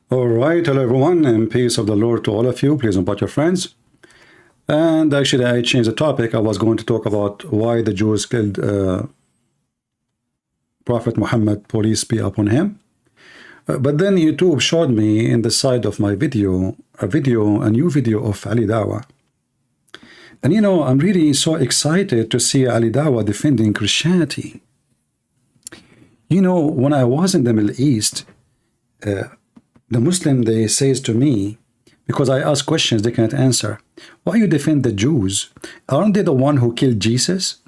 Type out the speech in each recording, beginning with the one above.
All right, hello everyone, and peace of the Lord to all of you. Please invite your friends. And actually, I changed the topic. I was going to talk about why the Jews killed Prophet Muhammad, peace be upon him. But then YouTube showed me in the side of my video, a new video of Ali Dawa. And you know, I'm really so excited to see Ali Dawa defending Christianity. You know, when I was in the Middle East, the Muslim, they says to me, because I ask questions they can't answer, why you defend the Jews? Aren't they the one who killed Jesus?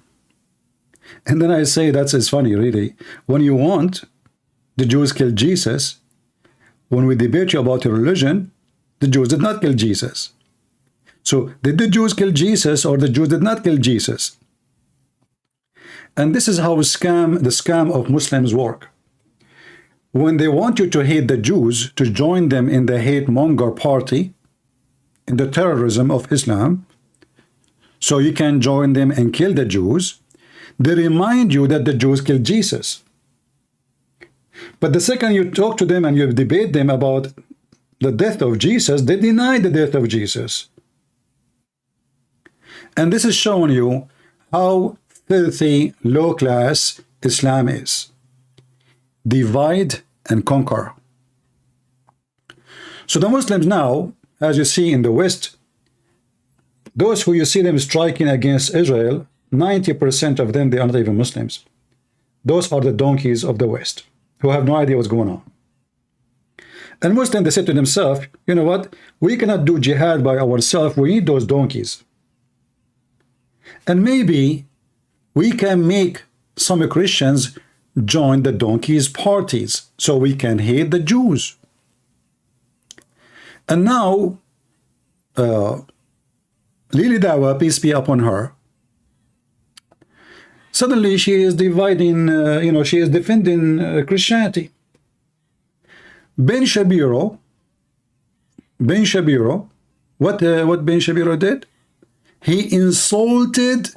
And then I say, that's funny, really. When you want, the Jews killed Jesus. When we debate you about your religion, the Jews did not kill Jesus. So did the Jews kill Jesus or the Jews did not kill Jesus? And this is how the scam of Muslims work. When they want you to hate the Jews, to join them in the hate monger party, in the terrorism of Islam, so you can join them and kill the Jews, they remind you that the Jews killed Jesus. But the second you talk to them and you debate them about the death of Jesus, they deny the death of Jesus. And this is showing you how filthy, low-class Islam is. Divide and conquer. So the Muslims now, as you see in the West, those who you see them striking against Israel, 90% of them, they are not even Muslims. Those are the donkeys of the West, who have no idea what's going on. And Muslims, they say to themselves, you know what? We cannot do jihad by ourselves. We need those donkeys. And maybe we can make some Christians join the donkeys parties so we can hate the Jews. And now Lily Dawa, peace be upon her, suddenly she is dividing, she is defending Christianity. Ben Shapiro, what Ben Shapiro did? He insulted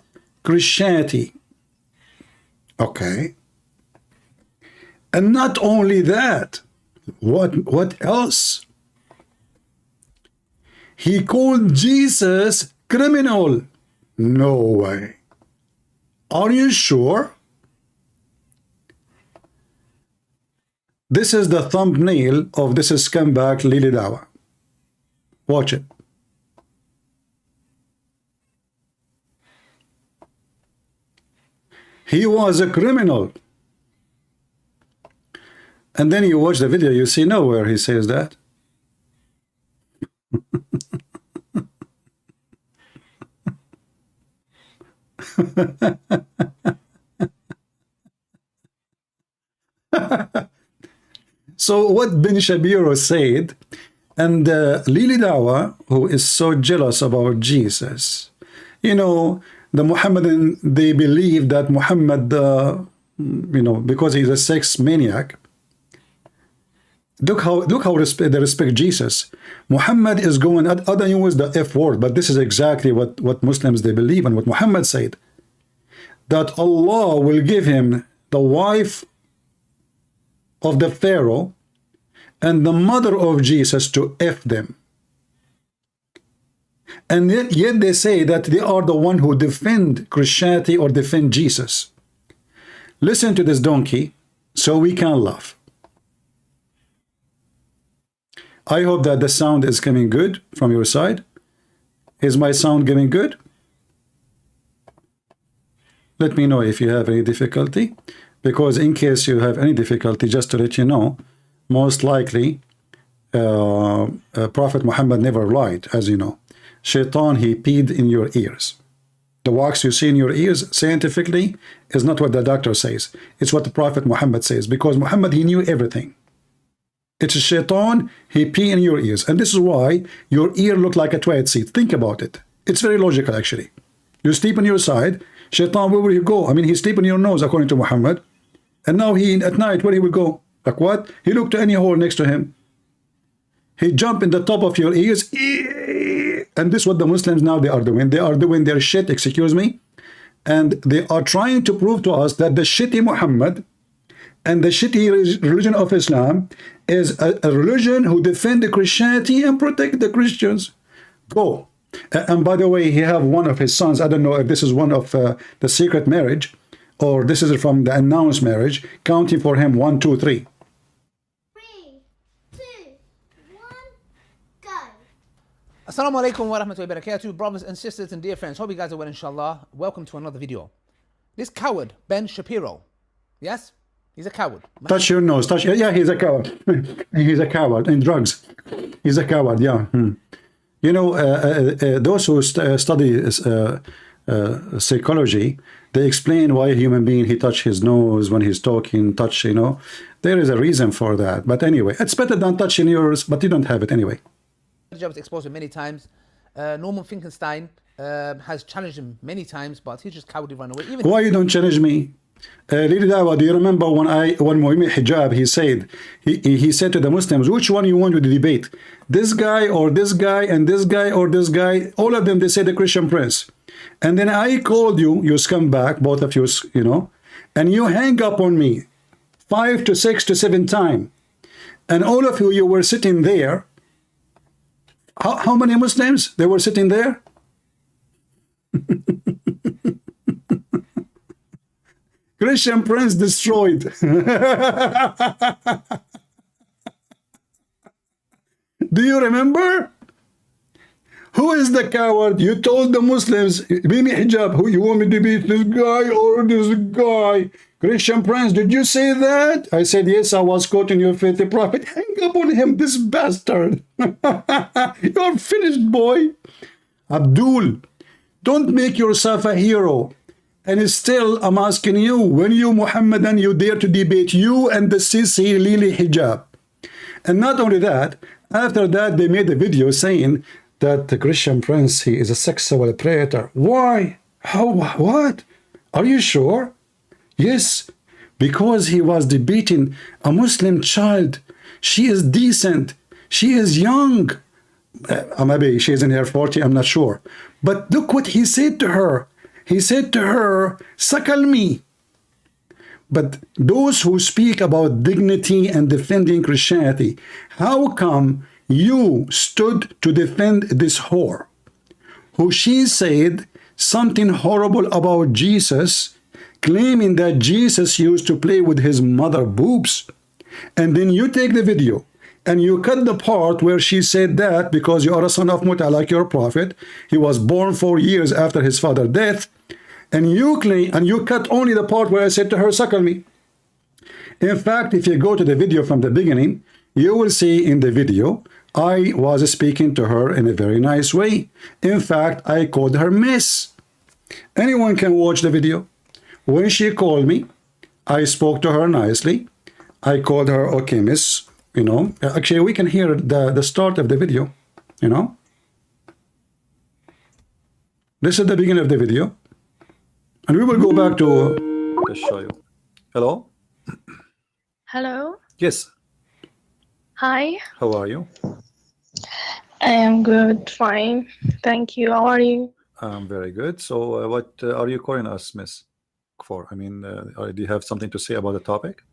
Christianity. Okay. And not only that, what else? He called Jesus criminal. No way. Are you sure? This is the thumbnail of this scumbag Lily Dawa. Watch it. He was a criminal. And then you watch the video, you see nowhere he says that. So what Ben Shapiro said, and Lily Dawa, who is so jealous about Jesus, you know, the Muhammadan, they believe that Muhammad, because he's a sex maniac. Look how they respect Jesus. Muhammad is going, I don't use the F word, but this is exactly what Muslims, they believe, and what Muhammad said, that Allah will give him the wife of the Pharaoh and the mother of Jesus to F them. And yet they say that they are the one who defend Christianity or defend Jesus. Listen to this donkey so we can laugh. I hope that the sound is coming good from your side. Is my sound getting good? Let me know if you have any difficulty, because in case you have any difficulty, just to let you know, most likely Prophet Muhammad never lied, as you know. Shaitan, he peed in your ears. The wax you see in your ears, scientifically, is not what the doctor says. It's what the Prophet Muhammad says, because Muhammad, he knew everything. It's a shaitan, he pee in your ears. And this is why your ear look like a toilet seat. Think about it. It's very logical, actually. You sleep on your side, shaitan, where will he go? I mean, he sleep on your nose, according to Muhammad. And now he, at night, where he will go? Like what? He look to any hole next to him. He jump in the top of your ears. And this is what the Muslims now they are doing. They are doing their shit, excuse me. And they are trying to prove to us that the shitty Muhammad And the shitty religion of Islam is a religion who defend the Christianity and protect the Christians. Go. And by the way, he have one of his sons. I don't know if this is one of the secret marriage or this is from the announced marriage. Counting for him 1, 2, 3. 3, 2, 1, go. Assalamu alaikum wa rahmatullahi wa barakatuh, brothers and sisters and dear friends. Hope you guys are well, inshallah. Welcome to another video. This coward, Ben Shapiro, yes? He's a coward. Touch your nose. Touch. Yeah, he's a coward. He's a coward in drugs. He's a coward. Yeah. You know, those who study psychology, they explain why a human being he touch his nose when he's talking. Touch. You know, there is a reason for that. But anyway, it's better than touching yours. But you don't have it anyway. Job is exposed him many times. Norman Finkelstein has challenged him many times, but he just cowardly run away. Even why you don't challenge me? Lady Dawa, do you remember when Muhammad Hijab, he said to the Muslims, which one you want to debate? This guy or this guy and this guy or this guy? All of them, they say the Christian Prince. And then I called you, you scumbag, both of you, you know, and you hang up on me 5 to 6 to 7 times. And all of you were sitting there. How many Muslims? They were sitting there? Christian Prince destroyed. Do you remember? Who is the coward? You told the Muslims, Bibi Hijab, who you want me to be, this guy or this guy? Christian Prince, did you say that? I said, yes, I was quoting your faithful prophet. Hang up on him, this bastard. You're finished, boy. Abdul, don't make yourself a hero. And still, I'm asking you, when you Muhammadan, you dare to debate you and the Sisi Lili Hijab. And not only that, after that, they made a video saying that the Christian Prince, he is a sexual predator. Why? How? What? Are you sure? Yes, because he was debating a Muslim child. She is decent. She is young. Maybe she's in her 40s, I'm not sure. But look what he said to her. He said to her, suckle me. But those who speak about dignity and defending Christianity, how come you stood to defend this whore, who she said something horrible about Jesus, claiming that Jesus used to play with his mother boobs? And then you take the video and you cut the part where she said that because you are a son of Muta like your prophet. He was born 4 years after his father's death. And you claim, and you cut only the part where I said to her, suckle me. In fact, if you go to the video from the beginning, you will see in the video, I was speaking to her in a very nice way. In fact, I called her Miss. Anyone can watch the video. When she called me, I spoke to her nicely. I called her, okay, Miss, you know. Actually, we can hear the start of the video, you know. This is the beginning of the video. And we will go back to, let's show you. Hello? Hello. Yes. Hi. How are you? I am good. Fine. Thank you. How are you? I'm very good. So what are you calling us, Miss, for? I mean, do you have something to say about the topic?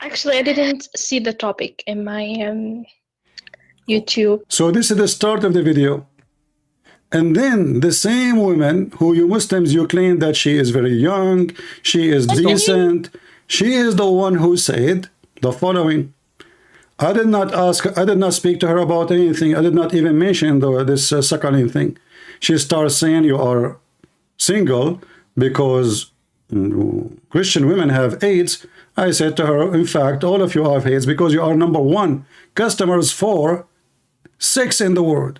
Actually, I didn't see the topic in my YouTube. So this is the start of the video. And then the same woman who you Muslims, you claim that she is very young, she is decent, she is the one who said the following. I did not ask, I did not speak to her about anything. I did not even mention this suckling thing. She starts saying you are single because Christian women have AIDS. I said to her, in fact, all of you have AIDS because you are #1 customers for sex in the world.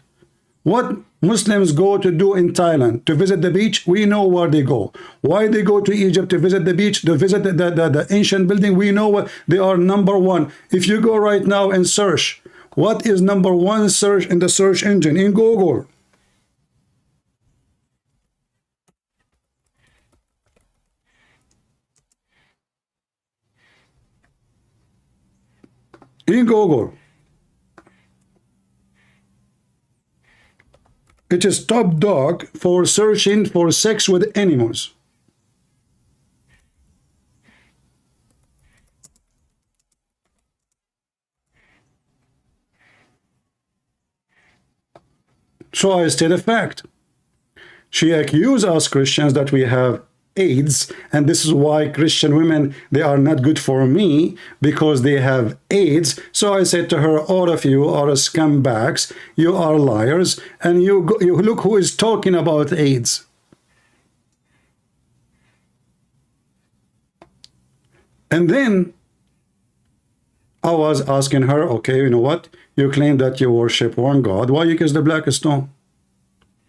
What Muslims go to do in Thailand? To visit the beach? We know where they go. Why they go to Egypt to visit the beach, to visit the ancient building? We know what they are #1. If you go right now and search, what is #1 search in the search engine in Google? In Google. It is top dog for searching for sex with animals. So I state a fact. She accused us Christians that we have AIDS, and this is why Christian women, they are not good for me because they have AIDS. So I said to her, all of you are scumbags, you are liars, and you look who is talking about AIDS. And then I was asking her, okay, you know what? You claim that you worship one God. Why you kiss the black stone?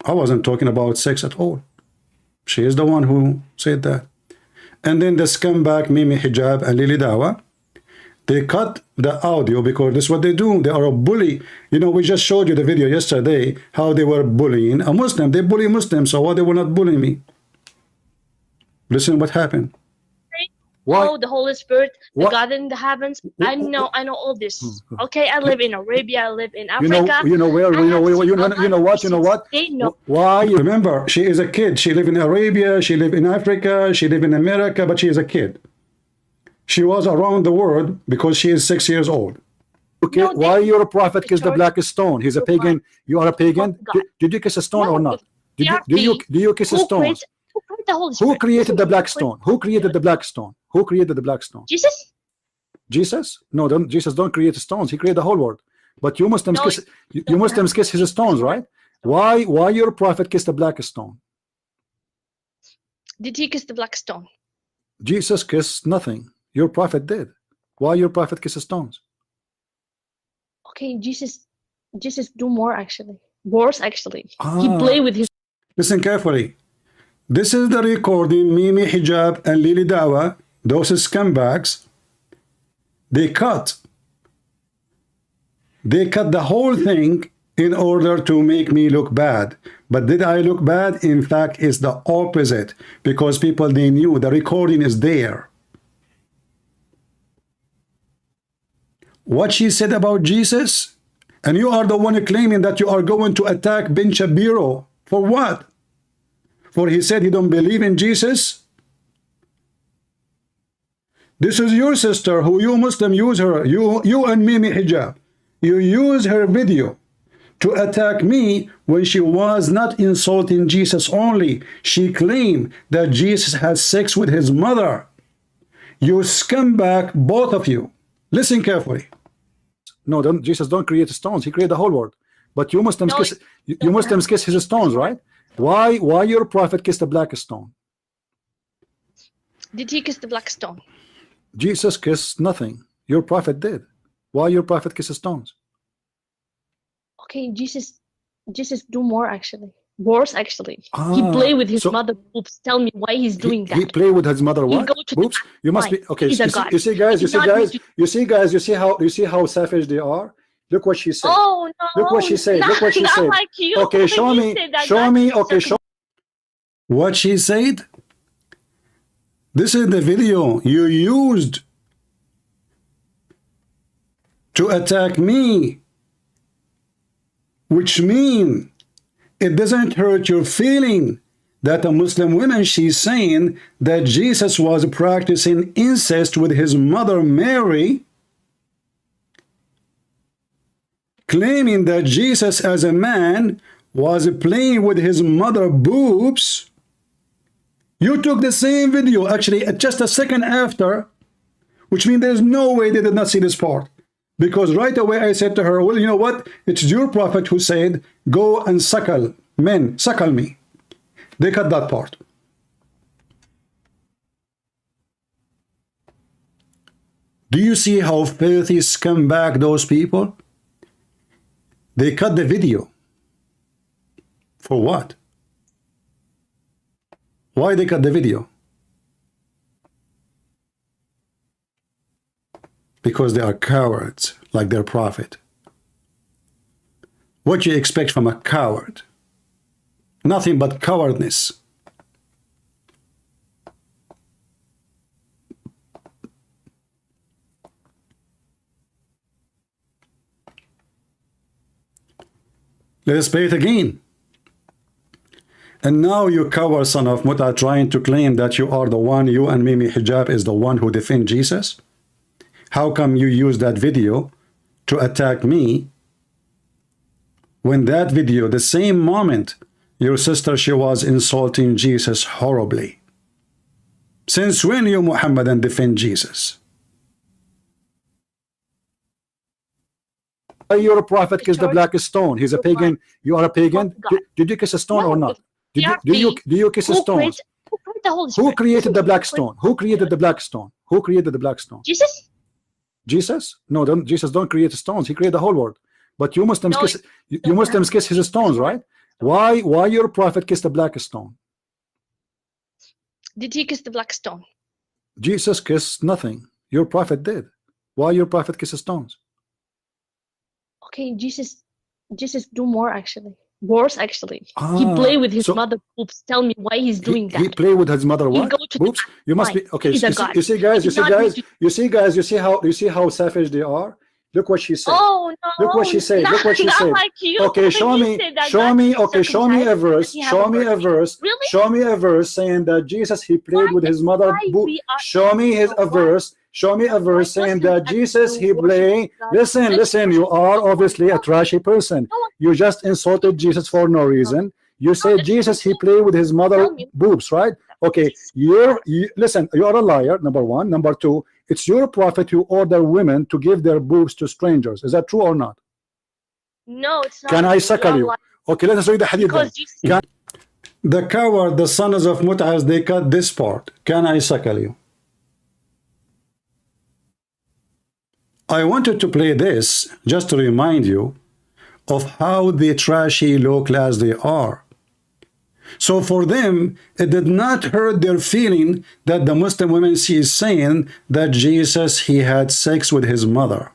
I wasn't talking about sex at all. She is the one who said that. And then the scumbag Mimi Hijab and Lily Dawa, they cut the audio because this is what they do. They are a bully. You know, we just showed you the video yesterday how they were bullying a Muslim. They bully Muslims, so why they were not bullying me? Listen what happened. Why? Oh, the Holy Spirit, the God in the heavens. I know all this. Okay, I live in Arabia. I live in Africa. You know where? You know what? They know. Why? Remember, she is a kid. She lived in Arabia. She lived in Africa. She lived in America, but she is a kid. She was around the world because she is 6 years old. Okay, no, why your prophet kiss the black stone? He's a pagan. You are a pagan. Did you kiss a stone or not? Do you kiss a stone? Who created the black stone? Who created the black stone? Who created the black stone? Jesus? Jesus? No, Jesus don't create stones. He created the whole world. But you Muslims kiss you Muslims kiss his stones, right? Why your prophet kissed the black stone? Did he kiss the black stone? Jesus kissed nothing. Your prophet did. Why your prophet kiss stones? Okay, Jesus do more actually. Worse actually. He play with his. Listen carefully. This is the recording Mimi Hijab and Lily Dawa, those scumbags. They cut the whole thing in order to make me look bad. But did I look bad? In fact, it's the opposite, because people, they knew the recording is there. What she said about Jesus, and you are the one claiming that you are going to attack Ben SHAPIRO. For what? For he said he don't believe in Jesus. This is your sister who you Muslim use her. You and Mimi Hijab. You use her video to attack me when she was not insulting Jesus only. She claimed that Jesus had sex with his mother. You scumbag, both of you. Listen carefully. No, Jesus don't create stones. He created the whole world. But you Muslims kiss his stones, right? Why your prophet kissed the black stone? Did he kiss the black stone? Jesus kissed nothing. Your prophet did. Why your prophet kisses stones? Okay, Jesus do more actually. Worse actually. He play with his mother boobs. Tell me why he's doing that. He play with his mother what? Boobs? You must be okay. You see guys, you see how savage they are? Look what she said. Oh no! Look what she said. Look what she said. Like you. Okay, show me. Okay, show. What she said? This is the video you used to attack me, which mean it doesn't hurt your feeling that a Muslim woman, she's saying that Jesus was practicing incest with his mother Mary, claiming that Jesus as a man was playing with his mother boobs. You took the same video, actually just a second after, which means there's no way they did not see this part. Because right away I said to her, well, you know what? It's your prophet who said, go and suckle men, suckle me. They cut that part. Do you see how filthy scumbag those people? They cut the video. For what? Why they cut the video? Because they are cowards, like their prophet. What do you expect from a coward? Nothing but cowardness. Let us play it again. And now you coward son of Muta trying to claim that you are the one, you and Mimi Hijab is the one who defend Jesus? How come you use that video to attack me when that video, the same moment, your sister, she was insulting Jesus horribly. Since when you Muhammadan defend Jesus? Your prophet kissed the black stone. He's a pagan. You are a pagan. Did you kiss a stone or not? Do you kiss a stone? Who created the black stone? Who created the black stone? Who created the black stone? Jesus? Jesus? No, Jesus don't create stones. He created the whole world. But you Muslims kiss, you Muslims kiss his stones, right? Why your prophet kissed the black stone? Did he kiss the black stone? Jesus kissed nothing. Your prophet did. Why your prophet kisses stones? Okay, Jesus do more actually. Worse actually. He play with his mother boobs. Tell me why he's doing that. He play with his mother what? Boobs? You must be okay. You see guys, you see how savage they are? Look what she said. Oh no! Look what she said. Look what she said. Like you. Okay, show me a verse. Show me a verse. Really? Show me a verse saying that Jesus he played with his mother. Show me a verse. Show me a verse saying that Jesus he played. Listen. You are obviously a trashy person. You just insulted Jesus for no reason. You say Jesus he played with his mother boobs, right? Okay, listen. You are a liar. Number one. Number two. It's your prophet who order women to give their boobs to strangers. Is that true or not? No, it's not. Can I suckle you? Okay, let us read the hadith. The coward, the sons of Mut'az, they cut this part. Can I suckle you? I wanted to play this just to remind you of how the trashy low class they are. So for them, it did not hurt their feeling that the Muslim women she is saying that Jesus he had sex with his mother.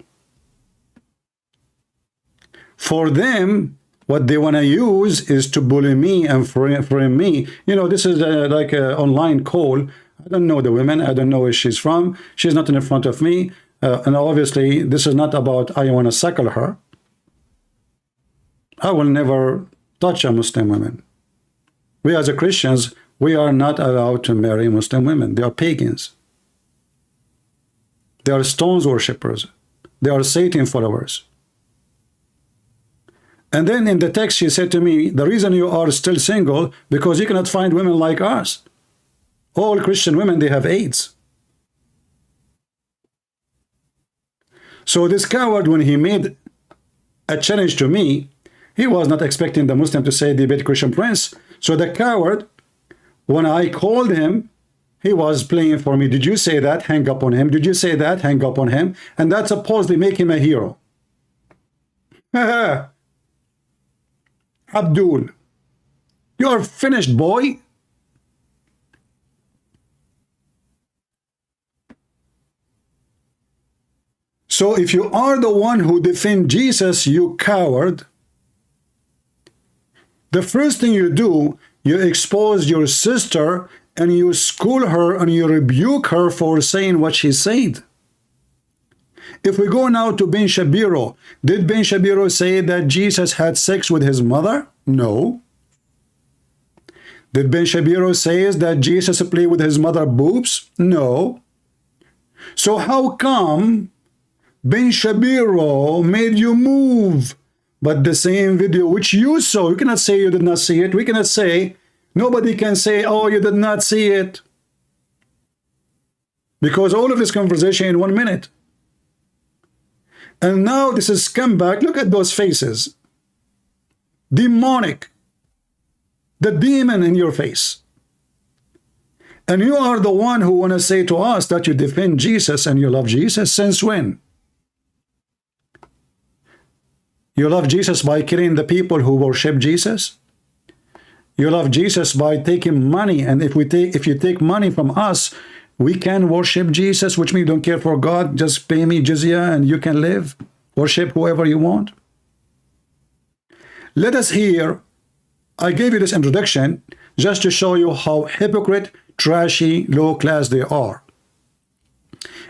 For them, what they want to use is to bully me and frame me. You know, this is like an online call. I don't know the women. I don't know where she's from. She's not in front of me. And obviously, this is not about I want to suckle her. I will never touch a Muslim woman. We as a Christians, we are not allowed to marry Muslim women. They are pagans. They are stones worshippers. They are Satan followers. And then in the text she said to me, the reason you are still single, because you cannot find women like us. All Christian women, they have AIDS. So this coward, when he made a challenge to me, he was not expecting the Muslim to say debate Christian Prince. So the coward, when I called him, he was playing for me. Did you say that? Hang up on him. Did you say that? Hang up on him. And that supposedly make him a hero. Abdul, you're finished, boy. So if you are the one who defend Jesus, you coward, the first thing you do, you expose your sister and you school her and you rebuke her for saying what she said. If we go now to Ben Shapiro, did Ben Shapiro say that Jesus had sex with his mother? No. Did Ben Shapiro say that Jesus played with his mother boobs? No. So how come Ben Shapiro made you move? But the same video which you saw, you cannot say you did not see it. We cannot say, nobody can say, oh, you did not see it. Because all of this conversation in 1 minute. And now this is scumbag. Look at those faces. Demonic. The demon in your face. And you are the one who want to say to us that you defend Jesus and you love Jesus. Since when? You love Jesus by killing the people who worship Jesus. You love Jesus by taking money, and if you take money from us, we can worship Jesus, which means you don't care for God. Just pay me jizya and you can live. Worship whoever you want. Let us hear. I gave you this introduction just to show you how hypocrite, trashy, low class they are.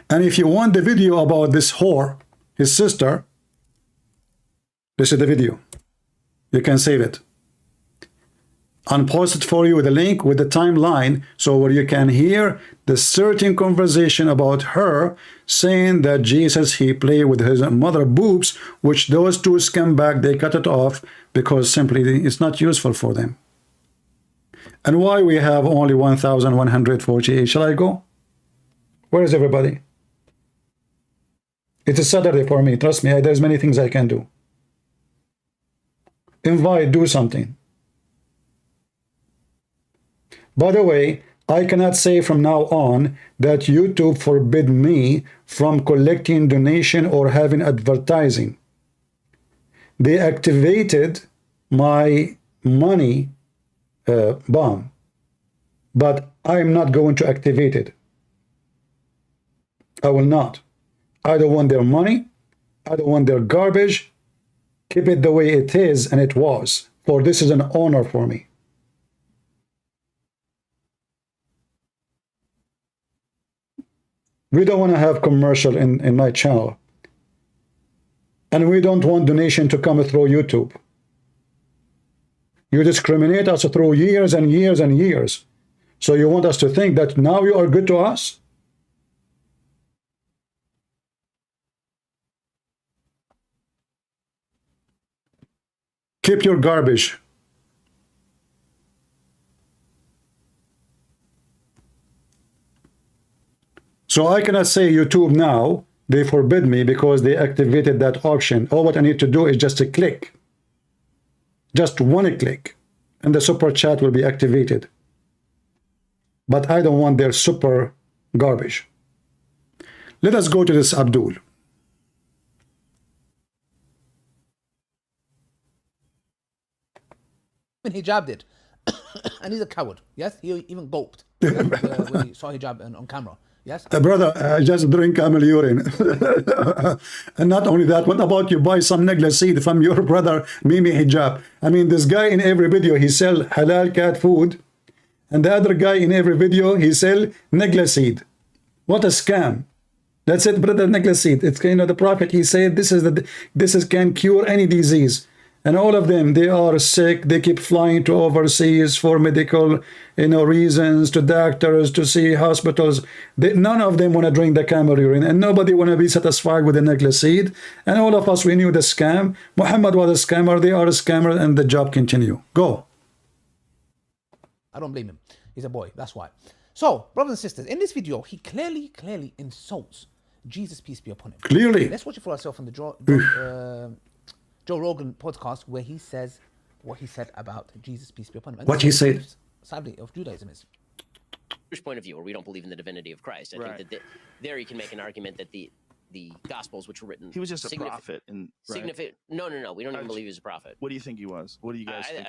And if you want the video about this whore, his sister, this is the video. You can save it. and post it for you the link with the timeline, so where you can hear the certain conversation about her saying that Jesus, he played with his mother boobs, which those two scumbag, they cut it off because simply it's not useful for them. And why we have only 1,148? Shall I go? Where is everybody? It is Saturday for me. Trust me, there's many things I can do. Invite, do something. By the way, I cannot say from now on that YouTube forbid me from collecting donation or having advertising. They activated my money bomb, but I'm not going to activate it. I will not. I don't want their money. I don't want their garbage. Keep it the way it is and it was, for this is an honor for me. We don't want to have commercial in my channel. And we don't want donation to come through YouTube. You discriminate us through years and years and years. So you want us to think that now you are good to us? Keep your garbage. So I cannot say YouTube now, they forbid me because they activated that option. All what I need to do is just a click. Just one click. And the super chat will be activated. But I don't want their super garbage. Let us go to this Abdul. Even hijab did. And he's a coward. Yes, he even gulped when he saw hijab on camera. Yes, brother, I just drink camel urine. And not only that, what about you buy some negla seed from your brother Mimi Hijab? I mean, this guy in every video he sell halal cat food, and the other guy in every video he sell negla seed. What a scam! That's it, brother. Negla seed. It's, you know, the prophet, he said this can cure any disease. And all of them, they are sick. They keep flying to overseas for medical, reasons, to doctors, to see hospitals. None of them want to drink the camel urine, and nobody want to be satisfied with the necklace seed. And all of us, we knew the scam. Muhammad was a scammer. They are a scammer, and the job continue. Go. I don't blame him. He's a boy. That's why. So, brothers and sisters, in this video, he clearly insults Jesus, peace be upon him. Clearly. Let's watch it for ourselves on the Joe Rogan podcast, where he says what he said about Jesus, peace be upon him. And what he said? Sadly, of Judaism is. Jewish point of view, where we don't believe in the divinity of Christ. I think that there you can make an argument that the Gospels, which were written, he was just a prophet. No, we don't even believe he was a prophet. What do you think he was? What do you guys think?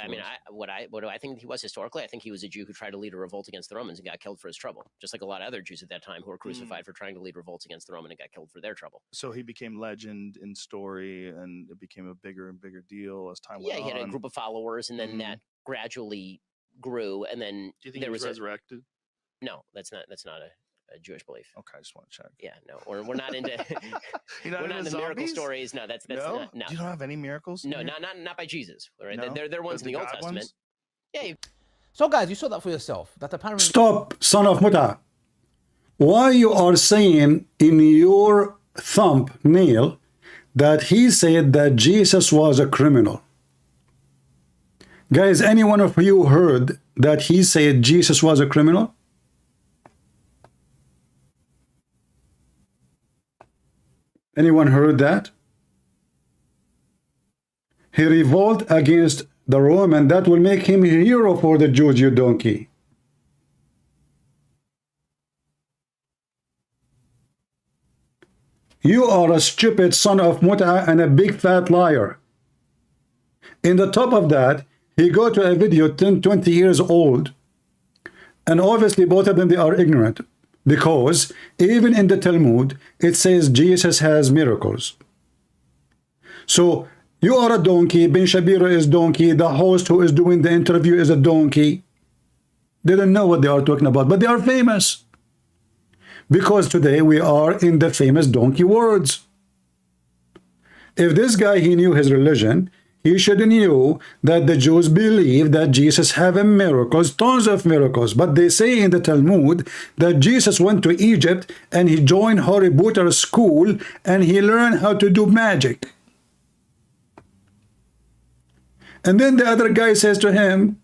What do I think he was historically? I think he was a Jew who tried to lead a revolt against the Romans and got killed for his trouble, just like a lot of other Jews at that time who were crucified for trying to lead revolts against the Roman and got killed for their trouble. So he became legend in story, and it became a bigger and bigger deal as time went on. Yeah, he had a group of followers, and then that gradually grew, and then do you think he was resurrected? No, that's not a Jewish belief. Okay, I just want to check. Yeah, no, we're not into we're not into miracle stories. No, that's no? Not, no. You don't have any miracles? No, not by Jesus. Right? No? They're ones in the Old Testament. Ones? Yeah. So, guys, you saw that for yourself. That apparently. Stop, son of Muta. Why you are saying in your thumbnail that he said that Jesus was a criminal? Guys, any one of you heard that he said Jesus was a criminal? Anyone heard that? He revolted against the Roman. That will make him a hero for the Jews, you donkey. You are a stupid son of Muta and a big fat liar. In the top of that, he go to a video 10, 20 years old. And obviously both of them, they are ignorant. Because even in the Talmud, it says Jesus has miracles. So you are a donkey. Ben Shapiro is donkey. The host who is doing the interview is a donkey. They don't know what they are talking about, but they are famous. Because today we are in the famous donkey words. If this guy, he knew his religion, He should knew that the Jews believe that Jesus have miracles, tons of miracles. But they say in the Talmud that Jesus went to Egypt and he joined Harry Potter school and he learned how to do magic. And then the other guy says to him,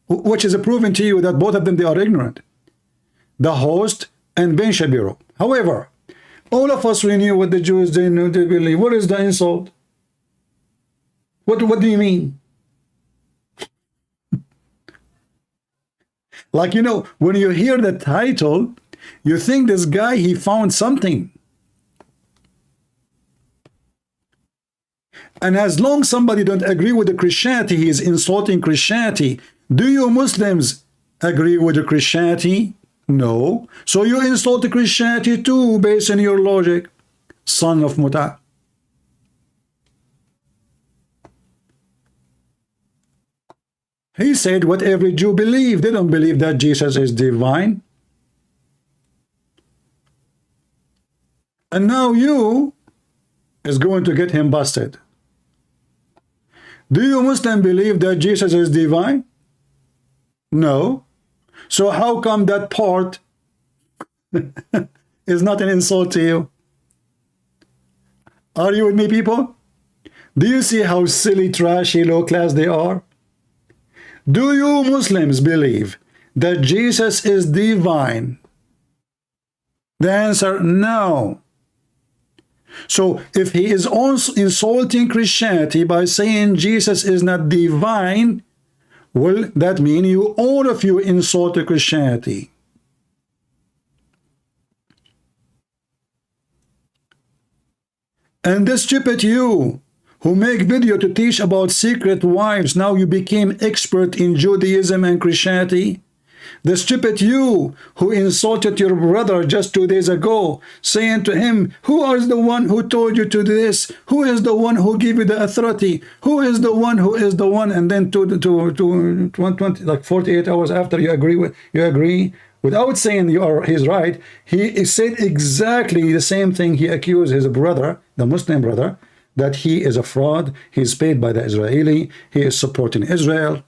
which is proven to you that both of them, they are ignorant. The host and Ben Shapiro. However, all of us, we knew what the Jews, they knew, they believe. What is the insult? What do you mean? Like, you know, when you hear the title, you think this guy, he found something. And as long as somebody don't agree with the Christianity, he is insulting Christianity. Do you Muslims agree with the Christianity? No. So you insult the Christianity too, based on your logic, son of Muta. He said what every Jew believe. They don't believe that Jesus is divine. And now you is going to get him busted. Do you Muslim believe that Jesus is divine? No. So how come that part is not an insult to you? Are you with me, people? Do you see how silly, trashy, low class they are? Do you Muslims believe that Jesus is divine? The answer, no. So if he is also insulting Christianity by saying Jesus is not divine, well, that means you, all of you, insult Christianity. And the stupid you who make video to teach about secret wives, now you became expert in Judaism and Christianity. The stupid you who insulted your brother just 2 days ago, saying to him, who is the one who told you to do this? Who is the one who gave you the authority? Who is the one who is the one? And then 20, like 48 hours after you agree without saying he's right, he said exactly the same thing. He accused his brother, the Muslim brother, that he is a fraud, he is paid by the Israeli, he is supporting Israel.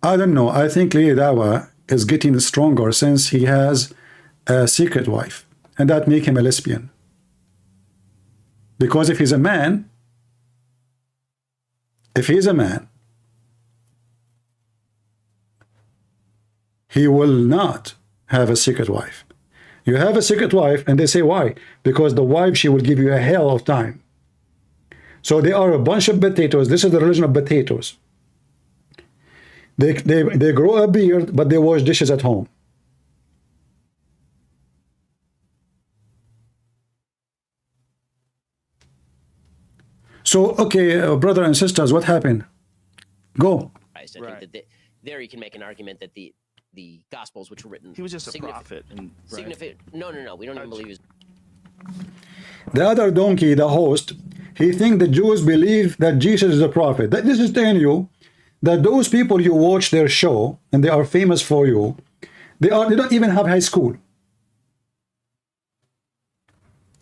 I don't know, I think Dawaha is getting stronger since he has a secret wife, and that make him a lesbian. Because if he's a man, he will not have a secret wife. You have a secret wife, and they say, why? Because the wife, she will give you a hell of time. So they are a bunch of potatoes. This is the religion of potatoes. They grow a beard, but they wash dishes at home. So, okay, brother and sisters, what happened? Go. I think that there you can make an argument that the Gospels, which were written, He was just a prophet. And, No, we don't even believe he's. The other donkey, the host, he thinks the Jews believe that Jesus is a prophet. This is telling you that those people you watch their show and they are famous for you, they don't even have high school.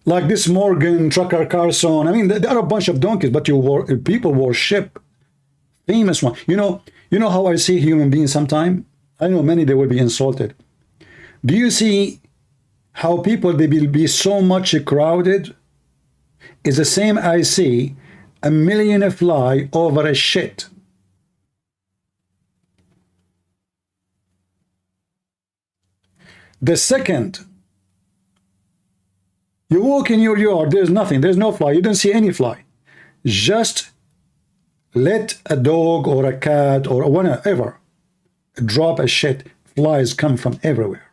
Like this Morgan, Trucker Carson. I mean, there are a bunch of donkeys, but people worship famous one. You know how I see human beings sometimes? I know many, they will be insulted. Do you see how people, they will be so much crowded? It's the same I see a million fly over a shit. The second you walk in your yard, there's nothing, there's no fly, you don't see any fly. Just let a dog or a cat or whatever drop a shit, flies come from everywhere.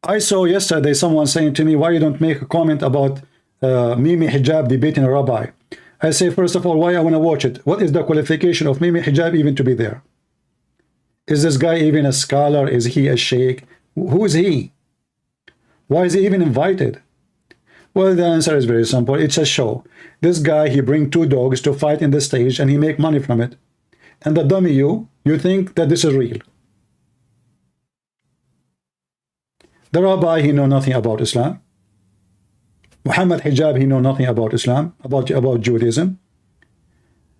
I saw yesterday someone saying to me, why you don't make a comment about Mimi Hijab debating a rabbi? I say, first of all, why I want to watch it? What is the qualification of Mimi Hijab even to be there? Is this guy even a scholar? Is he a sheikh? Who is he? Why is he even invited? Well, the answer is very simple. It's a show. This guy, he bring 2 dogs to fight in the stage and he make money from it. And the dummy you think that this is real. The rabbi, he know nothing about Islam. Muhammad Hijab, he know nothing about Islam, about Judaism.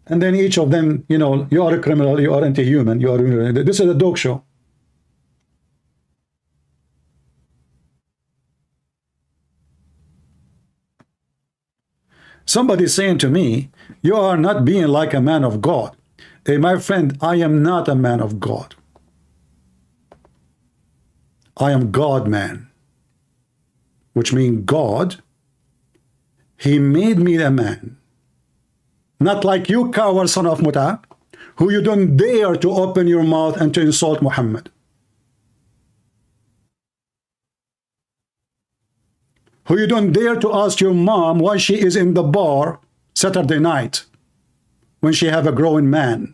And then each of them, you know, you are a criminal, you are anti-human, you are. This is a dog show. Somebody saying to me, you are not being like a man of God. Hey, my friend, I am not a man of God. I am God man, which means God, he made me a man. Not like you, coward son of Muta, who you don't dare to open your mouth and to insult Muhammad. Who you don't dare to ask your mom why she is in the bar Saturday night when she have a growing man.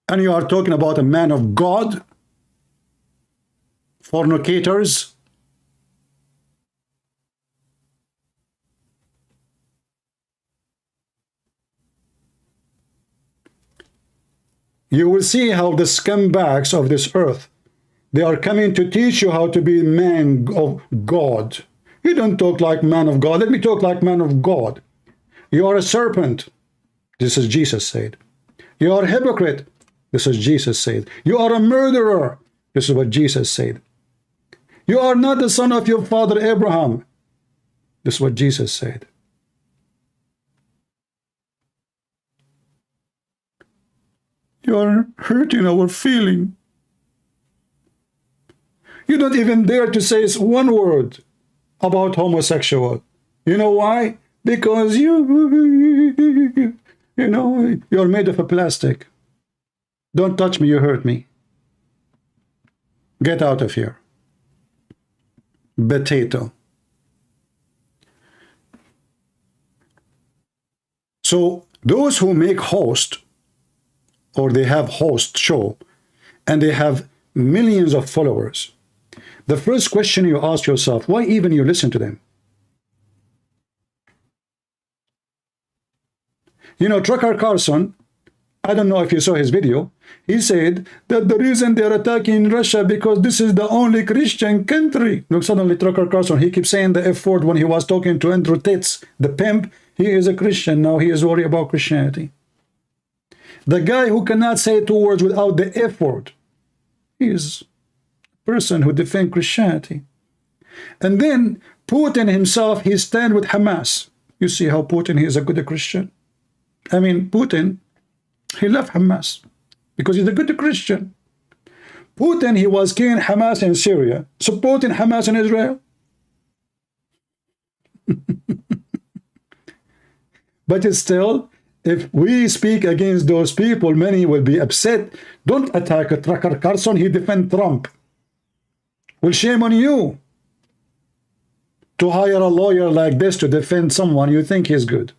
And you are talking about a man of God? Fornicators? You will see how the scumbags of this earth, they are coming to teach you how to be man of God. You don't talk like man of God. Let me talk like man of God. You are a serpent. This is Jesus said. You are a hypocrite. This is Jesus said. You are a murderer. This is what Jesus said. You are not the son of your father Abraham. This is what Jesus said. You are hurting our feeling. You don't even dare to say one word about homosexual. You know why? Because you know, you're made of a plastic. Don't touch me, you hurt me. Get out of here. Potato. So those who make host, or they have host show, and they have millions of followers, the first question you ask yourself, why even you listen to them? You know, Tucker Carlson, I don't know if you saw his video, he said that the reason they're attacking Russia because this is the only Christian country. Look, suddenly Tucker Carlson, he keeps saying the F word when he was talking to Andrew Tate, the pimp. He is a Christian, now he is worried about Christianity. The guy who cannot say 2 words without the F word, he is a person who defends Christianity. And then Putin himself, he stands with Hamas. You see how Putin, he is a good Christian. I mean, Putin, he left Hamas because he's a good Christian. Putin, he was killing Hamas in Syria, supporting Hamas in Israel. But it's still, if we speak against those people, many will be upset. Don't attack Tucker Carlson, he defends Trump. Well, shame on you to hire a lawyer like this to defend someone you think is good.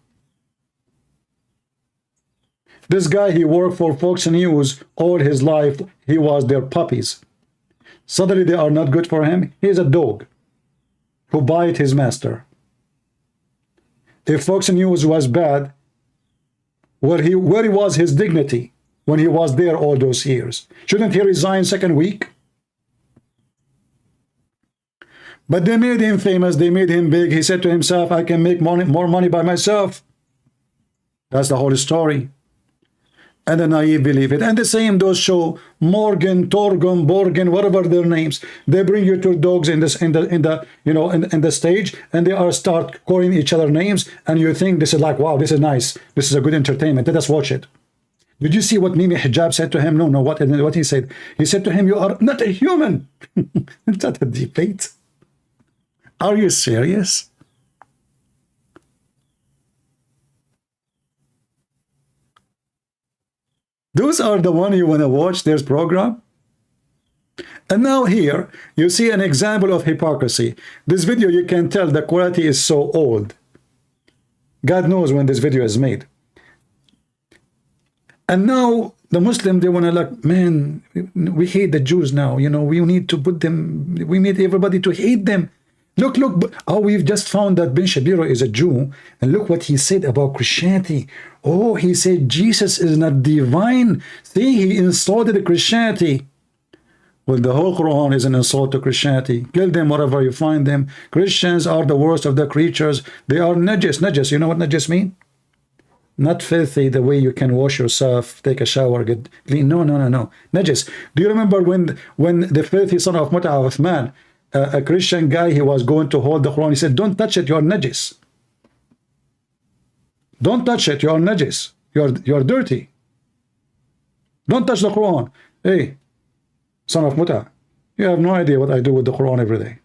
This guy, he worked for Fox News all his life. He was their puppies. Suddenly they are not good for him. He is a dog who bite his master. If Fox News was bad, where was his dignity when he was there all those years? Shouldn't he resign second week? But they made him famous. They made him big. He said to himself, I can make more money by myself. That's the whole story. And the naive believe it. And the same, those show Morgan, Torgon, Borgen, whatever their names. They bring you two dogs in the stage, and they are start calling each other names, and you think this is like, wow, this is nice. This is a good entertainment. Let us watch it. Did you see what Mimi Hijab said to him? No, what he said. He said to him, you are not a human. Is that a debate? Are you serious? Those are the one you want to watch their program? And now here, you see an example of hypocrisy. This video, you can tell the quality is so old. God knows when this video is made. And now the Muslim, they want to like, man, we hate the Jews now. You know, we need to put them, we need everybody to hate them. Look, we've just found that Ben Shapiro is a Jew, and look what he said about Christianity. Oh, he said Jesus is not divine. See, he insulted Christianity. Well, the whole Quran is an insult to Christianity. Kill them wherever you find them. Christians are the worst of the creatures. They are najis. Najis, you know what najis mean? Not filthy, the way you can wash yourself, take a shower, get clean. No, no, no, no. Najis. Do you remember when the filthy son of Mut'a Uthman, a Christian guy, he was going to hold the Quran, he said, don't touch it, you're najis. Don't touch it, you're najis. You're dirty. Don't touch the Quran. Hey, son of Mut'a, you have no idea what I do with the Quran every day.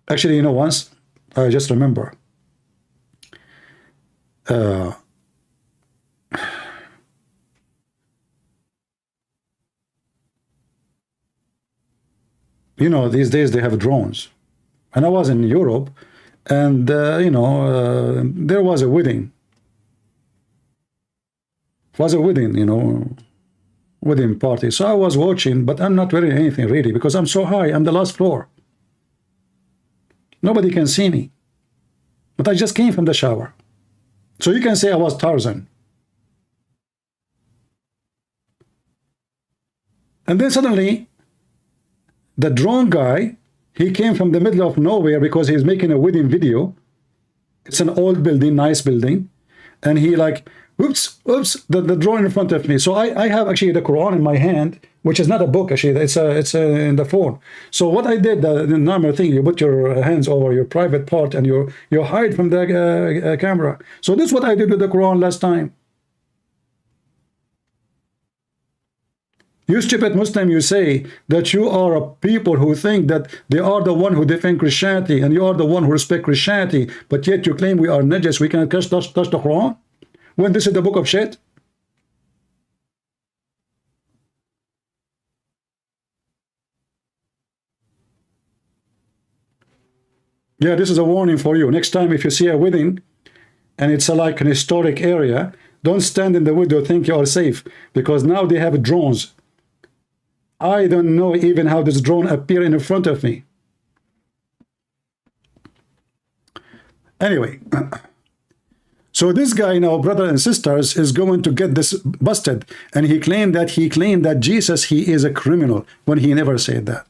Actually, you know, once, I just remember, you know, these days they have drones. And I was in Europe, and, you know, there was a wedding. It was a wedding, you know, wedding party. So I was watching, but I'm not wearing anything really, because I'm so high. I'm the last floor. Nobody can see me. But I just came from the shower. So you can say I was Tarzan. And then suddenly, the drone guy, he came from the middle of nowhere because he's making a wedding video. It's an old building, nice building. And he like, oops, the drone in front of me. So I have actually the Quran in my hand, which is not a book actually, it's in the phone. So what I did, the normal thing, you put your hands over your private part and you hide from the camera. So this is what I did with the Quran last time. You stupid Muslim, you say that you are a people who think that they are the one who defend Christianity and you are the one who respect Christianity, but yet you claim we are najis, we cannot touch the Quran, when this is the book of shit. Yeah, this is a warning for you. Next time if you see a wedding and it's like an historic area, don't stand in the window think you are safe, because now they have drones. I don't know even how this drone appeared in front of me. Anyway, so this guy now, brothers and sisters, is going to get this busted, and he claimed that Jesus, he is a criminal, when he never said that.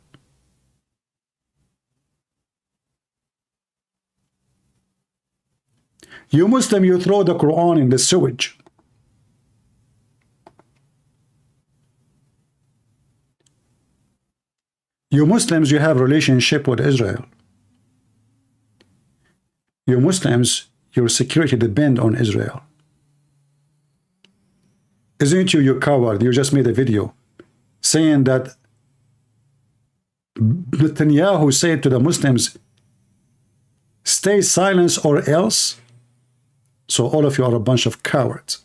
You Muslim, you throw the Quran in the sewage. You Muslims, you have relationship with Israel. You Muslims, your security depend on Israel. Isn't you coward? You just made a video saying that Netanyahu said to the Muslims, stay silent or else. So all of you are a bunch of cowards.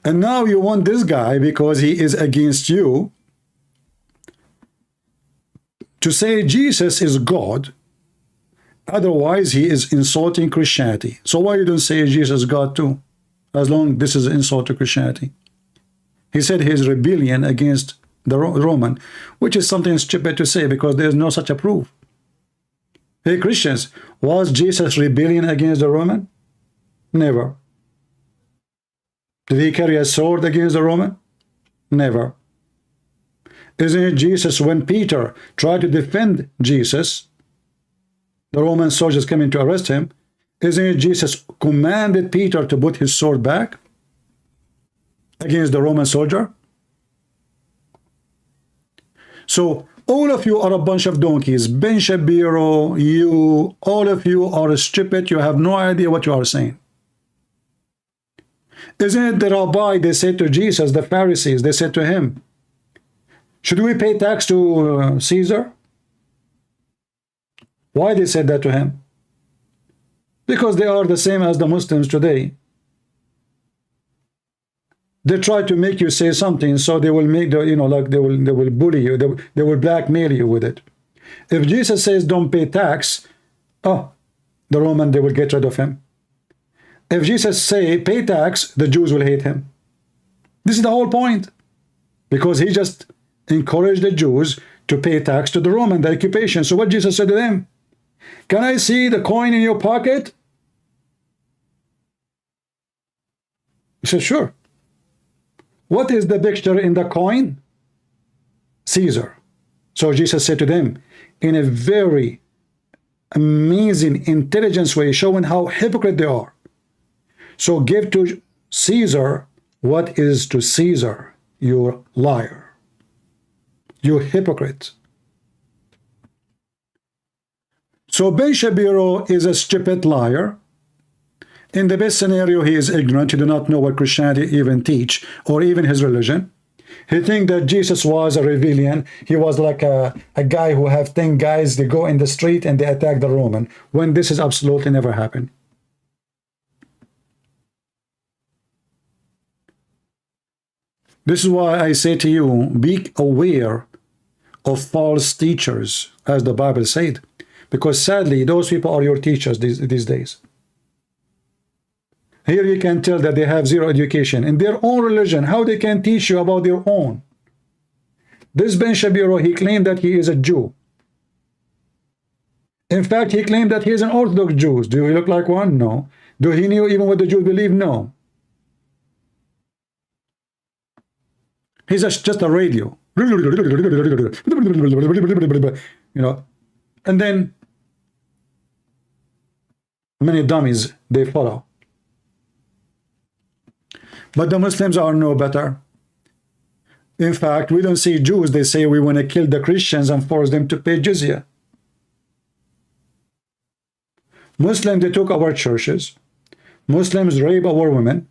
And now you want this guy, because he is against you, to say Jesus is God, otherwise he is insulting Christianity. So why you don't say Jesus is God too, as long this is an insult to Christianity? He said his rebellion against the Roman, which is something stupid to say because there is no such a proof. Hey Christians, was Jesus rebellion against the Roman? Never. Did he carry a sword against the Roman? Never. Isn't it Jesus, when Peter tried to defend Jesus, the Roman soldiers coming to arrest him, isn't it Jesus commanded Peter to put his sword back against the Roman soldier? So all of you are a bunch of donkeys. Ben Shapiro, you, all of you are stupid. You have no idea what you are saying. Isn't it the rabbi, they said to Jesus, the Pharisees, they said to him, should we pay tax to Caesar? Why they said that to him? Because they are the same as the Muslims today. They try to make you say something, so they will make the, you know, like they will bully you, they will blackmail you with it. If Jesus says don't pay tax, oh, the Roman, they will get rid of him. If Jesus say pay tax, the Jews will hate him. This is the whole point, because he just encouraged the Jews to pay tax to the Roman, the occupation. So what Jesus said to them? Can I see the coin in your pocket? He said, sure. What is the picture in the coin? Caesar. So Jesus said to them in a very amazing intelligence way, showing how hypocrite they are. So give to Caesar what is to Caesar, you liar, you hypocrite. So Ben Shapiro is a stupid liar. In the best scenario, he is ignorant. He do not know what Christianity even teach, or even his religion. He think that Jesus was a rebellion. He was like a guy who have 10 guys, they go in the street and they attack the Roman, when this is absolutely never happened. This is why I say to you, be aware of false teachers, as the Bible said, because sadly, those people are your teachers these days. Here you can tell that they have zero education in their own religion. How they can teach you about their own? This Ben Shapiro, he claimed that he is a Jew. In fact, he claimed that he is an Orthodox Jew. Do he look like one? No. Do he know even what the Jews believe? No. He's just a radio. You know, and then many dummies, they follow. But the Muslims are no better. In fact, we don't see Jews, they say we want to kill the Christians and force them to pay jizya. Muslims, they took our churches. Muslims rape our women.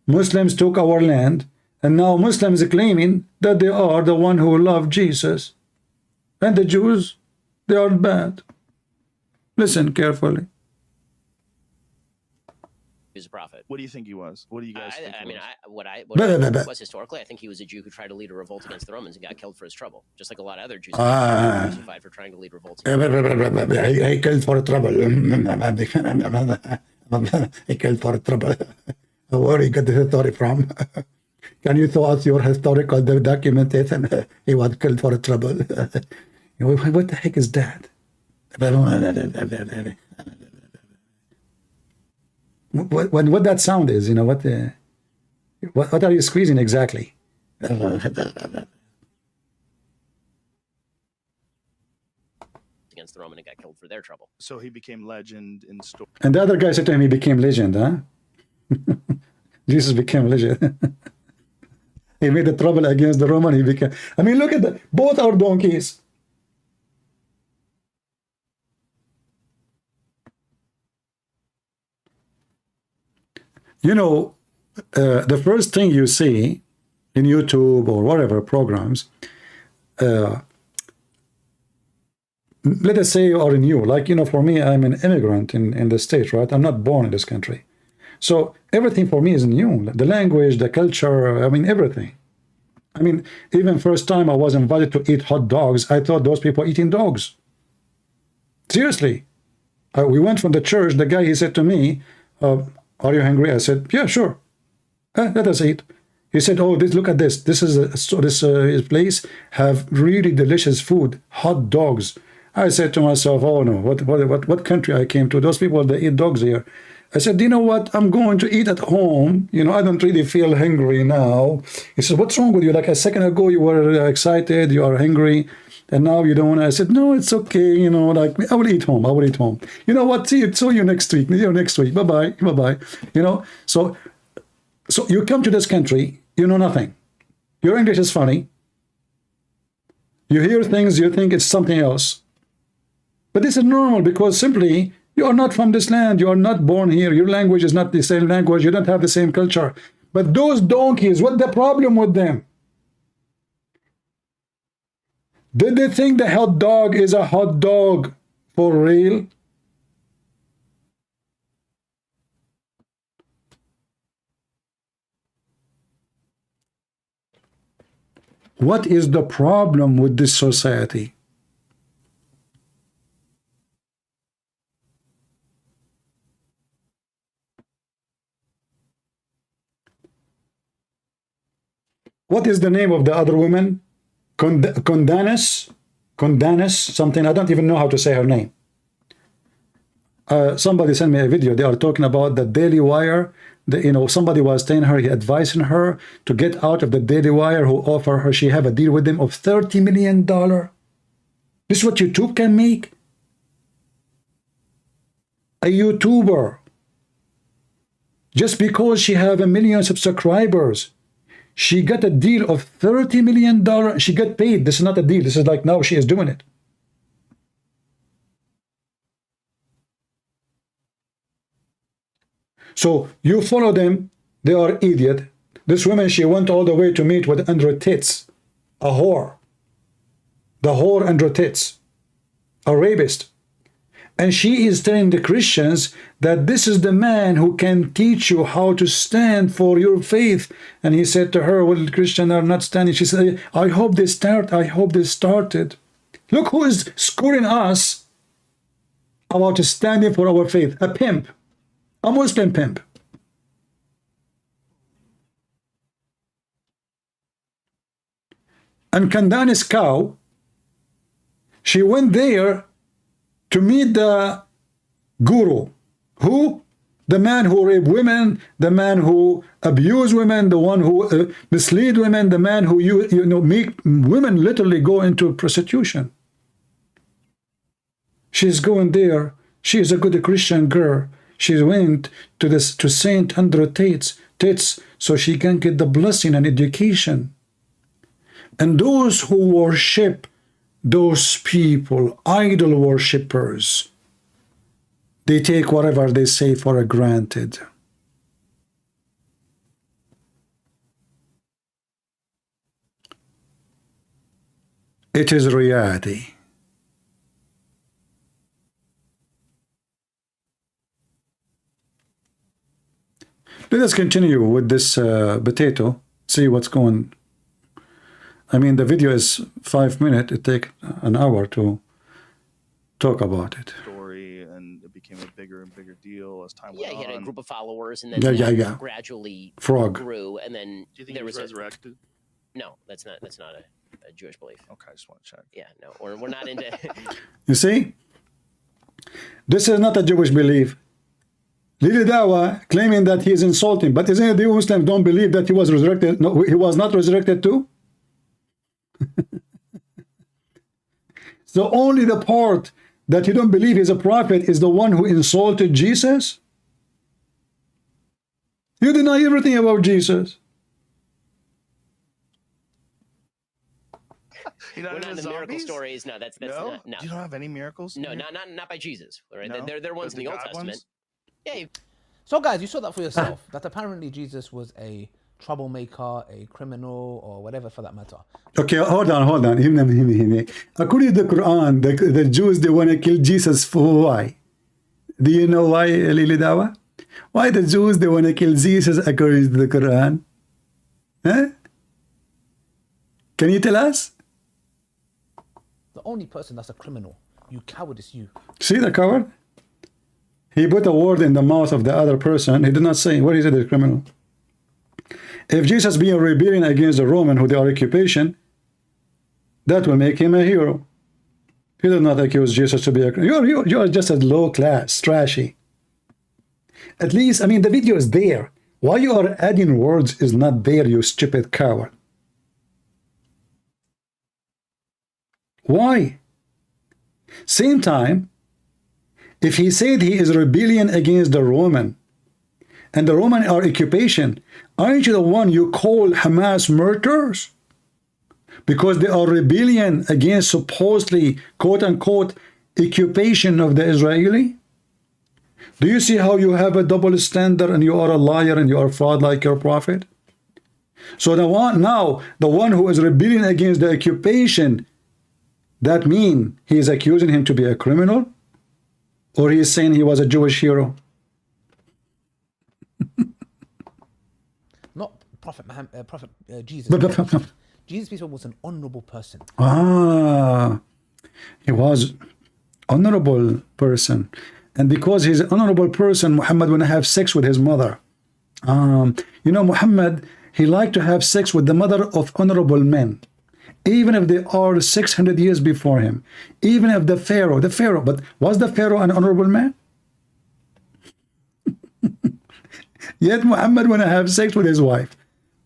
Muslims took our land. And now Muslims are claiming that they are the one who love Jesus. And the Jews, they are bad. Listen carefully. He was a prophet. What do you think he was? What do you guys think? I mean, what I was historically, I think he was a Jew who tried to lead a revolt against the Romans and got killed for his trouble, just like a lot of other Jews crucified for trying to lead revolts. He killed for trouble. He killed for trouble. Where you get the story from? Can you throw us your historical documentation? He was killed for trouble. What the heck is that? What that sound is, you know, what are you squeezing exactly? Against the Roman and got killed for their trouble. So he became legend in story. And the other guy said to him, he became legend, huh? Jesus became legend. He made the trouble against the Roman. He became. I mean, look at that. Both are donkeys. You know, the first thing you see in YouTube or whatever programs, let us say you are new. Like, you know, for me, I'm an immigrant in the States, right? I'm not born in this country. So everything for me is new. The language, the culture, I mean, everything. I mean, even first time I was invited to eat hot dogs, I thought those people eating dogs. Seriously. We went from the church, the guy, he said to me, are you hungry? I said, yeah, sure. Let us eat. He said, oh, look at this. This is this place have really delicious food, hot dogs. I said to myself, oh no, what country I came to? Those people, they eat dogs here. I said, you know what? I'm going to eat at home. You know, I don't really feel hungry now. He said, what's wrong with you? Like a second ago, you were excited, you are hungry, and now you don't. I said, no, it's okay. You know, like I will eat home. I will eat home. You know what? See you next week. See you next week. Bye-bye. Bye-bye. You know, so you come to this country, you know nothing. Your English is funny. You hear things, you think it's something else. But this is normal because simply you are not from this land. You are not born here. Your language is not the same language. You don't have the same culture. But those donkeys, what's the problem with them? Did they think the hot dog is a hot dog for real? What is the problem with this society? What is the name of the other woman? Condanis, something. I don't even know how to say her name. Somebody sent me a video. They are talking about the Daily Wire. somebody was telling her, he advising her to get out of the daily wire who offer her, she have a deal with them of $30 million. This is what YouTube can make? A YouTuber, just because she have 1 million subscribers, she got a deal of $30 million. She got paid. This is not a deal. This is like now she is doing it. So you follow them, they are idiot. This woman, she went all the way to meet with Andrew Tits, a whore. The whore Andrew Tits, a rapist. And she is telling the Christians that this is the man who can teach you how to stand for your faith. And he said to her, well, Christians are not standing. She said, I hope they start. I hope they started. Look who is scoring us about standing for our faith. A pimp. A Muslim pimp. And Kandani's cow, she went there to meet the guru. Who? The man who raped women, the man who abused women, the one who mislead women, the man who make women literally go into prostitution. She's going there. She is a good Christian girl. She went to Saint Andrew Tits so she can get the blessing and education. And those who worship those people, idol worshippers, they take whatever they say for granted. It is reality. Let us continue with this potato, see what's going. I mean, the video is 5 minutes. It takes an hour to talk about it. Story, and it became a bigger and bigger deal as time went on. Yeah, he had a group of followers, and then gradually grew, and then Do you think he was resurrected? No, that's not a Jewish belief. Okay, I just want to check. Yeah, no, we're not into. You see, this is not a Jewish belief. Lili Dawa claiming that he is insulting, but isn't it the Muslims don't believe that he was resurrected? No, he was not resurrected too. So only the part that you don't believe he's a prophet is the one who insulted Jesus? You deny everything about Jesus. We're not in the miracle stories. No, that's no? No. You don't have any miracles? No, not by Jesus. Right? No? They're ones in the Old God Testament. Ones? Yeah. So guys, you saw that for yourself, that apparently Jesus was a troublemaker, a criminal, or whatever for that matter. Okay, hold on. According to the Quran, the Jews, they want to kill Jesus for why? Do you know why, Lili Dawa? Why the Jews, they want to kill Jesus according to the Quran? Huh? Can you tell us? The only person that's a criminal, you coward, is you. See the coward? He put a word in the mouth of the other person. He did not say, what is it, the criminal? If Jesus being rebellion against the Roman, who they are occupation, that will make him a hero. He did not accuse Jesus to be a criminal. You are just a low class, trashy. At least, I mean, the video is there. Why you are adding words is not there, you stupid coward. Why? Same time, if he said he is rebellion against the Roman, and the Roman are occupation, aren't you the one you call Hamas murderers? Because they are rebellion against supposedly, quote-unquote, occupation of the Israeli? Do you see how you have a double standard and you are a liar and you are fraud like your prophet? So the one who is rebelling against the occupation, that mean he is accusing him to be a criminal? Or he is saying he was a Jewish hero? Not Prophet Muhammad, Jesus. But Jesus, peace was an honorable person. He was honorable person. And because he's an honorable person, Muhammad would have sex with his mother. You know, Muhammad, he liked to have sex with the mother of honorable men. Even if they are 600 years before him. Even if the Pharaoh, but was the Pharaoh an honorable man? Yet Muhammad wanna have sex with his wife.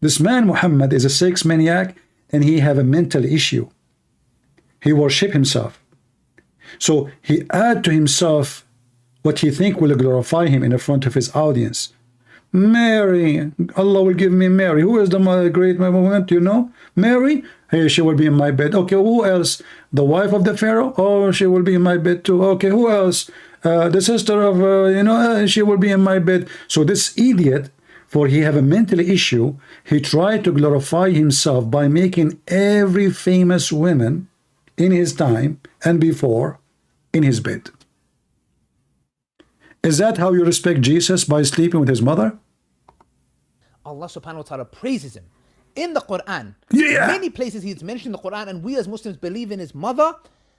This man Muhammad is a sex maniac, and he have a mental issue. He worship himself. So he add to himself what he think will glorify him in the front of his audience. Mary, Allah will give me Mary. Who is the great woman? Do you know? Mary? Hey, she will be in my bed. Okay, who else? The wife of the Pharaoh? Oh, she will be in my bed too. Okay, who else? The sister of, she will be in my bed. So this idiot, for he have a mental issue, he tried to glorify himself by making every famous woman in his time and before in his bed. Is that how you respect Jesus, by sleeping with his mother? Allah subhanahu wa ta'ala praises him in the Quran. Yeah. Many places he's mentioned in the Quran, and we as Muslims believe in his mother,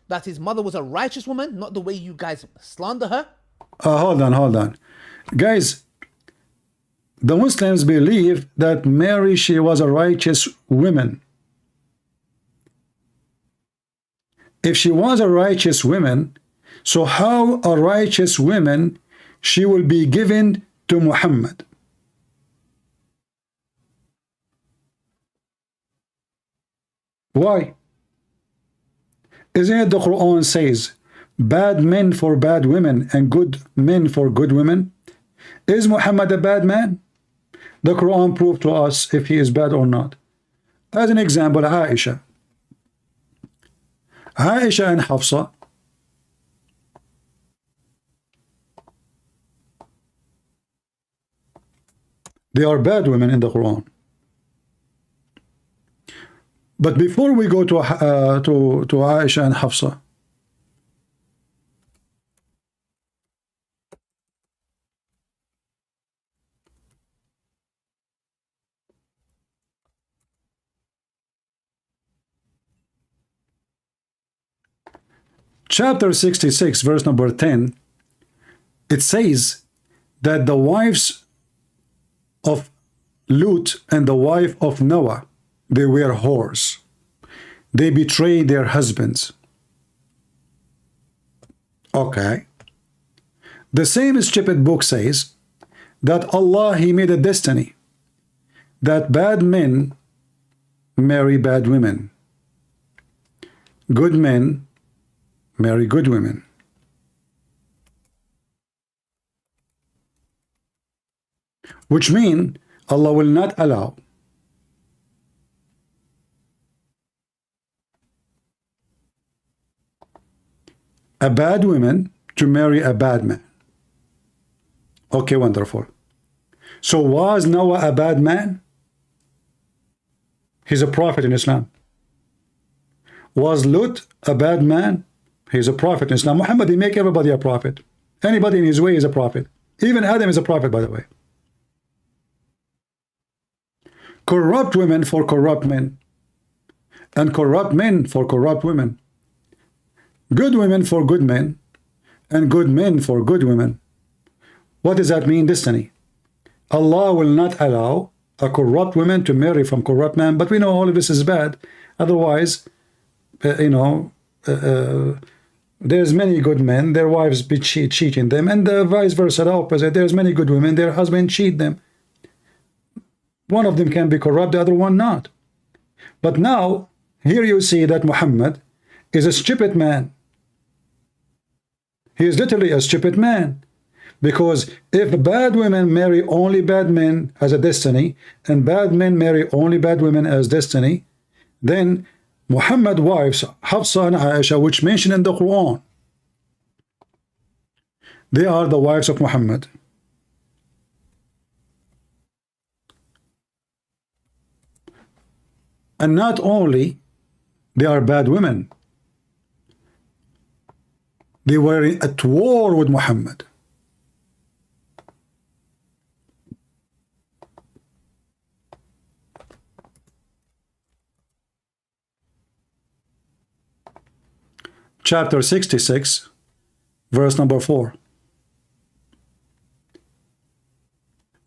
that his mother was a righteous woman, not the way you guys slander her. Hold on. Guys, the Muslims believe that Mary, she was a righteous woman. If she was a righteous woman, so how a righteous woman she will be given to Muhammad? Why? Isn't it the Quran says bad men for bad women and good men for good women? Is Muhammad a bad man? The Quran proved to us if he is bad or not. As an example, Aisha and Hafsa, they are bad women in the Quran. But before we go to Aisha and Hafsa, chapter 66, verse number 10, it says that the wives of Lut and the wife of Noah, they were whores. They betrayed their husbands. Okay. The same stupid book says that Allah, he made a destiny that bad men marry bad women. Good men marry good women. Which means Allah will not allow a bad woman to marry a bad man. Okay, wonderful. So was Noah a bad man? He's a prophet in Islam. Was Lut a bad man? He's a prophet in Islam. Muhammad, he make everybody a prophet. Anybody in his way is a prophet. Even Adam is a prophet, by the way. Corrupt women for corrupt men, and corrupt men for corrupt women. Good women for good men, and good men for good women. What does that mean? Destiny. Allah will not allow a corrupt woman to marry from corrupt man, but we know all of this is bad. Otherwise, there's many good men, their wives be cheating them, and vice versa, the opposite. There's many good women, their husband cheat them. One of them can be corrupt, the other one not. But now, here you see that Muhammad is a stupid man. He is literally a stupid man. Because if bad women marry only bad men as a destiny, and bad men marry only bad women as destiny, then Muhammad's wives, Hafsa and Aisha, which mentioned in the Quran, they are the wives of Muhammad. And not only they are bad women, they were at war with Muhammad. Chapter 66, verse number 4.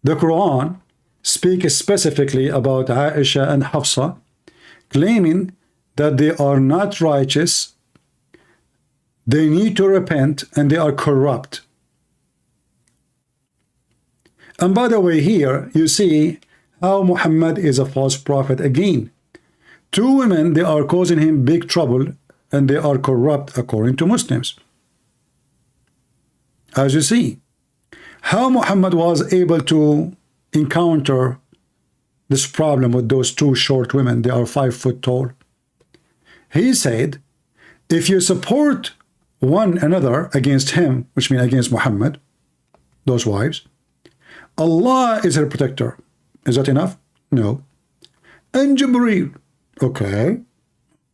The Quran speaks specifically about Aisha and Hafsa, claiming that they are not righteous, they need to repent, and they are corrupt. And by the way, here you see how Muhammad is a false prophet again. Two women, they are causing him big trouble, and they are corrupt according to Muslims. As you see, how Muhammad was able to encounter this problem with those two short women. They are 5 foot tall. He said, if you support one another against him, which means against Muhammad, those wives, Allah is her protector. Is that enough? No. And Jibreel. Okay.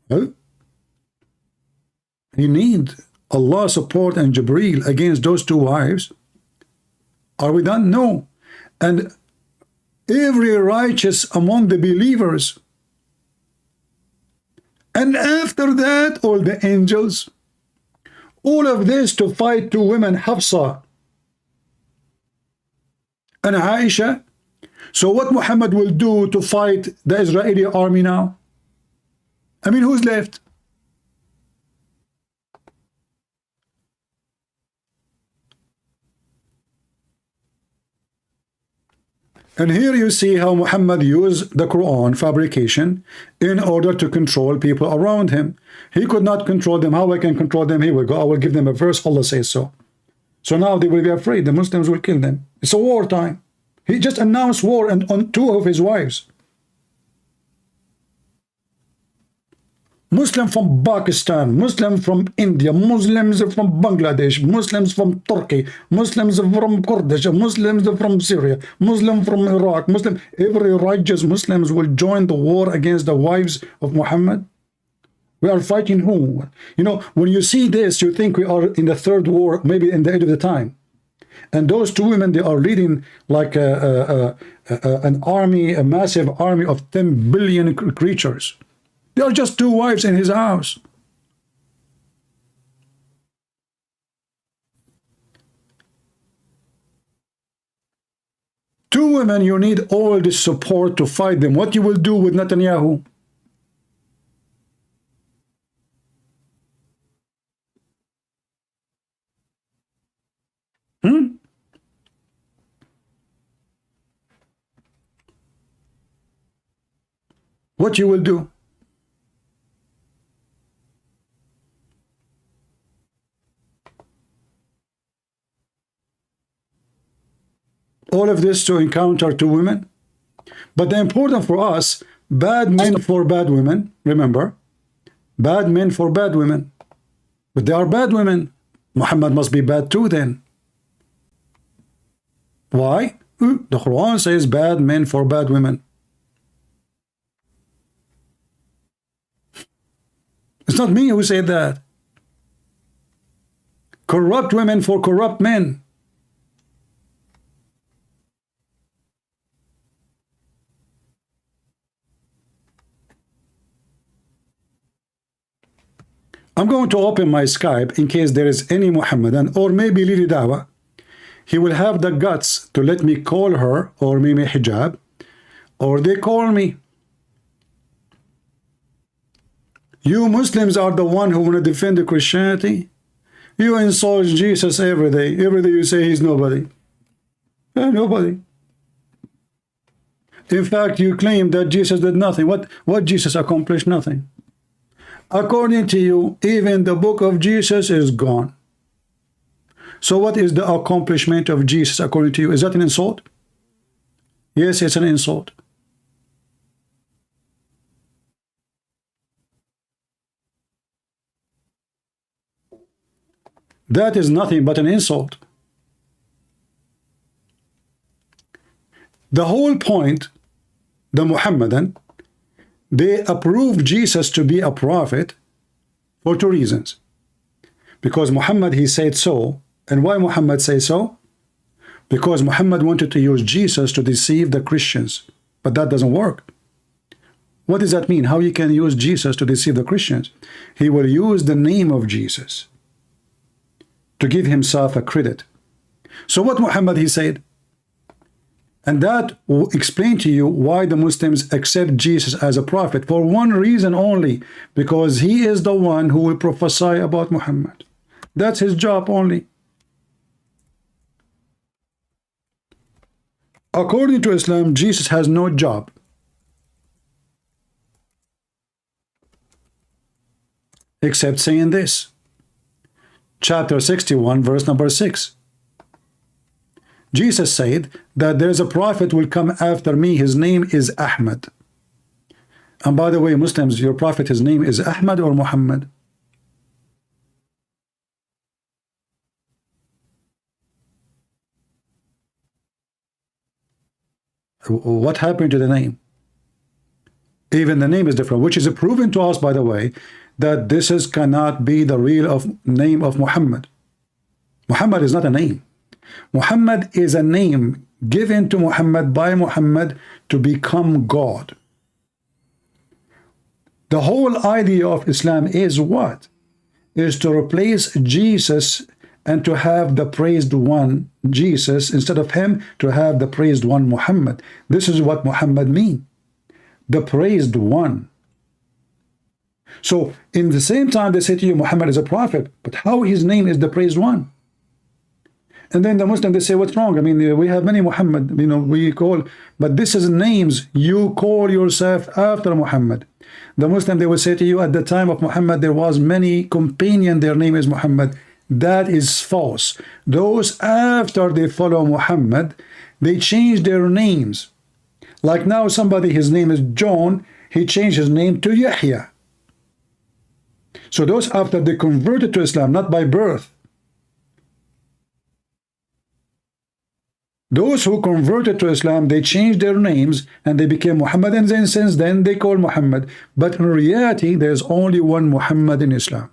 Well, you need Allah support and Jibreel against those two wives. Are we done? No. And every righteous among the believers. And after that, all the angels. All of this to fight two women, Hafsa and Aisha. So what Muhammad will do to fight the Israeli army now? I mean, who's left? And here you see how Muhammad used the Quran fabrication in order to control people around him. He could not control them. How I can control them? Here we go. I will give them a verse. Allah says so. So now they will be afraid. The Muslims will kill them. It's a war time. He just announced war on two of his wives. Muslim from Pakistan, Muslim from India, Muslims from Bangladesh, Muslims from Turkey, Muslims from Kurdish, Muslims from Syria, Muslim from Iraq, Muslim, every righteous Muslims will join the war against the wives of Muhammad. We are fighting who? You know, when you see this, you think we are in the third war, maybe in the end of the time. And those two women, they are leading like an army, a massive army of 10 billion creatures. They are just two wives in his house. Two women, you need all this support to fight them. What you will do with Netanyahu? What you will do? All of this to encounter two women. But the important for us, bad men for bad women. Remember, bad men for bad women. But they are bad women. Muhammad must be bad too then. Why? The Quran says bad men for bad women. It's not me who said that. Corrupt women for corrupt men. I'm going to open my Skype in case there is any Muhammadan or maybe Lili Dawa. He will have the guts to let me call her or Mimi Hijab, or they call me. You Muslims are the one who want to defend the Christianity. You insult Jesus every day. Every day you say he's nobody. Nobody. In fact, you claim that Jesus did nothing. What Jesus accomplished? Nothing. According to you, even the book of Jesus is gone. So what is the accomplishment of Jesus according to you? Is that an insult? Yes, it's an insult. That is nothing but an insult. The whole point, the Muhammadan, they approved Jesus to be a prophet for two reasons. Because Muhammad, he said so. And why Muhammad say so? Because Muhammad wanted to use Jesus to deceive the Christians. But that doesn't work. What does that mean? How you can use Jesus to deceive the Christians? He will use the name of Jesus to give himself a credit. So what Muhammad, he said, and that will explain to you why the Muslims accept Jesus as a prophet for one reason only, because he is the one who will prophesy about Muhammad. That's his job only. According to Islam, Jesus has no job. Except saying this. Chapter 61, verse number 6. Jesus said that there's a prophet will come after me. His name is Ahmad. And by the way, Muslims, your prophet, his name is Ahmad or Muhammad? What happened to the name? Even the name is different, which is proven to us, by the way, that this cannot be the real name of Muhammad. Muhammad is not a name. Muhammad is a name given to Muhammad by Muhammad to become God. The whole idea of Islam is what? Is to replace Jesus and to have the praised one, Jesus, instead of him, to have the praised one, Muhammad. This is what Muhammad means. The praised one. So, in the same time, they say to you, Muhammad is a prophet, but how his name is the praised one? And then the Muslim, they say, what's wrong? I mean, we have many Muhammad, you know, we call, but this is names. You call yourself after Muhammad. The Muslim, they will say to you, at the time of Muhammad, there was many companion, their name is Muhammad. That is false. Those after they follow Muhammad, they change their names. Like now, somebody, his name is John, he changed his name to Yahya. So those after they converted to Islam, not by birth. Those who converted to Islam, they changed their names and they became Muhammad, and then since then they call Muhammad. But in reality, there's only one Muhammad in Islam,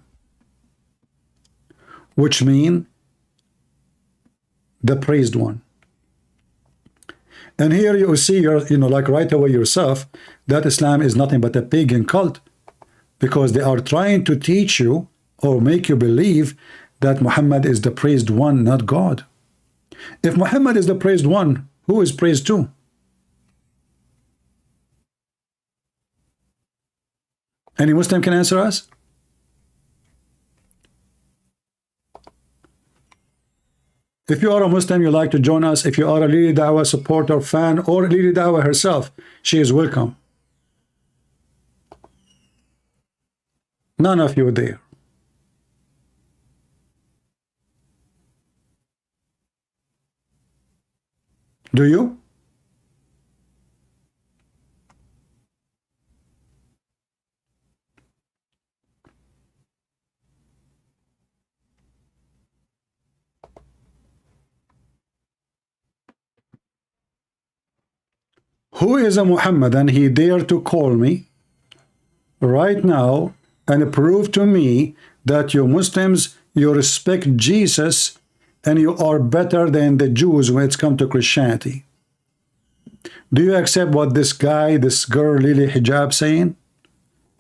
which means the praised one. And here you see, you know, like right away yourself, that Islam is nothing but a pagan cult, because they are trying to teach you or make you believe that Muhammad is the praised one, not God. If Muhammad is the praised one, who is praised to? Any Muslim can answer us? If you are a Muslim, you like to join us. If you are a Lily Dawa supporter, fan, or Lily Dawa herself, she is welcome. None of you there. Do you? Who is a Muhammad and he dared to call me right now and prove to me that you Muslims, you respect Jesus and you are better than the Jews when it's come to Christianity? Do you accept what this guy, this girl, Lily Hijab saying?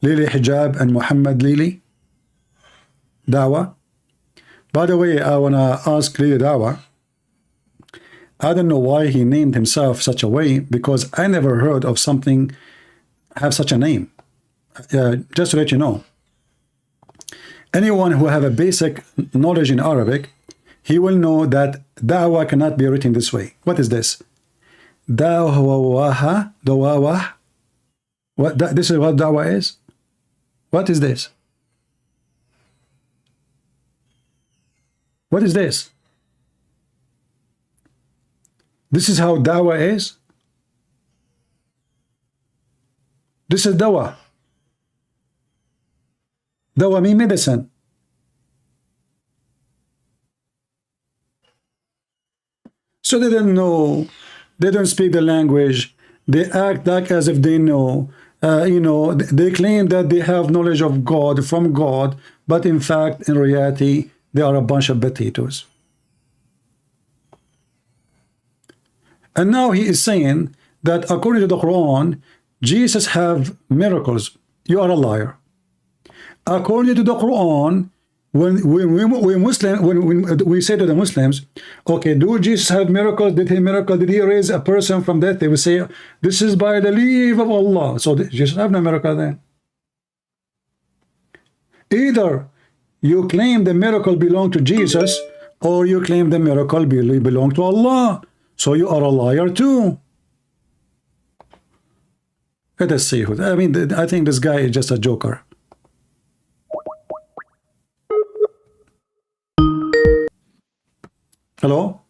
Lily Hijab and Muhammad Lily Dawa. By the way, I want to ask Lily Dawa, I don't know why he named himself such a way, because I never heard of something have such a name. Just to let you know, anyone who have a basic knowledge in Arabic, he will know that Dawa cannot be written this way. What is this? Dawaha, Dawaha. What? This is what Dawa is? What is this? What is this? This is how Dawa is? This is Dawa. Dawa means medicine. So they don't know, they don't speak the language, they act like as if they know, you know, they claim that they have knowledge of God, from God, but in fact, in reality, they are a bunch of potatoes. And now he is saying that according to the Quran, Jesus have miracles. You are a liar. According to the Quran, when we say to the Muslims, okay, do Jesus have miracles? Did he raise a person from death? They will say, this is by the leave of Allah. So Jesus have no miracle then. Either you claim the miracle belong to Jesus, or you claim the miracle belong to Allah. So you are a liar too. Let us see who. I mean, I think this guy is just a joker. Hello?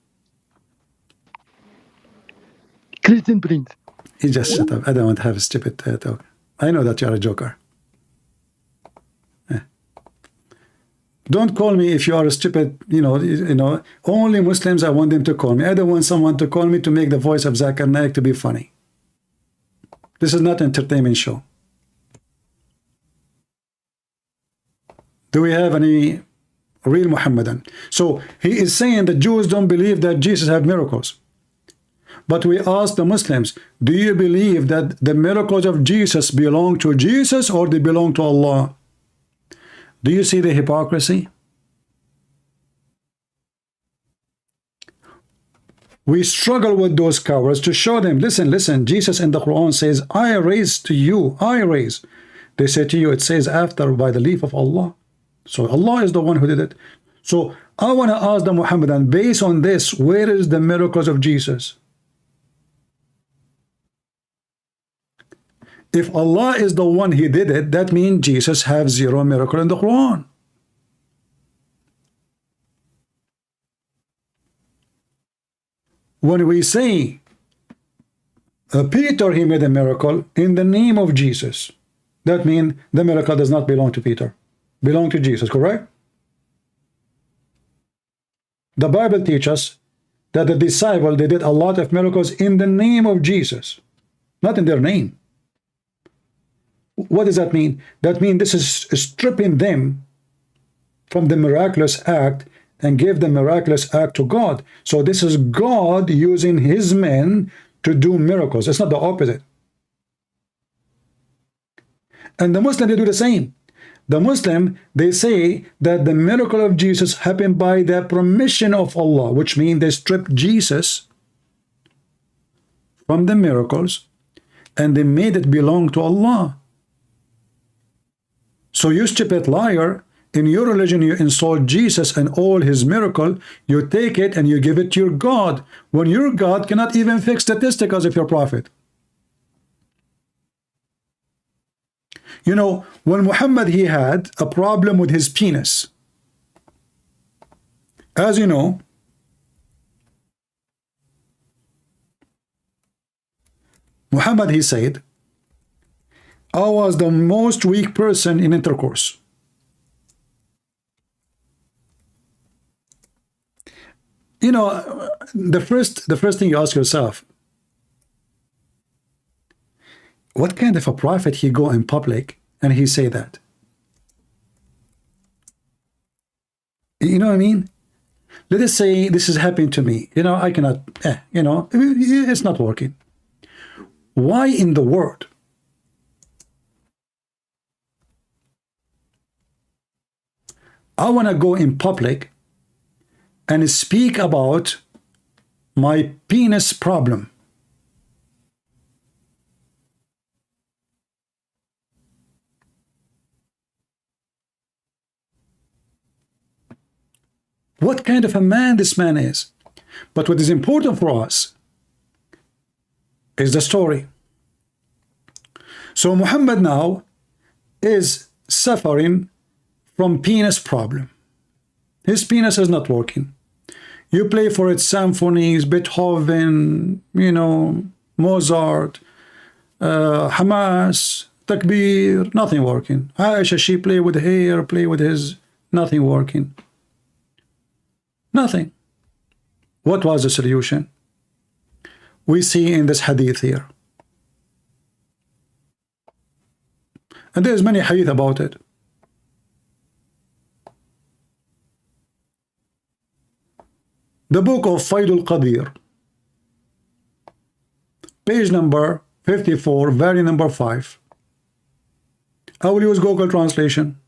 Christian Prince. He just shut up. I don't want to have a stupid talk. I know that you're a joker. Don't call me if you are a stupid, you know, only Muslims I want them to call me. I don't want someone to call me to make the voice of Zakir Naik to be funny. This is not an entertainment show. Do we have any real Muhammadan? So he is saying the Jews don't believe that Jesus had miracles. But we ask the Muslims, do you believe that the miracles of Jesus belong to Jesus or they belong to Allah? Do you see the hypocrisy? We struggle with those cowards to show them, listen, Jesus in the Quran says, I raise to you, I raise. They say to you, it says after by the leave of Allah. So Allah is the one who did it. So I want to ask the Muhammadan, based on this, where is the miracles of Jesus? If Allah is the one he did it, that means Jesus have zero miracle in the Quran. When we say Peter, he made a miracle in the name of Jesus, that means the miracle does not belong to Peter, belong to Jesus, correct? The Bible teaches us that the disciple, they did a lot of miracles in the name of Jesus, not in their name. What does that mean? That means this is stripping them from the miraculous act and give the miraculous act to God. So this is God using his men to do miracles. It's not the opposite. And the Muslim, they do the same. The Muslim, they say that the miracle of Jesus happened by the permission of Allah, which means they stripped Jesus from the miracles and they made it belong to Allah. So you stupid liar, in your religion you insult Jesus and all his miracle, you take it and you give it to your God, when your God cannot even fix statistics of your prophet. You know, when Muhammad, he had a problem with his penis. As you know, Muhammad, he said, I was the most weak person in intercourse. You know, the first thing you ask yourself, what kind of a prophet he go in public and he say that? You know what I mean? Let us say this is happening to me. You know, I cannot, you know, it's not working. Why in the world? I want to go in public and speak about my penis problem. What kind of a man this man is. But what is important for us is the story. So Muhammad now is suffering from penis problem. His penis is not working. You play for it symphonies, Beethoven, you know, Mozart, Hamas, Takbir, nothing working. Aisha, she play with hair, play with his, nothing working. Nothing. What was the solution? We see in this hadith here. And there's many hadith about it. The book of Faidul Qadir, page number 54, volume number 5. I will use Google translation.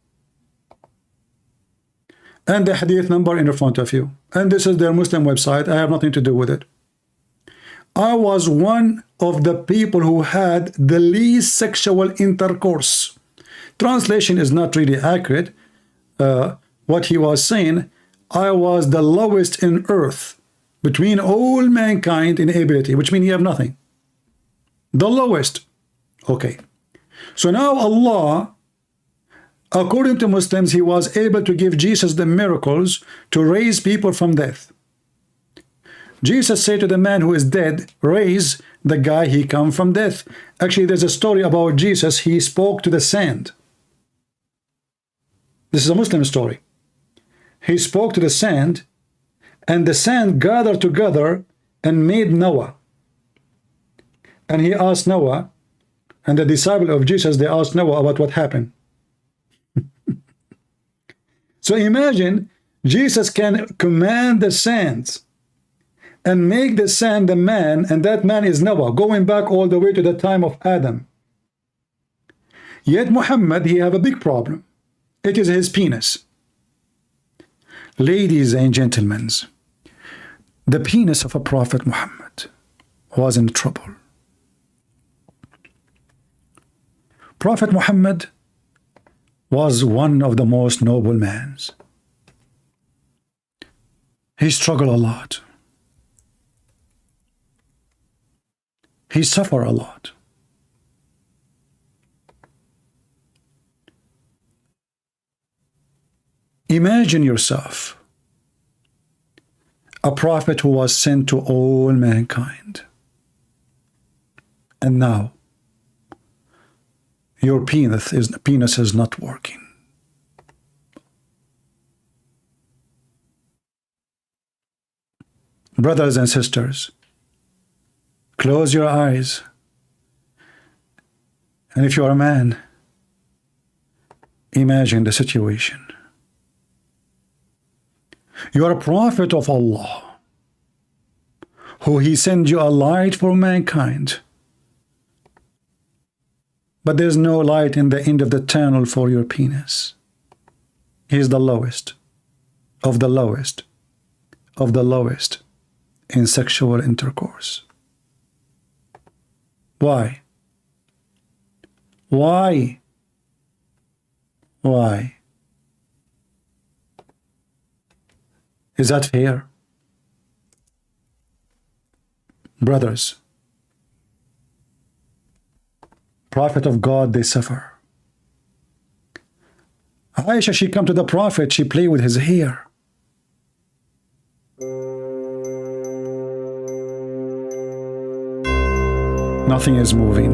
And the hadith number in front of you. And this is their Muslim website. I have nothing to do with it. I was one of the people who had the least sexual intercourse. Translation is not really accurate. What he was saying, I was the lowest in earth between all mankind in ability, which means you have nothing. The lowest. Okay. So now Allah, according to Muslims, he was able to give Jesus the miracles to raise people from death. Jesus said to the man who is dead, raise the guy he come from death. Actually, there's a story about Jesus. He spoke to the sand. This is a Muslim story. He spoke to the sand, and the sand gathered together and made Noah. And he asked Noah, and the disciple of Jesus, they asked Noah about what happened. So imagine Jesus can command the sands and make the sand a man, and that man is Noah, going back all the way to the time of Adam. Yet Muhammad, he have a big problem. It is his penis. Ladies and gentlemen, the penis of a Prophet Muhammad was in trouble. Prophet Muhammad was one of the most noble men. He struggled a lot. He suffered a lot. Imagine yourself, a prophet who was sent to all mankind, and now your penis is not working. Brothers and sisters, close your eyes, and if you are a man, imagine the situation. You are a prophet of Allah, who He sent you a light for mankind, but there's no light in the end of the tunnel for your penis. He is the lowest of the lowest of the lowest in sexual intercourse. Why? Why? Why? Is that fair? Brothers, Prophet of God, they suffer. Aisha, she come to the Prophet, she play with his hair. Nothing is moving.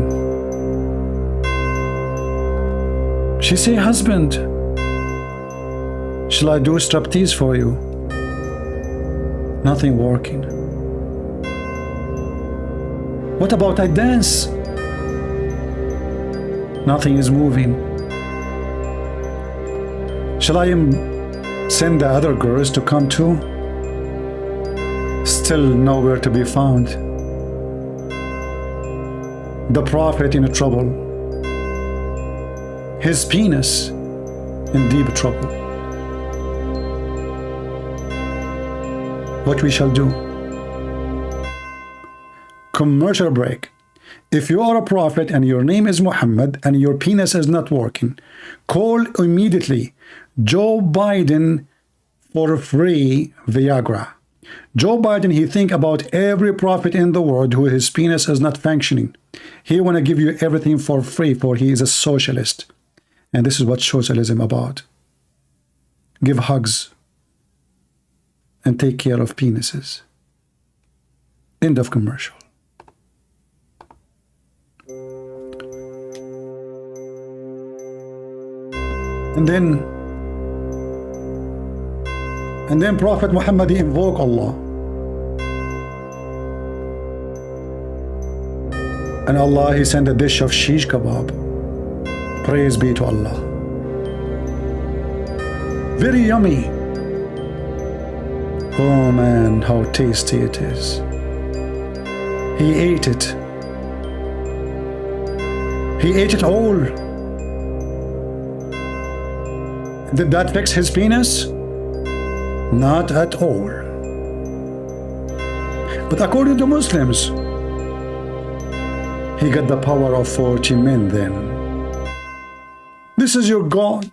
She say, husband, shall I do striptease for you? Nothing working. What about I dance? Nothing is moving. Shall I send the other girls to come too? Still nowhere to be found. The Prophet in trouble. His penis in deep trouble. What we shall do? Commercial break. If you are a prophet and your name is Muhammad and your penis is not working, call immediately Joe Biden for free Viagra. Joe Biden, he think about every prophet in the world who his penis is not functioning. He want to give you everything for free, for he is a socialist. And this is what socialism about. Give hugs and take care of penises. End of commercial. And then Prophet Muhammad, he invoke Allah. And Allah, he sent a dish of shish kebab. Praise be to Allah. Very yummy. Oh man, how tasty it is. He ate it. He ate it all. Did that fix his penis? Not at all. But according to Muslims, he got the power of 40 men then. This is your God.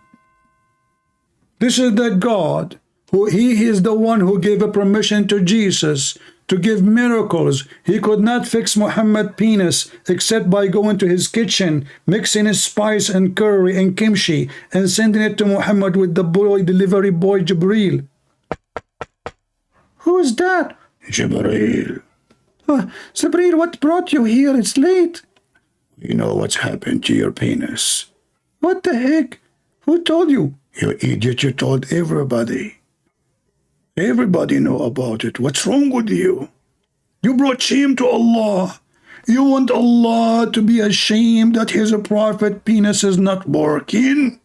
This is the God He is the one who gave a permission to Jesus to give miracles. He could not fix Muhammad's penis except by going to his kitchen, mixing his spice and curry and kimchi, and sending it to Muhammad with the delivery boy Jibreel. Who is that? Jibreel. Jibreel, what brought you here? It's late. You know what's happened to your penis. What the heck? Who told you? You idiot, you told everybody. Everybody know about it. What's wrong with you? You brought shame to Allah. You want Allah to be ashamed that his prophet penis is not working?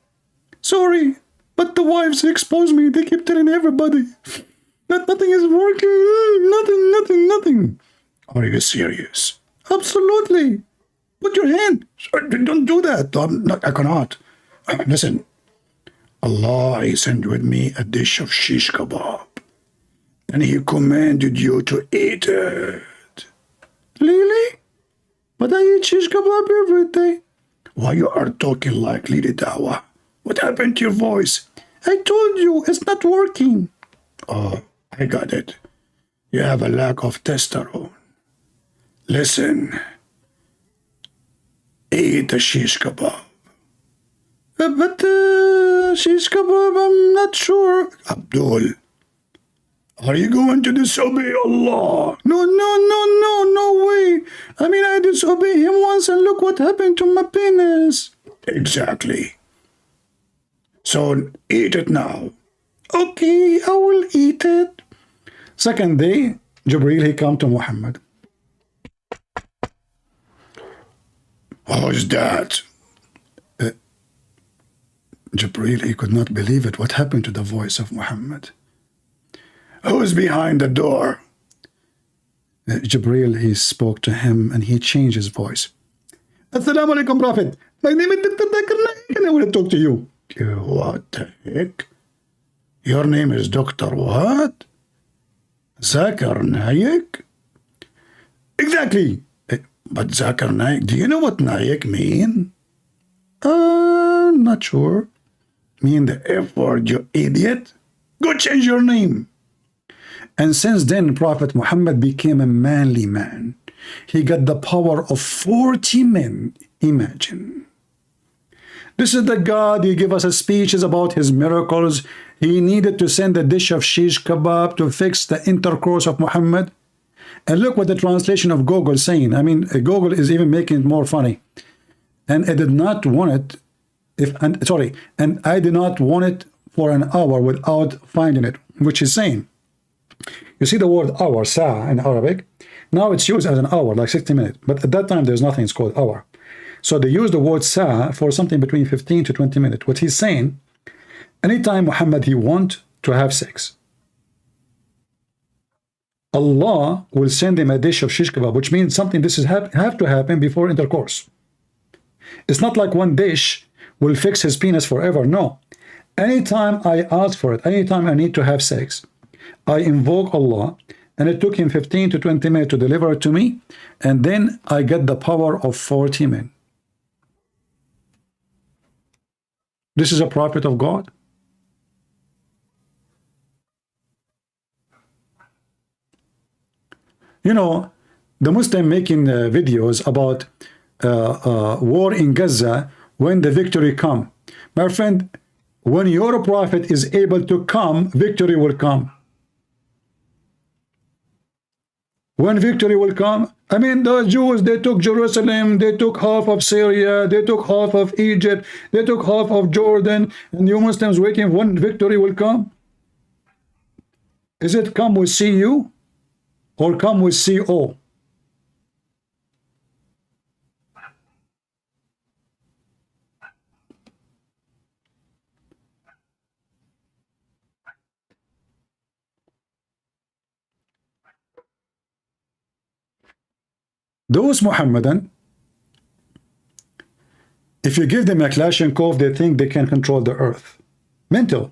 Sorry, but the wives exposed me. They keep telling everybody that nothing is working. Nothing. Are you serious? Absolutely. Put your hand. Don't do that. I cannot. Listen. Allah, He sent with me a dish of shish kebab. And He commanded you to eat it. Really? But I eat shish kebab every day. Why you are talking like Lady Dawaha? What happened to your voice? I told you, it's not working. Oh, I got it. You have a lack of testosterone. Listen. Eat the shish kebab. But shish kebab, I'm not sure. Abdul, are you going to disobey Allah? No way. I mean, I disobeyed Him once and look what happened to my penis. Exactly. So eat it now. Okay, I will eat it. Second day, Jibreel, he come to Muhammad. How's that? Jibreel, he could not believe it. What happened to the voice of Muhammad? Who's behind the door? Jibreel, he spoke to him and he changed his voice. Assalamu alaikum, Prophet. My name is Dr. Zakir Naik and I want to talk to you. What the heck? Your name is Dr. what? Zakir Naik? Exactly. But Zakir Naik, do you know what Naik mean? Not sure. Mean the F word, you idiot. Go change your name. And since then, Prophet Muhammad became a manly man. He got the power of 40 men. Imagine. This is the God. He gave us a speeches about his miracles. He needed to send a dish of shish kebab to fix the intercourse of Muhammad. And look what the translation of Google is saying. I mean, Google is even making it more funny. And I did not want it. And I did not want it for an hour without finding it, which is saying, you see the word hour, sa in Arabic. Now it's used as an hour, like 60 minutes. But at that time, there's nothing, it's called hour. So they use the word sa for something between 15 to 20 minutes. What he's saying, anytime Muhammad, he want to have sex, Allah will send him a dish of shish kebab, which means something this is have to happen before intercourse. It's not like one dish will fix his penis forever. No. Anytime I ask for it, anytime I need to have sex, I invoke Allah, and it took him 15 to 20 minutes to deliver it to me, and then I get the power of 40 men. This is a prophet of God. You know, the Muslim making videos about war in Gaza when the victory come. My friend, when your prophet is able to come, victory will come. When victory will come, I mean, the Jews, they took Jerusalem, they took half of Syria, they took half of Egypt, they took half of Jordan, and you Muslims waiting when victory will come? Is it come with CU or come with CO? Those Mohammedan, if you give them a Kalashnikov, they think they can control the earth. Mental.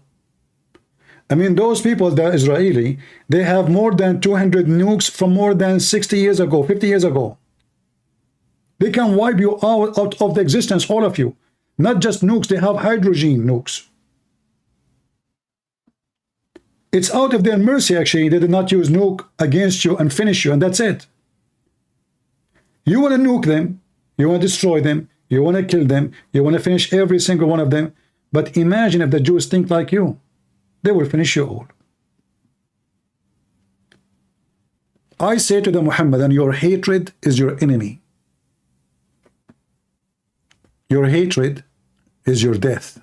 I mean, those people, the Israeli, they have more than 200 nukes from more than 60 years ago, 50 years ago. They can wipe you out of the existence, all of you. Not just nukes, they have hydrogen nukes. It's out of their mercy, actually. They did not use nuke against you and finish you, and that's it. You want to nuke them, you want to destroy them, you want to kill them, you want to finish every single one of them. But imagine if the Jews think like you. They will finish you all. I say to the Muhammad, and your hatred is your enemy. Your hatred is your death.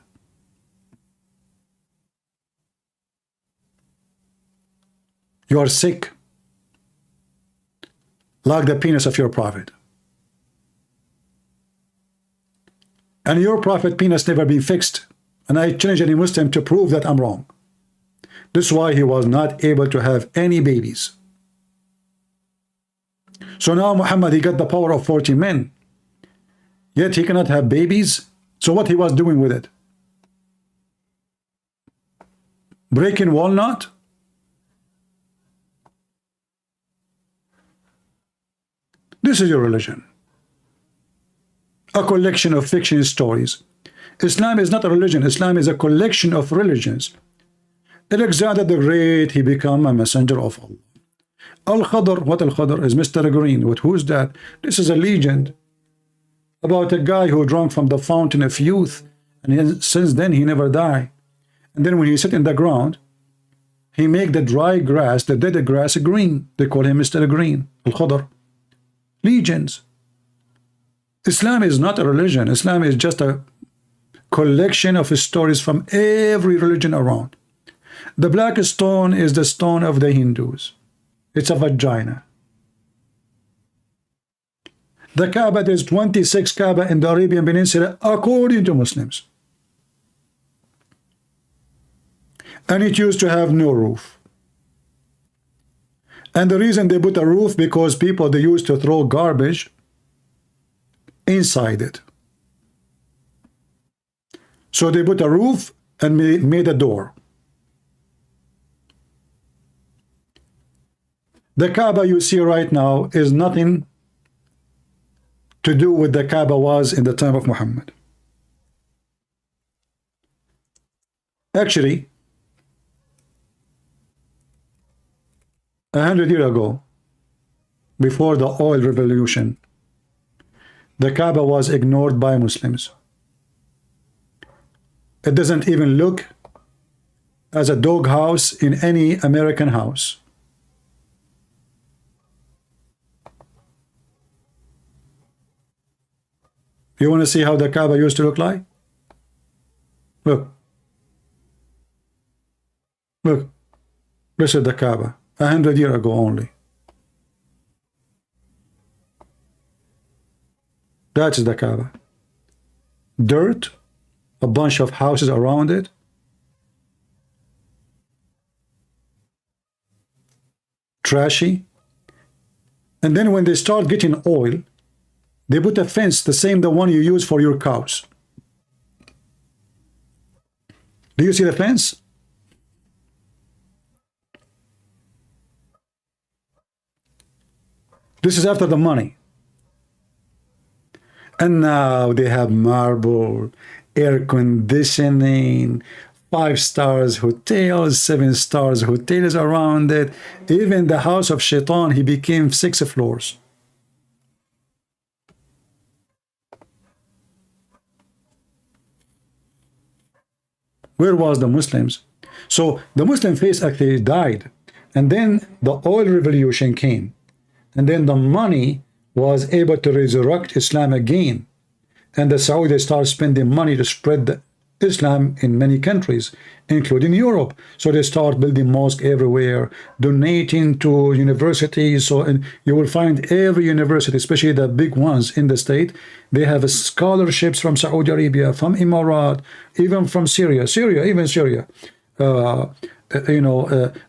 You are sick, like the penis of your prophet. And your prophet penis never been fixed. And I challenge any Muslim to prove that I'm wrong. This is why he was not able to have any babies. So now Muhammad, he got the power of 40 men. Yet he cannot have babies. So what he was doing with it? Breaking walnut? This is your religion. A collection of fiction stories. Islam is not a religion. Islam is a collection of religions. Alexander the Great, he became a messenger of Allah. Al-Khadr, what Al-Khadr is? Mr. Green. What, who's that? This is a legend about a guy who drank from the fountain of youth, and since then he never died. And then when he sit in the ground, he make the dry grass, the dead grass, green. They call him Mr. Green. Al-Khadr. Legends. Islam is not a religion. Islam is just a collection of stories from every religion around. The black stone is the stone of the Hindus. It's a vagina. The Kaaba, there's 26 Kaaba in the Arabian Peninsula according to Muslims. And it used to have no roof. And the reason they put a roof, because people, they used to throw garbage inside it. So they put a roof and made a door. The Kaaba you see right now is nothing to do with the Kaaba was in the time of Muhammad. Actually, 100 years ago, before the oil revolution, the Kaaba was ignored by Muslims. It doesn't even look as a dog house in any American house. You want to see how the Kaaba used to look like? Look. Look. This is the Kaaba. 100 years ago only. That is the Kaaba. Dirt, a bunch of houses around it. Trashy. And then when they start getting oil, they put a fence, the same the one you use for your cows. Do you see the fence? This is after the money. And now they have marble, air conditioning, 5 stars hotels, 7 stars hotels around it. Even the house of Shaitan, he became 6 floors. Where was the Muslims? So the Muslim faith actually died. And then the oil revolution came. And then the money was able to resurrect Islam again. And the Saudis started spending money to spread the Islam in many countries, including Europe. So they start building mosques everywhere, donating to universities. So and you will find every university, especially the big ones in the state, they have scholarships from Saudi Arabia, from Emirat, even from Syria, even Syria.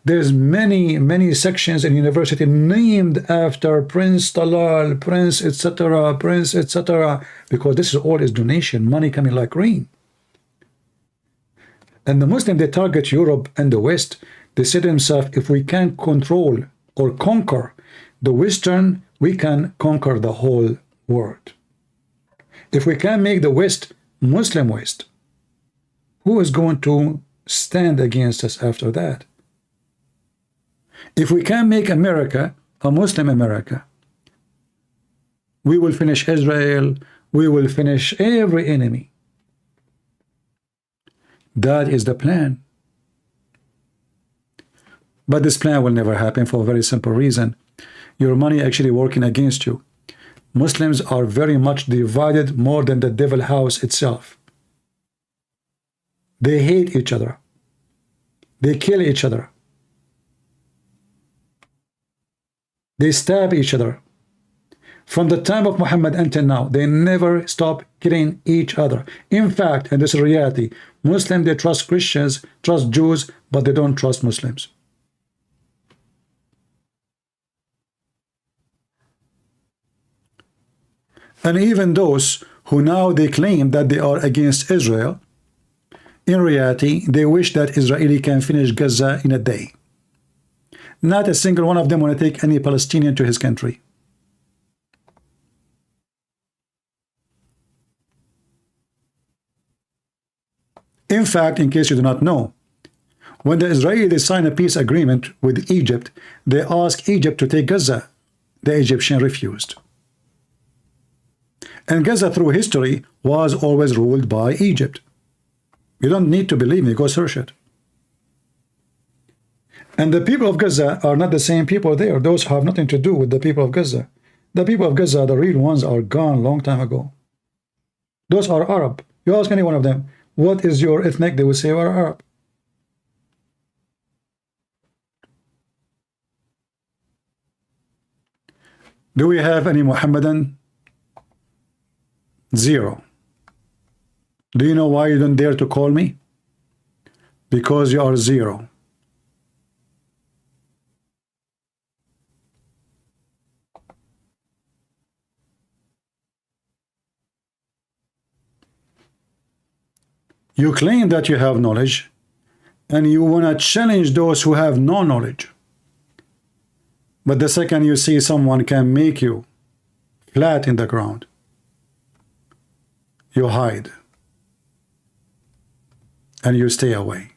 There's many sections in university named after Prince Talal, Prince etc., because this is all is donation, money coming like rain. And the Muslim, they target Europe and the West. They say to themselves, if we can control or conquer the Western, we can conquer the whole world. If we can make the West Muslim West, who is going to stand against us after that? If we can make America a Muslim America, we will finish Israel, we will finish every enemy. That is the plan. But this plan will never happen for a very simple reason. Your money actually working against you. Muslims are very much divided, more than the devil house itself. They hate each other. They kill each other. They stab each other. From the time of Muhammad until now, they never stop killing each other. In fact, and this is reality, Muslims, they trust Christians, trust Jews, but they don't trust Muslims. And even those who now they claim that they are against Israel, in reality, they wish that Israeli can finish Gaza in a day. Not a single one of them want to take any Palestinian to his country. In fact, in case you do not know, when the Israelis sign a peace agreement with Egypt, they ask Egypt to take Gaza. The Egyptian refused. And Gaza through history was always ruled by Egypt. You don't need to believe me, go search it. And the people of Gaza are not the same people there. Those have nothing to do with the people of Gaza. The people of Gaza, the real ones, are gone long time ago. Those are Arab. You ask any one of them, what is your ethnic? They will say, we're Arab. Do we have any Muhammadan? Zero. Do you know why you don't dare to call me? Because you are zero. You claim that you have knowledge, and you want to challenge those who have no knowledge. But the second you see someone can make you flat in the ground, you hide and you stay away.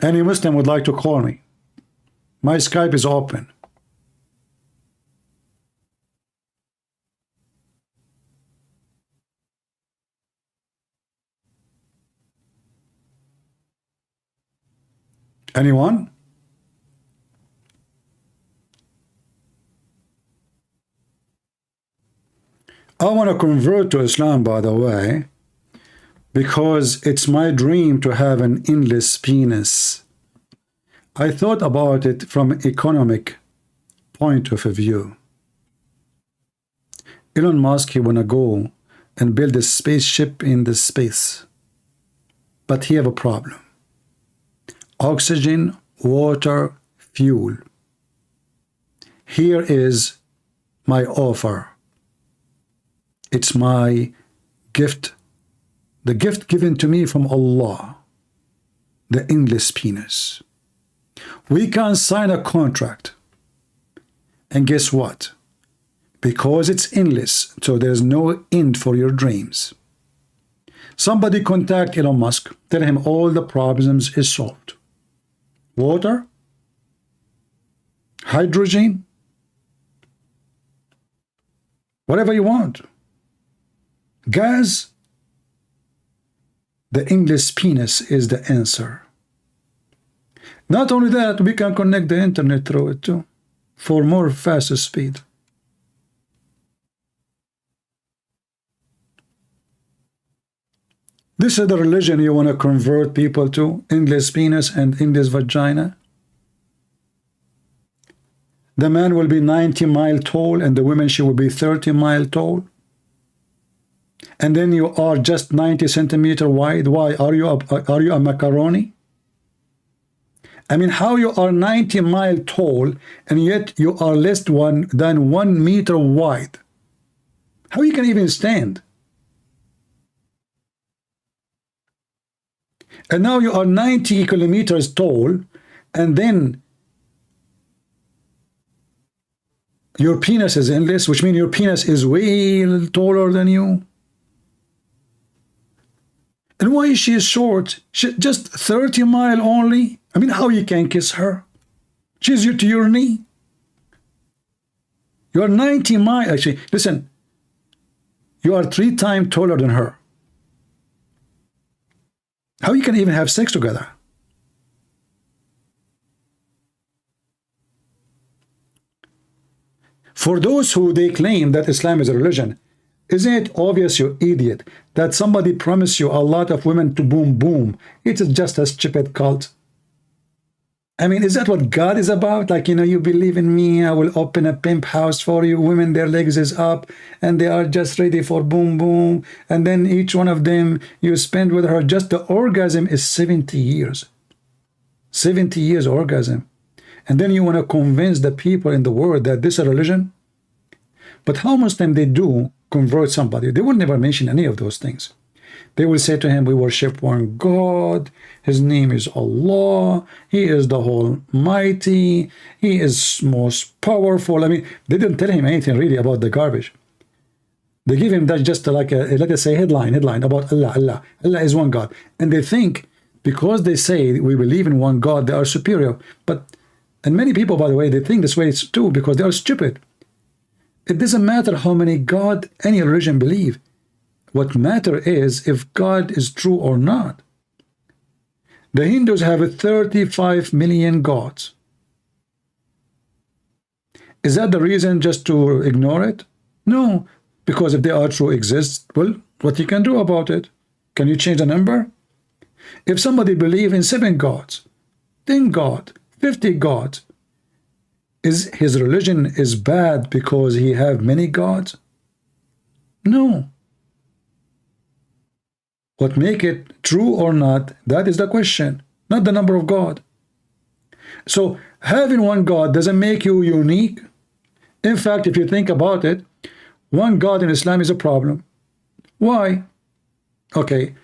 Any Muslim would like to call me. My Skype is open. Anyone? I want to convert to Islam, by the way, because it's my dream to have an endless penis. I thought about it from an economic point of view. Elon Musk, he want to go and build a spaceship in the space. But he have a problem. Oxygen, water, fuel. Here is my offer. It's my gift, the gift given to me from Allah, the endless penis. We can sign a contract, and guess what? Because it's endless, so there's no end for your dreams. Somebody contact Elon Musk, tell him all the problems is solved. Water, hydrogen, whatever you want. Gas, the endless penis is the answer. Not only that, we can connect the internet through it too, for more faster speed. This is the religion you want to convert people to, endless penis and endless vagina. The man will be 90 miles tall and the woman, she will be 30 miles tall. And then you are just 90 centimeters wide. Why? Are you a macaroni? I mean, how you are 90 miles tall and yet you are less than 1 meter wide? How you can even stand? And now you are 90 kilometers tall, and then your penis is endless, which means your penis is way taller than you. And why is she short? She just 30 mile only. I mean, how you can kiss her? She's to your knee. You are 90 miles. Actually, listen. You are 3 times taller than her. How you can even have sex together? For those who they claim that Islam is a religion, isn't it obvious, you idiot, that somebody promised you a lot of women to boom boom? It is just a stupid cult. I mean, is that what God is about? Like, you know, you believe in me, I will open a pimp house for you. Women, their legs is up and they are just ready for boom boom. And then each one of them you spend with her, just the orgasm is 70 years. 70 years orgasm. And then you want to convince the people in the world that this is a religion? But how much time they do convert somebody? They will never mention any of those things. They will say to him, we worship one God. His name is Allah. He is the Almighty. He is most powerful. I mean, they didn't tell him anything really about the garbage. They give him that just like a, let us say, headline about Allah. Allah is one God. And they think because they say we believe in one God, they are superior. And many people, by the way, they think this way too because they are stupid. It doesn't matter how many God any religion believe. What matter is if God is true or not. The Hindus have 35 million gods. Is that the reason just to ignore it? No, because if they are true exist, well, what you can do about it? Can you change the number? If somebody believes in 7 gods, 10 gods, 50 gods, is his religion is bad because he have many gods? No. What make it true or not, that is the question, not the number of God. So having one God doesn't make you unique. In fact, if you think about it, one God in Islam is a problem. Why? Okay,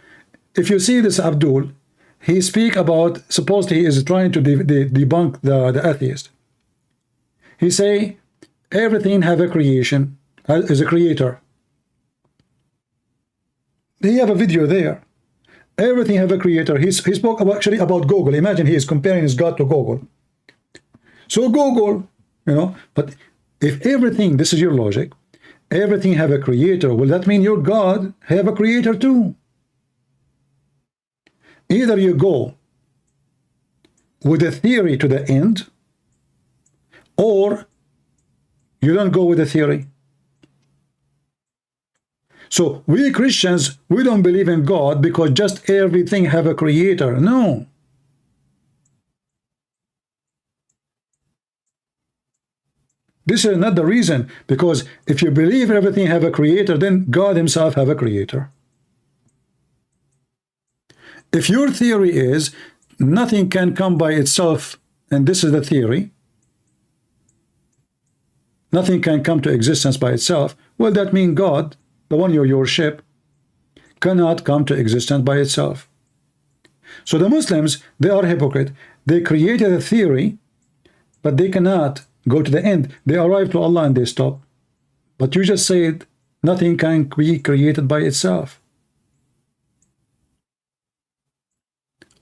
if you see this Abdul, he speak about, supposedly he is trying to debunk the atheist. He say, everything have a creation, is a creator. They have a video there. Everything have a creator. He spoke about, actually about Google. Imagine he is comparing his God to Google. So Google, you know, but if everything, this is your logic, everything have a creator, will that mean your God have a creator too? Either you go with a theory to the end, or you don't go with the theory. So we Christians, we don't believe in God because just everything have a creator. No. This is not the reason, because if you believe everything have a creator, then God himself have a creator. If your theory is nothing can come by itself, and this is the theory, nothing can come to existence by itself, well, that means God, the one you worship, cannot come to existence by itself. So the Muslims, they are hypocrite. They created a theory, but they cannot go to the end. They arrive to Allah and they stop. But you just said nothing can be created by itself.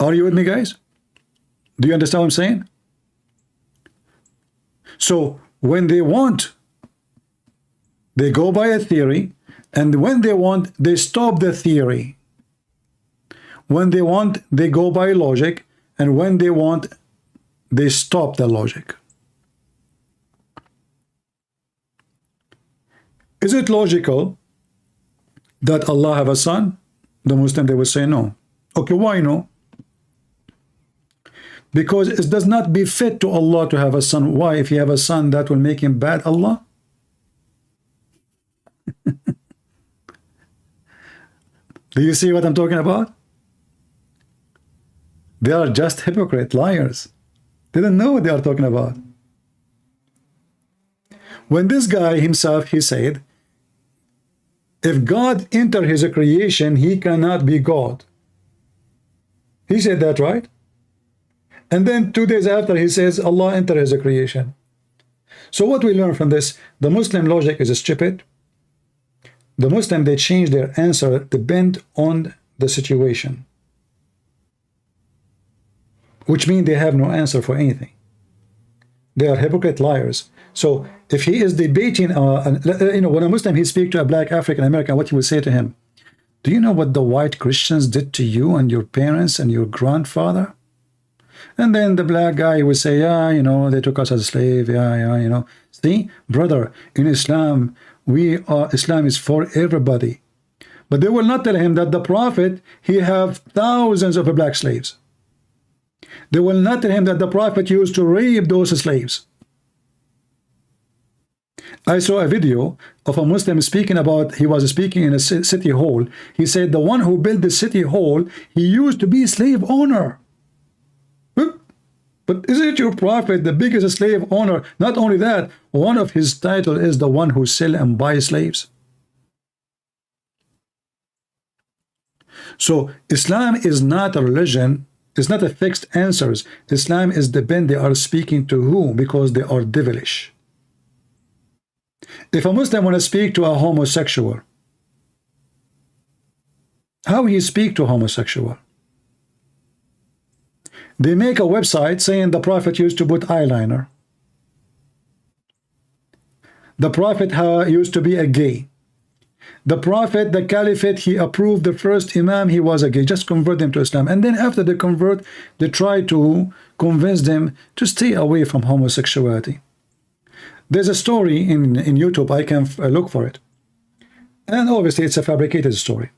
Are you with me, guys? Do you understand what I'm saying? So when they want, they go by a theory, and when they want, they stop the theory. When they want, they go by logic, and when they want, they stop the logic. Is it logical that Allah have a son? The Muslim, they will say no. Okay, why no? Because it does not befit to Allah to have a son. Why? If you have a son, that will make him bad, Allah? Do you see what I'm talking about? They are just hypocrite liars. They don't know what they are talking about. When this guy himself, he said, if God enter his creation, he cannot be God. He said that, right? And then 2 days after, he says, Allah enter his creation. So what we learn from this, the Muslim logic is stupid. The Muslim, they change their answer depend on the situation, which means they have no answer for anything. They are hypocrite liars. So if he is debating, when a Muslim, he speaks to a black African American, what he would say to him, do you know what the white Christians did to you and your parents and your grandfather? And then the black guy would say, yeah, they took us as a slave. Yeah. See, brother, in Islam, Islam is for everybody. But they will not tell him that the Prophet, he have thousands of black slaves. They will not tell him that the Prophet used to rape those slaves. I saw a video of a Muslim speaking about, he was speaking in a city hall. He said the one who built the city hall, he used to be a slave owner. But isn't your Prophet the biggest slave owner? Not only that, one of his title is the one who sell and buy slaves. So Islam is not a religion. It's not a fixed answers. Islam is depend they are speaking to who, because they are devilish. If a Muslim want to speak to a homosexual, how he speak to homosexual? They make a website saying the Prophet used to put eyeliner. The Prophet used to be a gay. The Prophet, the Caliphate, he approved the first Imam, he was a gay. Just convert them to Islam. And then after they convert, they try to convince them to stay away from homosexuality. There's a story in YouTube, I can look for it. And obviously it's a fabricated story.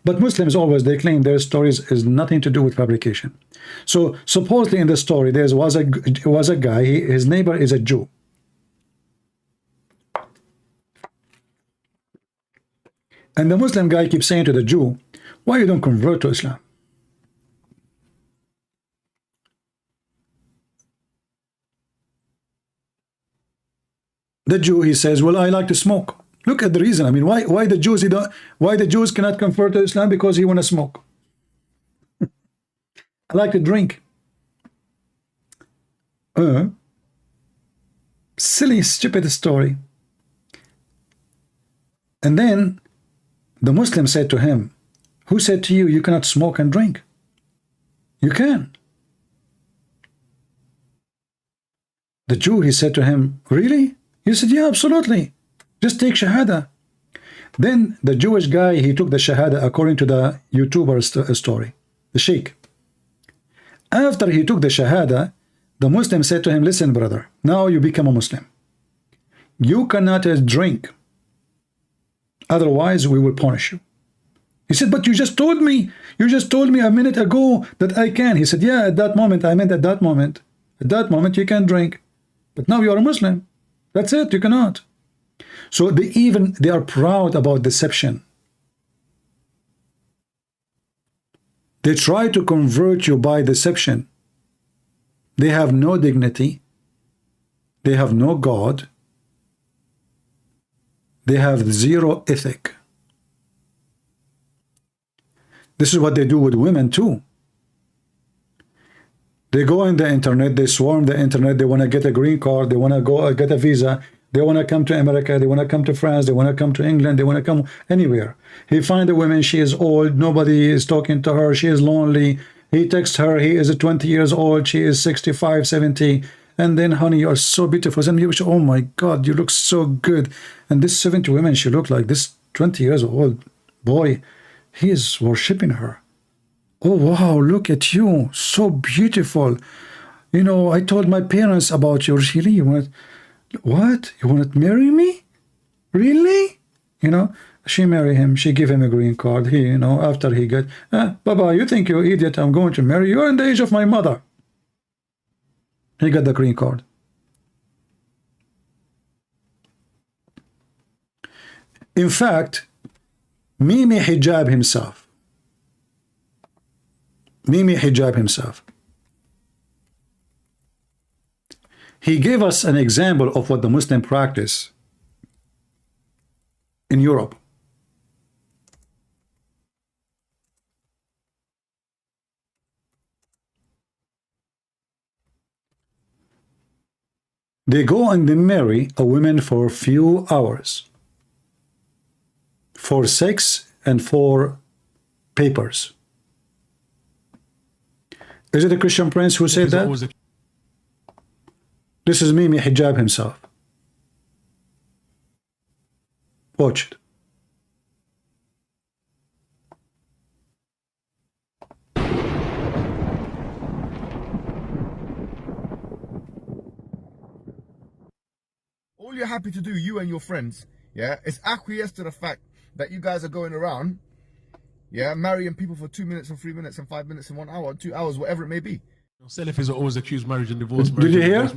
But Muslims always, they claim their stories is nothing to do with fabrication. So supposedly in the story, there was a guy, his neighbor is a Jew. And the Muslim guy keeps saying to the Jew, why you don't convert to Islam? The Jew, he says, well, I like to smoke. Look at the reason. I mean, why the Jews cannot convert to Islam? Because he want to smoke. I like to drink. Silly, stupid story. And then the Muslim said to him, who said to you, you cannot smoke and drink? You can. The Jew, he said to him, really? He said, yeah, absolutely. Just take Shahada. Then the Jewish guy, he took the Shahada according to the YouTuber story, the sheikh. After he took the Shahada, the Muslim said to him, listen, brother, now you become a Muslim. You cannot drink. Otherwise, we will punish you. He said, but you just told me a minute ago that I can. He said, yeah, at that moment, I meant at that moment. At that moment, you can drink. But now you are a Muslim. That's it, you cannot. So they are proud about deception. They try to convert you by deception. They have no dignity. They have no God. They have zero ethic. This is what they do with women too. They go in the internet, they swarm the internet, they want to get a green card, they want to go get a visa, they want to come to America, they want to come to France, they want to come to England, they want to come anywhere. He finds a woman, she is old, nobody is talking to her, she is lonely. He texts her, he is 20 years old, she is 65, 70. And then, honey, you are so beautiful. And you, oh my God, you look so good. And this 70 woman, she looked like this 20 years old boy, he is worshipping her. Oh, wow, look at you. So beautiful. You know, I told my parents about you. Really? You want what? You want to marry me? Really? You know, she married him. She gave him a green card. He, you know, after he got, Baba, you think you're idiot? I'm going to marry you. You're in the age of my mother. He got the green card. In fact, Mimi Hijab himself, he gave us an example of what the Muslim practice in Europe. They go and they marry a woman for a few hours for sex and for papers. Is it a Christian Prince who said that? This is Mimi Hijab himself. Watch it. All you're happy to do, you and your friends, yeah, is acquiesce to the fact that you guys are going around, yeah, marrying people for 2 minutes and 3 minutes and 5 minutes and 1 hour, 2 hours, whatever it may be. Salafis are always accused marriage and divorce. Did you hear?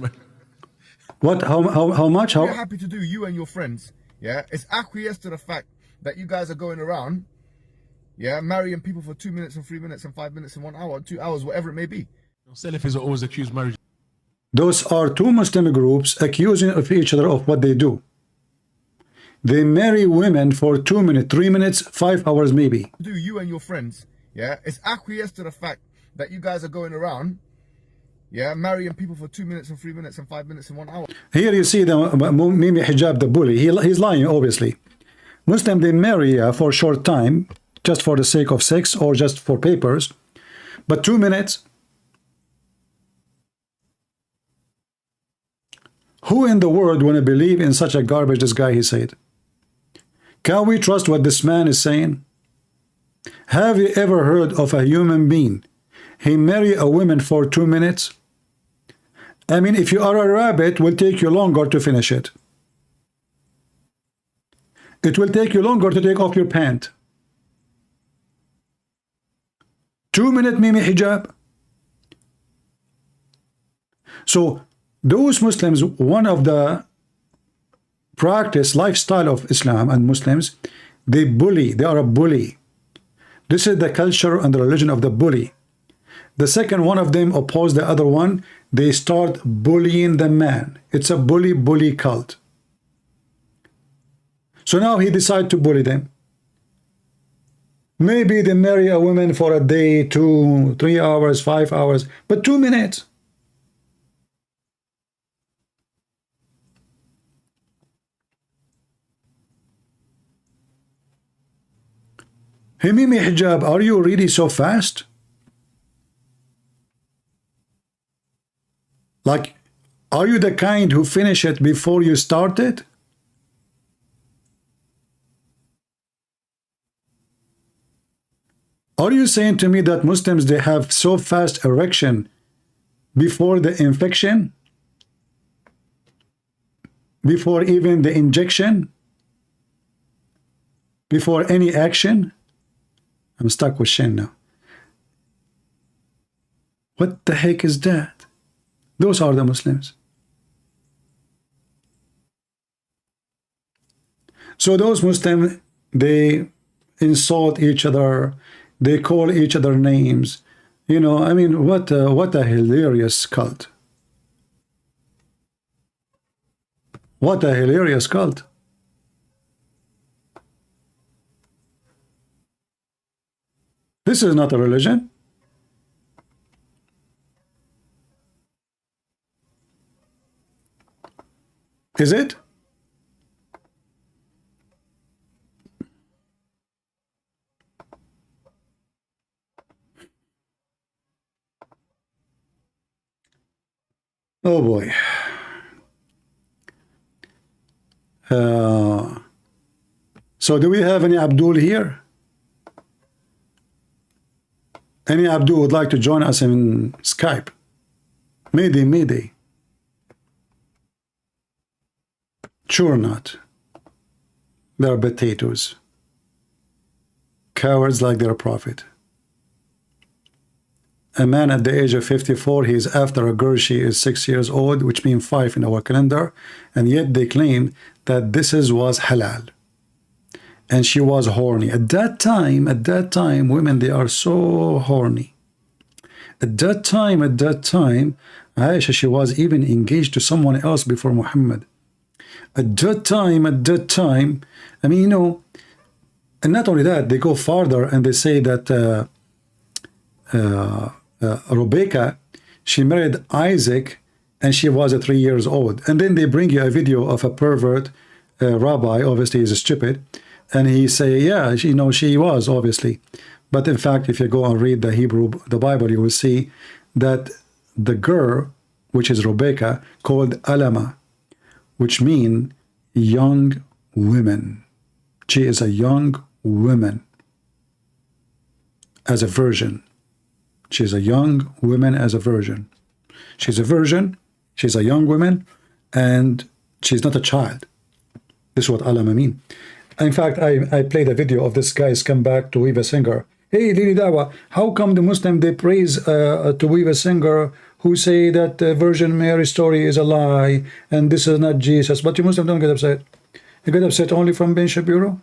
What? How much? All you're happy to do, you and your friends, yeah, is acquiesce to the fact that you guys are going around, yeah, marrying people for 2 minutes and 3 minutes and 5 minutes and 1 hour, 2 hours, whatever it may be. Salafis are always accused marriage. Those are two Muslim groups accusing of each other of what they do. They marry women for 2 minutes, 3 minutes, 5 hours maybe. Do you and your friends, yeah, is acquiesce to the fact that you guys are going around, yeah, marrying people for 2 minutes and 3 minutes and 5 minutes and 1 hour. Here you see the Mimi Hijab, the bully. He's lying, obviously. Muslim, they marry for a short time, just for the sake of sex or just for papers. But 2 minutes. Who in the world want to believe in such a garbage this guy he said? Can we trust what this man is saying? Have you ever heard of a human being? He marry a woman for 2 minutes? I mean, if you are a rabbit, it will take you longer to finish it. It will take you longer to take off your pant. 2 minute Mimi Hijab. So those Muslims, one of the practice lifestyle of Islam and Muslims, they bully. They are a bully. This is the culture and the religion of the bully. The second one of them oppose the other one. They start bullying the man. It's a bully cult. So now he decided to bully them. Maybe they marry a woman for a day, 2, 3 hours, 5 hours, but 2 minutes. Hey, Mimi Hijab, are you really so fast? Like, are you the kind who finish it before you start it? Are you saying to me that Muslims, they have so fast erection before the infection? Before even the injection? Before any action? I'm stuck with Shin now. What the heck is that? Those are the Muslims. So those Muslims, they insult each other. They call each other names. You know, I mean, what a hilarious cult. What a hilarious cult. This is not a religion. Is it? Oh boy. So do we have any Abdul here? Any Abdul would like to join us in Skype? Mayday. Sure not. They're potatoes. Cowards like their prophet. A man at the age of 54, he is after a girl, she is 6 years old, which means 5 in our calendar, and yet they claim that this was halal. And she was horny. At that time, women, they are so horny. At that time, Aisha, she was even engaged to someone else before Muhammad. At that time, I mean, you know, and not only that, they go farther and they say that Rebecca, she married Isaac and she was 3 years old. And then they bring you a video of a pervert rabbi, obviously he's stupid, and he say, yeah, you know, she was obviously. But in fact, if you go and read the Hebrew, the Bible, you will see that the girl, which is Rebecca, called Alama, which mean young women. She is a young woman as a virgin. She's a young woman as a virgin. She's a virgin, she's a young woman, and she's not a child. This is what Alama mean. In fact, I played a video of this guy's come back to Weave a Singer. Hey, Lili Dawa, how come the Muslim, they praise to Weave a Singer who say that the Virgin Mary story is a lie and this is not Jesus? But you Muslims don't get upset. You get upset only from Ben Shapiro?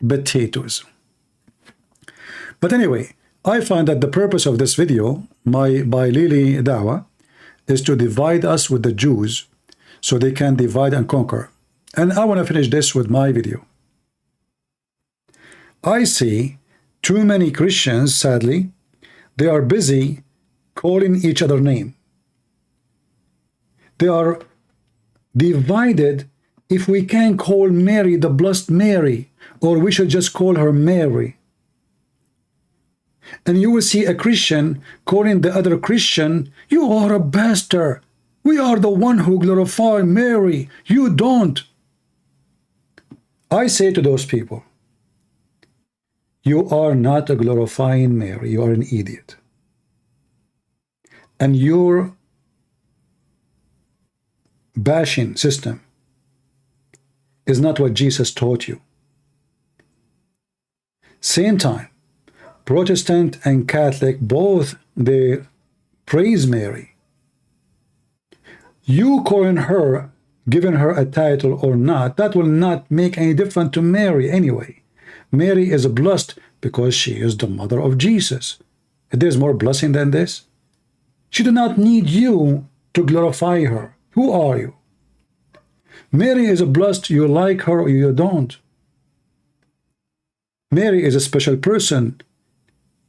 Potatoes. But anyway, I find that the purpose of this video by Lili Dawa is to divide us with the Jews so they can divide and conquer. And I want to finish this with my video. I see too many Christians, sadly, they are busy calling each other name. They are divided if we can call Mary the Blessed Mary, or we should just call her Mary. And you will see a Christian calling the other Christian, you are a bastard. We are the one who glorify Mary. You don't. I say to those people, you are not glorifying Mary. You are an idiot. And your bashing system is not what Jesus taught you. Same time, Protestant and Catholic, both they praise Mary. You calling her, giving her a title or not, that will not make any difference to Mary anyway. Mary is blessed because she is the mother of Jesus. There's more blessing than this. She does not need you to glorify her. Who are you? Mary is blessed, you like her or you don't. Mary is a special person,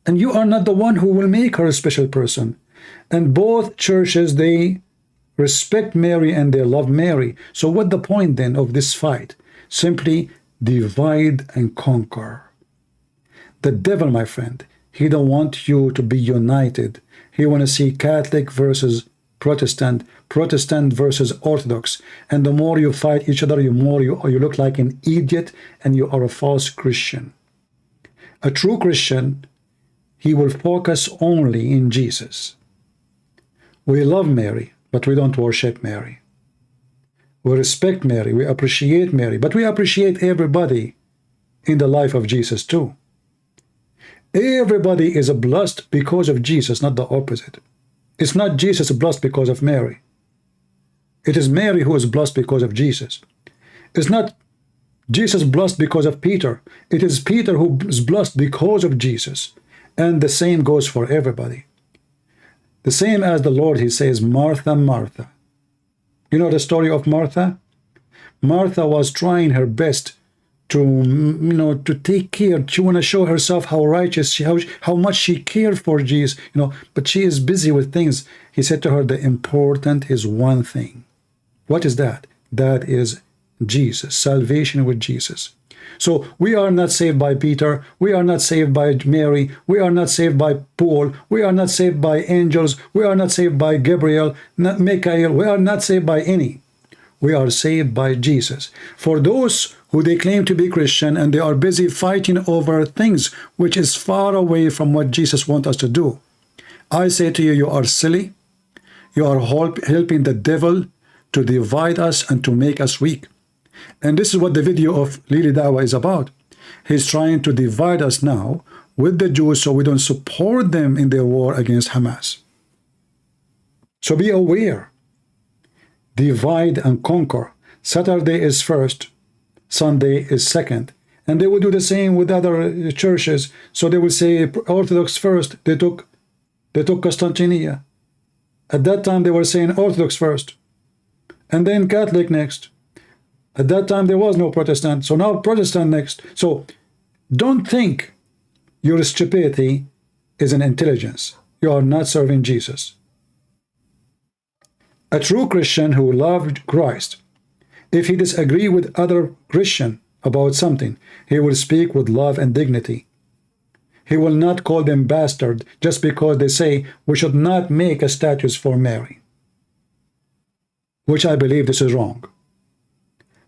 and you are not the one who will make her a special person. And both churches, they respect Mary and they love Mary. So what the point then of this fight? Simply divide and conquer. The devil, my friend, he don't want you to be united. He want to see Catholic versus Protestant, Protestant versus Orthodox. And the more you fight each other, the more you look like an idiot and you are a false Christian. A true Christian, he will focus only in Jesus. We love Mary, but we don't worship Mary. We respect Mary, we appreciate Mary, but we appreciate everybody in the life of Jesus too. Everybody is blessed because of Jesus, not the opposite. It's not Jesus blessed because of Mary. It is Mary who is blessed because of Jesus. It's not Jesus blessed because of Peter. It is Peter who is blessed because of Jesus. And the same goes for everybody. The same as the Lord, he says, Martha, Martha. You know the story of Martha? Martha was trying her best to, to take care. She want to show herself how righteous, how much she cared for Jesus, but she is busy with things. He said to her, the important is one thing. What is that? That is Jesus, salvation with Jesus. So we are not saved by Peter, we are not saved by Mary, we are not saved by Paul, we are not saved by angels, we are not saved by Gabriel, not Michael, we are not saved by any. We are saved by Jesus. For those who they claim to be Christian and they are busy fighting over things which is far away from what Jesus wants us to do, I say to you, you are silly. You are helping the devil to divide us and to make us weak. And this is what the video of Lili Dawa is about. He's trying to divide us now with the Jews so we don't support them in their war against Hamas. So be aware. Divide and conquer. Saturday is first, Sunday is second. And they will do the same with other churches. So they will say Orthodox first. They took Constantinople. At that time they were saying Orthodox first. And then Catholic next. At that time, there was no Protestant, so now Protestant next. So don't think your stupidity is an intelligence. You are not serving Jesus. A true Christian who loved Christ, if he disagree with other Christian, about something, he will speak with love and dignity. He will not call them bastard just because they say we should not make a statues for Mary, which I believe this is wrong.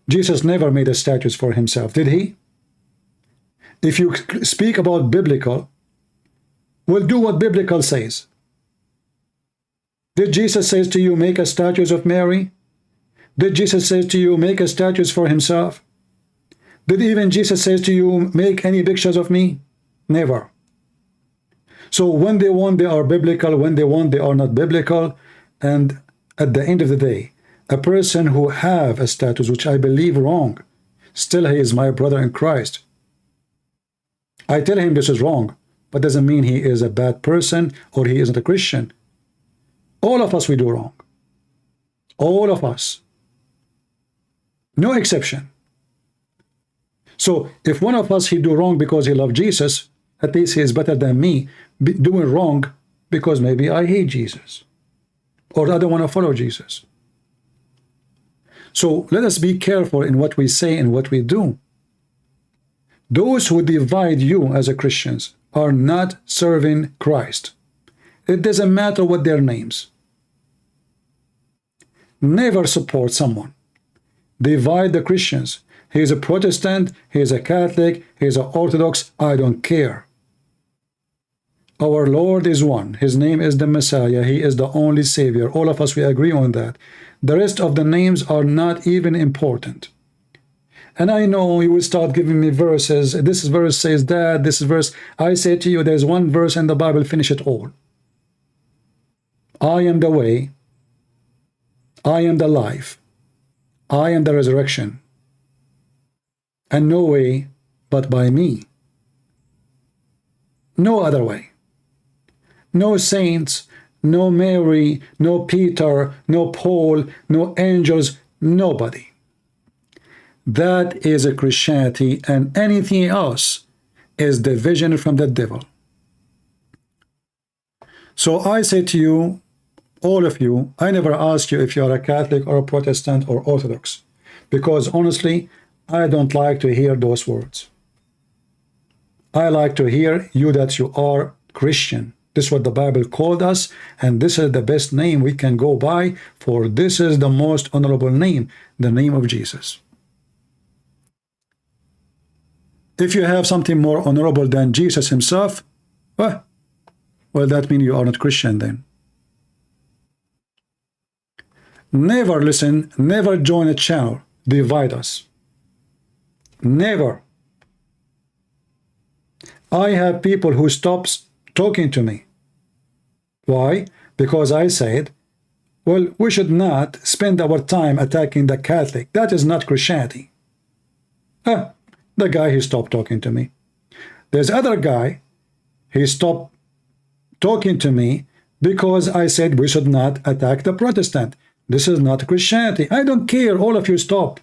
Jesus never made a statues for himself, did he? If you speak about biblical, well, do what biblical says. Did Jesus say to you, make a statues of Mary? Did Jesus say to you, make a statues for himself? Did even Jesus say to you, make any pictures of me? Never. So when they want, they are biblical. When they want, they are not biblical. And at the end of the day, a person who have a status, which I believe wrong, still he is my brother in Christ. I tell him this is wrong, but doesn't mean he is a bad person or he isn't a Christian. All of us, we do wrong. All of us. No exception. So if one of us, he do wrong because he loves Jesus, at least he is better than me doing wrong because maybe I hate Jesus or I don't want to follow Jesus. So let us be careful in what we say and what we do. Those who divide you as a Christians are not serving Christ. It doesn't matter what their names. Never support someone. Divide the Christians. He is a Protestant, he is a Catholic, he is an Orthodox, I don't care. Our Lord is one. His name is the Messiah. He is the only Savior. All of us, we agree on that. The rest of the names are not even important. And I know you will start giving me verses. This verse says that, this verse. I say to you, there's one verse in the Bible, finish it all. I am the way. I am the life. I am the resurrection. And no way but by me. No other way. No saints, no Mary, no Peter, no Paul, no angels, nobody. That is a Christianity, and anything else is division from the devil. So I say to you, all of you, I never ask you if you are a Catholic or a Protestant or Orthodox, because honestly, I don't like to hear those words. I like to hear you that you are Christian. This is what the Bible called us, and this is the best name we can go by, for this is the most honorable name, the name of Jesus. If you have something more honorable than Jesus himself, well, that means you are not Christian then. Never listen, never join a channel, divide us. Never. I have people who stops talking to me. Why? Because I said, well, we should not spend our time attacking the Catholic. That is not Christianity. The guy, he stopped talking to me. There's other guy, he stopped talking to me because I said we should not attack the Protestant. This is not Christianity. I don't care. All of you stop.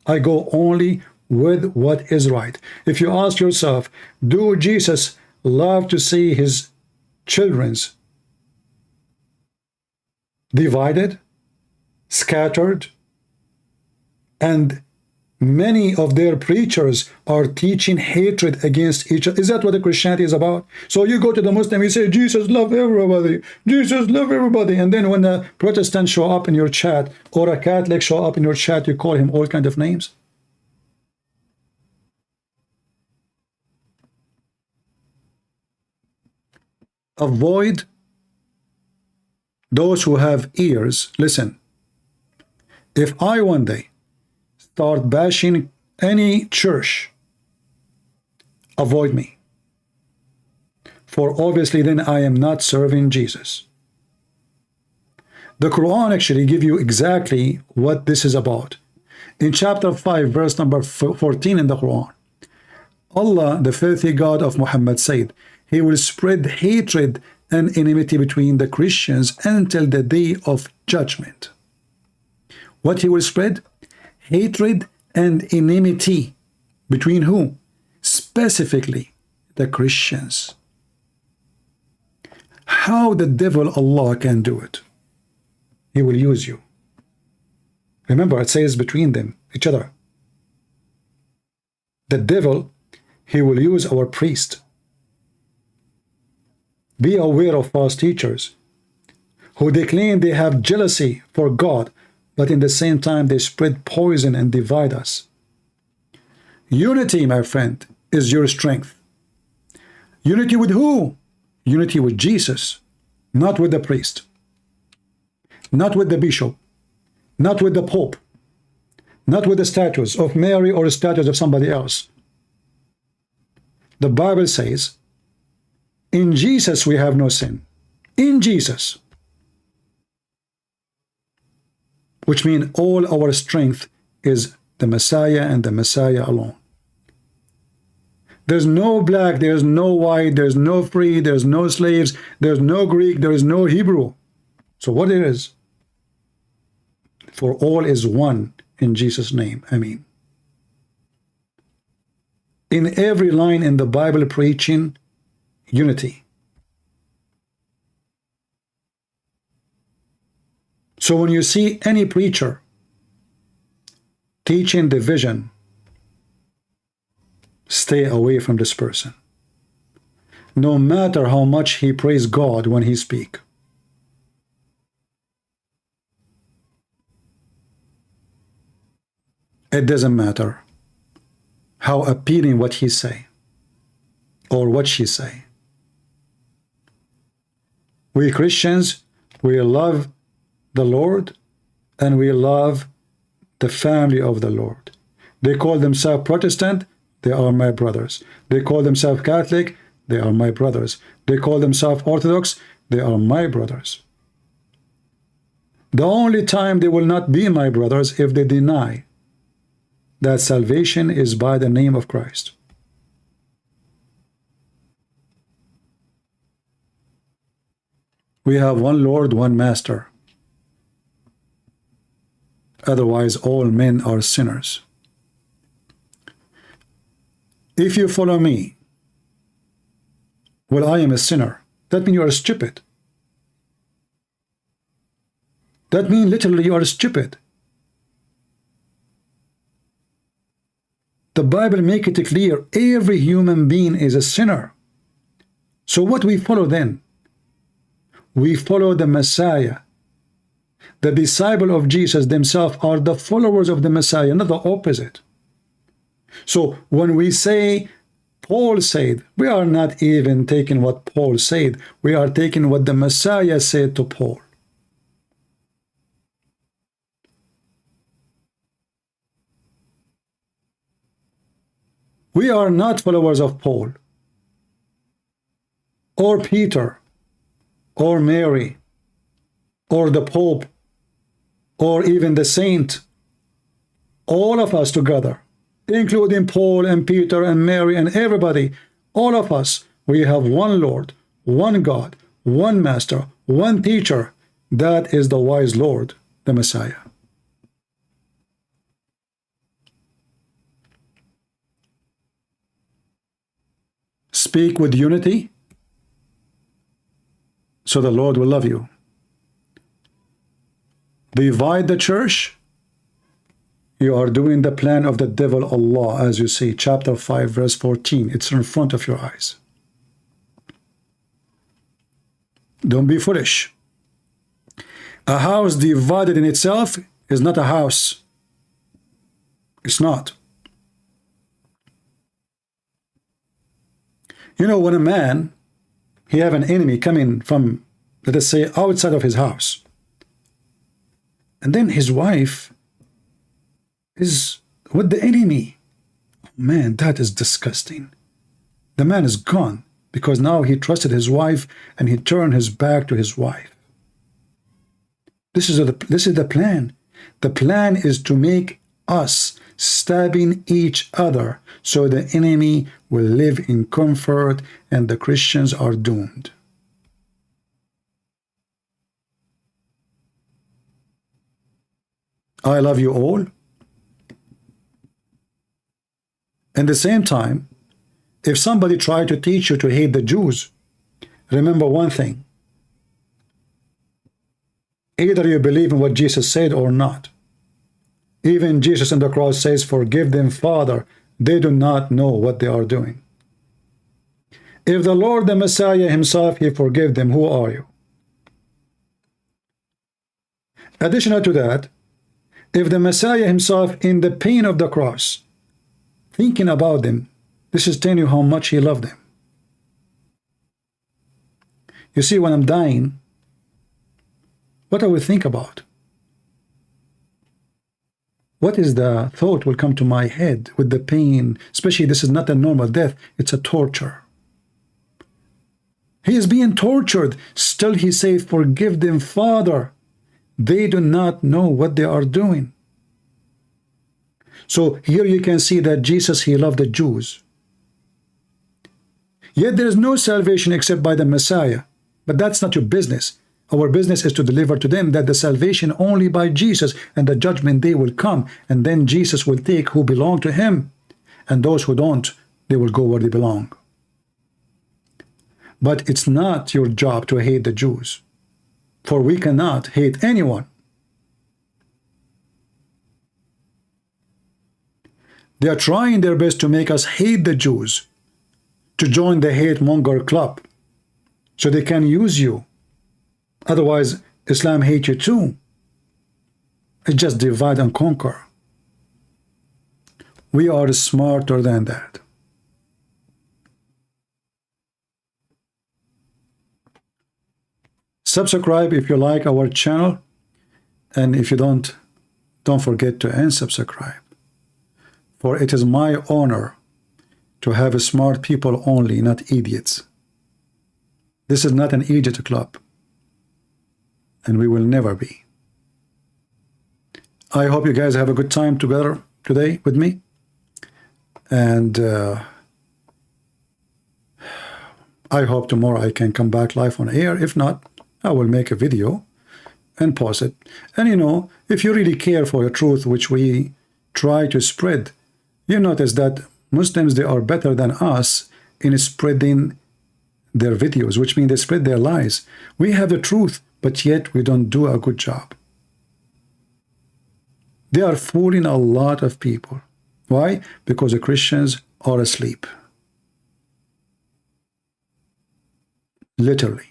I go only with what is right. If you ask yourself, do Jesus love to see his children's divided, scattered, and many of their preachers are teaching hatred against each other? Is that what the Christianity is about? So you go to the Muslim, you say, Jesus love everybody, Jesus love everybody, and then when a Protestant show up in your chat or a Catholic show up in your chat, you call him all kinds of names? Avoid those who have ears. Listen, if I one day start bashing any church, avoid me. For obviously then I am not serving Jesus. The Quran actually gives you exactly what this is about. In chapter 5, verse number 14 in the Quran, Allah, the filthy God of Muhammad, said, he will spread hatred and enmity between the Christians until the day of judgment. What he will spread? Hatred and enmity. Between who? Specifically the Christians. How the devil, Allah, can do it? He will use you. Remember, it says between them, each other. The devil, he will use our priest. Be aware of false teachers who they claim they have jealousy for God, but in the same time they spread poison and divide us. Unity, my friend, is your strength. Unity with who? Unity with Jesus, not with the priest, not with the bishop, not with the pope, not with the statues of Mary or the statues of somebody else. The Bible says, in Jesus we have no sin. In Jesus. Which means all our strength is the Messiah and the Messiah alone. There's no black, there's no white, there's no free, there's no slaves, there's no Greek, there is no Hebrew. So what it is? For all is one in Jesus' name. Amen. In every line in the Bible preaching unity. So when you see any preacher teaching division, stay away from this person. No matter how much he praise God when he speak. It doesn't matter how appealing what he say or what she say. We Christians, we love the Lord and we love the family of the Lord. They call themselves Protestant, they are my brothers. They call themselves Catholic, they are my brothers. They call themselves Orthodox, they are my brothers. The only time they will not be my brothers if they deny that salvation is by the name of Christ. We have one Lord, one Master. Otherwise, all men are sinners. If you follow me, well, I am a sinner. That means you are stupid. That means literally you are stupid. The Bible makes it clear every human being is a sinner. So what we follow then? We follow the Messiah. The disciple of Jesus themselves are the followers of the Messiah, not the opposite. So when we say Paul said, we are not even taking what Paul said. We are taking what the Messiah said to Paul. We are not followers of Paul or Peter or Mary or the Pope or even the saint. All of us together, including Paul and Peter and Mary and everybody, all of us, we have one Lord, one God, one Master, one teacher. That is the wise Lord, the Messiah. Speak with unity, so the Lord will love you. Divide the church, you are doing the plan of the devil Allah, as you see, chapter 5, verse 14. It's in front of your eyes. Don't be foolish. A house divided in itself is not a house. It's not. You know, when a man, he have an enemy coming from, let us say, outside of his house, and then his wife is with the enemy. Man, that is disgusting. The man is gone because now he trusted his wife and he turned his back to his wife. This is the plan. The plan is to make us stabbing each other so the enemy will live in comfort and the Christians are doomed. I love you all. At the same time, if somebody tried to teach you to hate the Jews, remember one thing. Either you believe in what Jesus said or not. Even Jesus on the cross says, forgive them, Father, they do not know what they are doing. If the Lord, the Messiah himself, he forgave them, who are you? Additional to that, if the Messiah himself, in the pain of the cross, thinking about them, this is telling you how much he loved them. You see, when I'm dying, what I will think about? What is the thought will come to my head with the pain? Especially, this is not a normal death, it's a torture. He is being tortured. Still he says, forgive them, Father. They do not know what they are doing. So here you can see that Jesus, he loved the Jews. Yet there is no salvation except by the Messiah. But that's not your business. Our business is to deliver to them that the salvation only by Jesus, and the judgment day will come, and then Jesus will take who belong to him, and those who don't, they will go where they belong. But it's not your job to hate the Jews, for we cannot hate anyone. They are trying their best to make us hate the Jews, to join the hate monger club, so they can use you. Otherwise, Islam hates you too. It's just divide and conquer. We are smarter than that. Subscribe if you like our channel, and if you don't forget to unsubscribe. For it is my honor to have smart people only, not idiots. This is not an idiot club, and we will never be. I hope you guys have a good time together today with me, and I hope tomorrow I can come back live on air. If not, I will make a video and post it. And you know, if you really care for the truth which we try to spread, you notice that Muslims, they are better than us in spreading their videos, which means they spread their lies. We have the truth, but yet we don't do a good job. They are fooling a lot of people. Why? Because the Christians are asleep. Literally.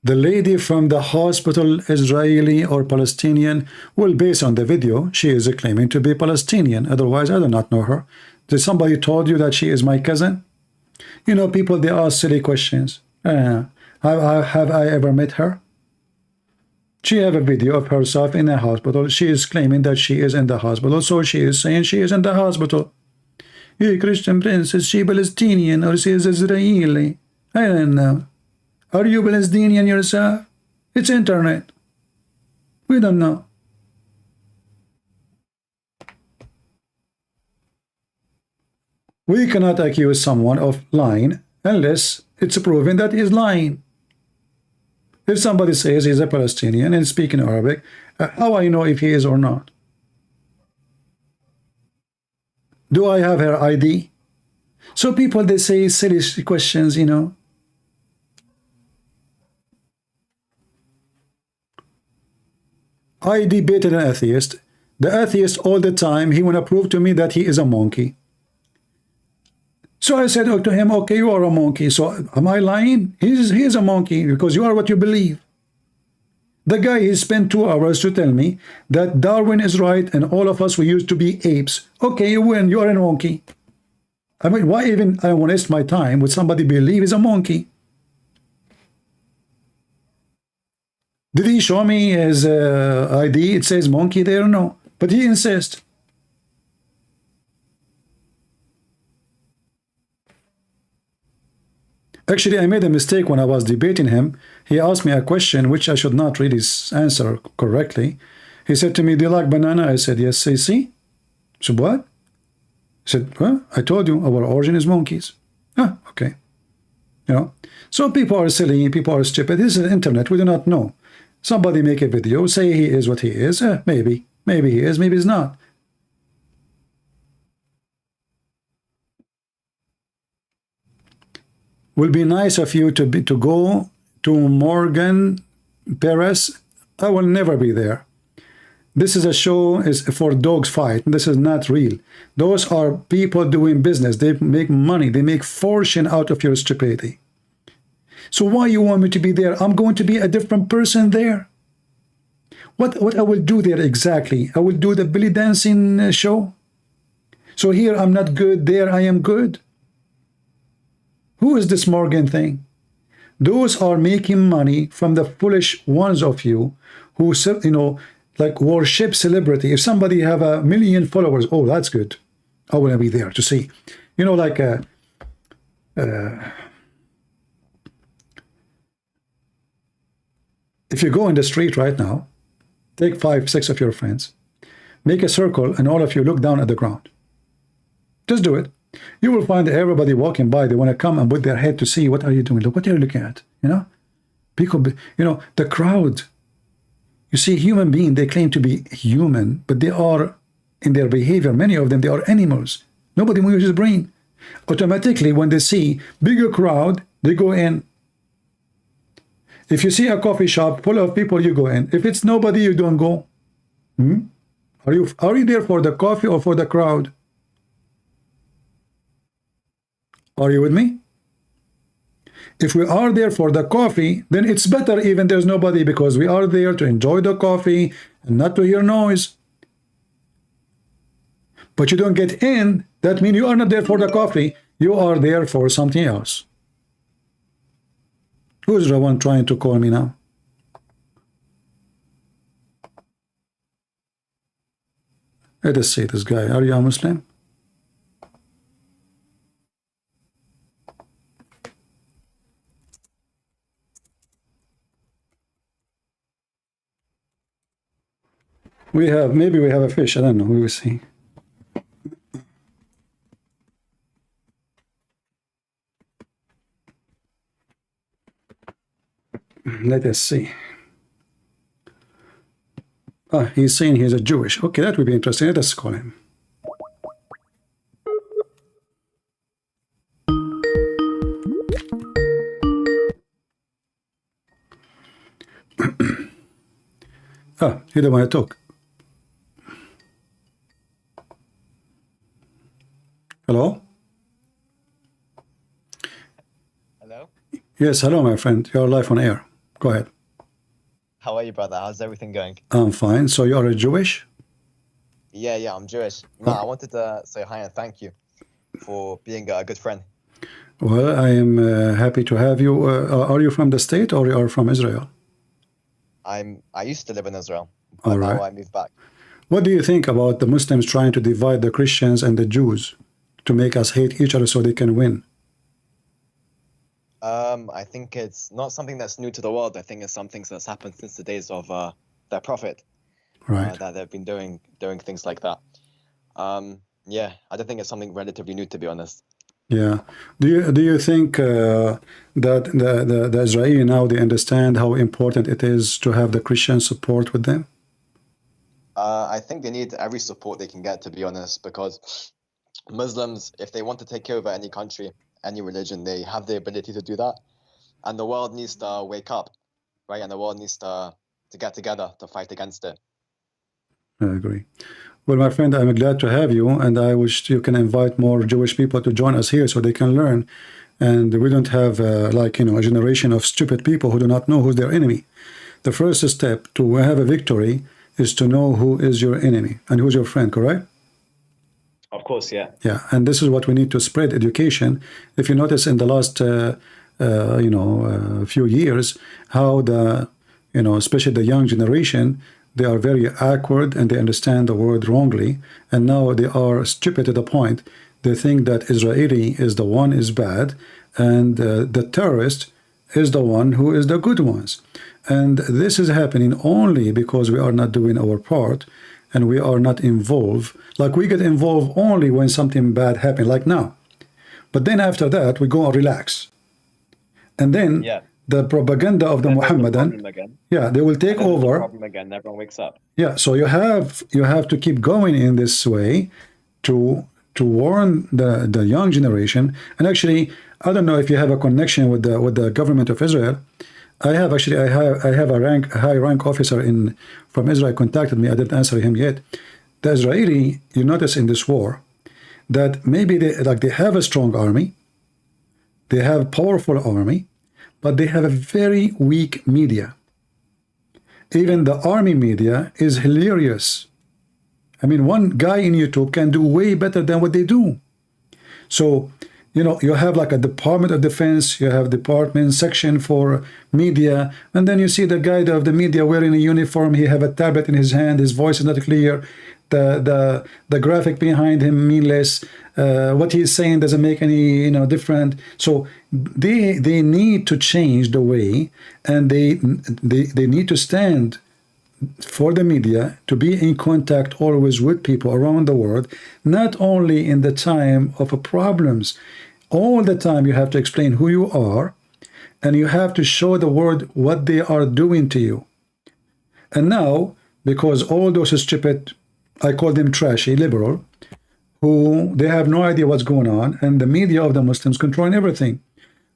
The lady from the hospital, Israeli or Palestinian, well, based on the video, she is claiming to be Palestinian. Otherwise, I do not know her. Did somebody told you that she is my cousin? You know, people, they ask silly questions. Have I ever met her? She have a video of herself in a hospital. She is claiming that she is in the hospital, so she is saying she is in the hospital. Hey, Christian Prince, is she Palestinian or she is Israeli? I don't know. Are you Palestinian yourself? It's internet. We don't know. We cannot accuse someone of lying unless it's proven that he's lying. If somebody says he's a Palestinian and speaking Arabic, how I know if he is or not? Do I have her ID? So people, they say silly questions, you know. I debated an atheist. The atheist all the time, he want to prove to me that he is a monkey. So I said to him, okay, you are a monkey. So am I lying? He is a monkey because you are what you believe. The guy, he spent 2 hours to tell me that Darwin is right and all of us, we used to be apes. Okay, you win. You are a monkey. I mean, why even I want to waste my time with somebody believe is a monkey? Did he show me his ID? It says monkey there? No. But he insists. Actually, I made a mistake when I was debating him. He asked me a question which I should not really answer correctly. He said to me, do you like banana? I said, yes. Say, see? So what? I said, well, I told you our origin is monkeys. Ah, okay. You know, so people are silly, people are stupid. This is the internet. We do not know. Somebody make a video, say he is what he is. Maybe he is, maybe he's not. will be nice of you to go to Morgan Paris. I will never be there. This is a show is for dogs fight. This is not real. Those are people doing business. They make money. They make fortune out of your stupidity. So why you want me to be there? I'm going to be a different person there. What I will do there exactly? I will do the belly dancing show. So here I'm not good. There I am good. Who is this Morgan thing? Those are making money from the foolish ones of you who, you know, like worship celebrity. If somebody have 1 million followers, oh, that's good. I want to be there to see. You know, like if you go in the street right now, take 5, 6 of your friends, make a circle, and all of you look down at the ground. Just do it. You will find everybody walking by. They want to come and put their head to see, what are you doing? Look, what are you looking at? You know, people, you know, the crowd. You see, human beings, they claim to be human, but they are, in their behavior, many of them, they are animals. Nobody moves his brain. Automatically, when they see bigger crowd, they go in. If you see a coffee shop full of people, you go in. If it's nobody, you don't go. Are you there for the coffee or for the crowd? Are you with me? If we are there for the coffee, then it's better even there's nobody, because we are there to enjoy the coffee and not to hear noise. But you don't get in, that means you are not there for the coffee. You are there for something else. Who's the one trying to call me now? Let us see this guy. Are you a Muslim? Maybe we have a fish. I don't know. We will see. Let us see. Ah, he's saying he's a Jewish. Okay, that would be interesting. Let us call him. Ah, he don't want to talk. Hello? Hello? Yes, hello, my friend. You're live on air. Go ahead. How are you, brother? How's everything going? I'm fine. So you are a Jewish? Yeah, I'm Jewish. No, I wanted to say hi and thank you for being a good friend. Well, I am happy to have you. Are you from the state or you are from Israel? I used to live in Israel, but All right. now I moved back. What do you think about the Muslims trying to divide the Christians and the Jews to make us hate each other so they can win? I think it's not something that's new to the world. I think it's something that's happened since the days of their prophet. Right. That they've been doing things like that. Yeah, I don't think it's something relatively new, to be honest. Yeah. Do you think that the Israeli now, they understand how important it is to have the Christian support with them? I think they need every support they can get, to be honest, because Muslims, if they want to take over any country, any religion, they have the ability to do that. And the world needs to wake up, right? And the world needs to get together to fight against it. I agree. Well, my friend, I'm glad to have you, and I wish you can invite more Jewish people to join us here so they can learn. And we don't have, like, you know, a generation of stupid people who do not know who's their enemy. The first step to have a victory is to know who is your enemy and who's your friend, correct? Of course, yeah. Yeah, and this is what we need to spread education. If you notice in the last, few years, how especially the young generation, they are very awkward and they understand the word wrongly. And now they are stupid to the point they think that Israeli is the one is bad and the terrorist is the one who is the good ones. And this is happening only because we are not doing our part and we are not involved. Like, we get involved only when something bad happens, like now. But then after that, we go and relax. And then the propaganda of the Muhammadan, they will take over. Problem again, everyone wakes up. Yeah, so you have to keep going in this way to warn the young generation. And actually, I don't know if you have a connection with the government of Israel. I have actually, I have a high rank officer from Israel contacted me. I didn't answer him yet. The Israeli, you notice in this war, that maybe they have a strong army, they have powerful army, but they have a very weak media. Even the army media is hilarious. I mean, one guy in YouTube can do way better than what they do. So, you know, you have like a Department of Defense, you have department section for media, and then you see the guy of the media wearing a uniform, he have a tablet in his hand, his voice is not clear, the graphic behind him meaningless, what he's saying doesn't make any, you know, different. So they need to change the way, and they need to stand for the media to be in contact always with people around the world, not only in the time of problems. All the time you have to explain who you are, and you have to show the world what they are doing to you. And now, because all those stupid, I call them trashy, liberal, who they have no idea what's going on, and the media of the Muslims controlling everything.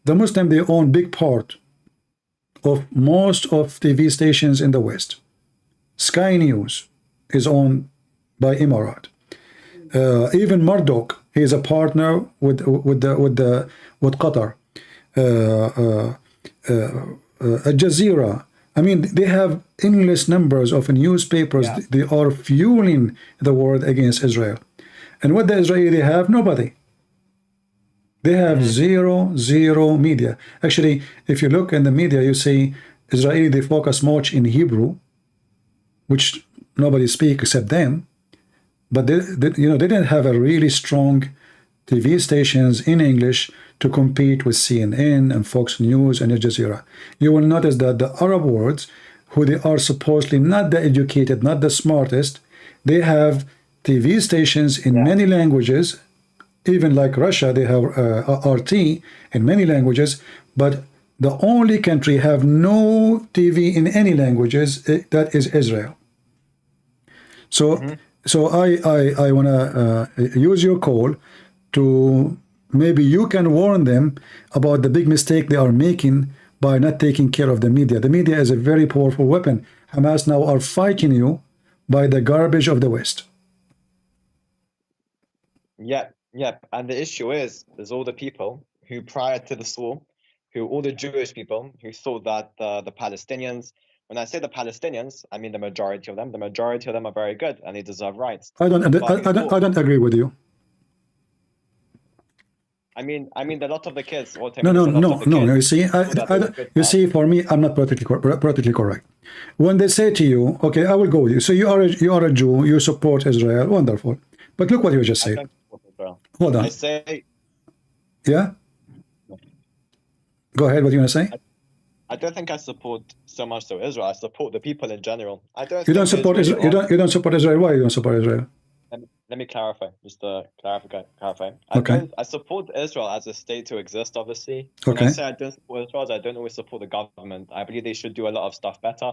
The Muslim, they own big part of most of TV stations in the West. Sky News is owned by Emirat. Even Murdoch, he is a partner with Qatar. Al Jazeera. I mean, they have endless numbers of newspapers. Yeah. They are fueling the war against Israel. And what the Israeli have? Nobody. They have zero media. Actually, if you look in the media, you see Israeli, they focus much in Hebrew, which nobody speaks except them. But they didn't have a really strong TV stations in English to compete with CNN and Fox News and Al Jazeera. You will notice that the Arab world, who they are supposedly not the educated, not the smartest, they have TV stations in many languages. Even like Russia, they have RT in many languages, but the only country have no TV in any languages, that is Israel. So, so I want to use your call to maybe you can warn them about the big mistake they are making by not taking care of the media. The media is a very powerful weapon. Hamas now are fighting you by the garbage of the West. Yeah, and the issue is, there's all the people who prior to this war, all the Jewish people who thought that the Palestinians, when I say the Palestinians, I mean the majority of them. The majority of them are very good and they deserve rights. I don't agree with you. I mean, a lot of the kids. No. You see, for me, I'm not politically correct. When they say to you, okay, I will go with you. So you are a Jew, you support Israel, wonderful. But look what you just said. Hold on. I say. Yeah. Go ahead. What do you want to say? I don't think I support so much so Israel. I support the people in general. I don't. You don't support Israel. You don't support Israel. Why you don't support Israel? Let me clarify. Just to clarify. Okay. I support Israel as a state to exist, obviously. Okay. When I say I don't support Israel, I don't always support the government. I believe they should do a lot of stuff better.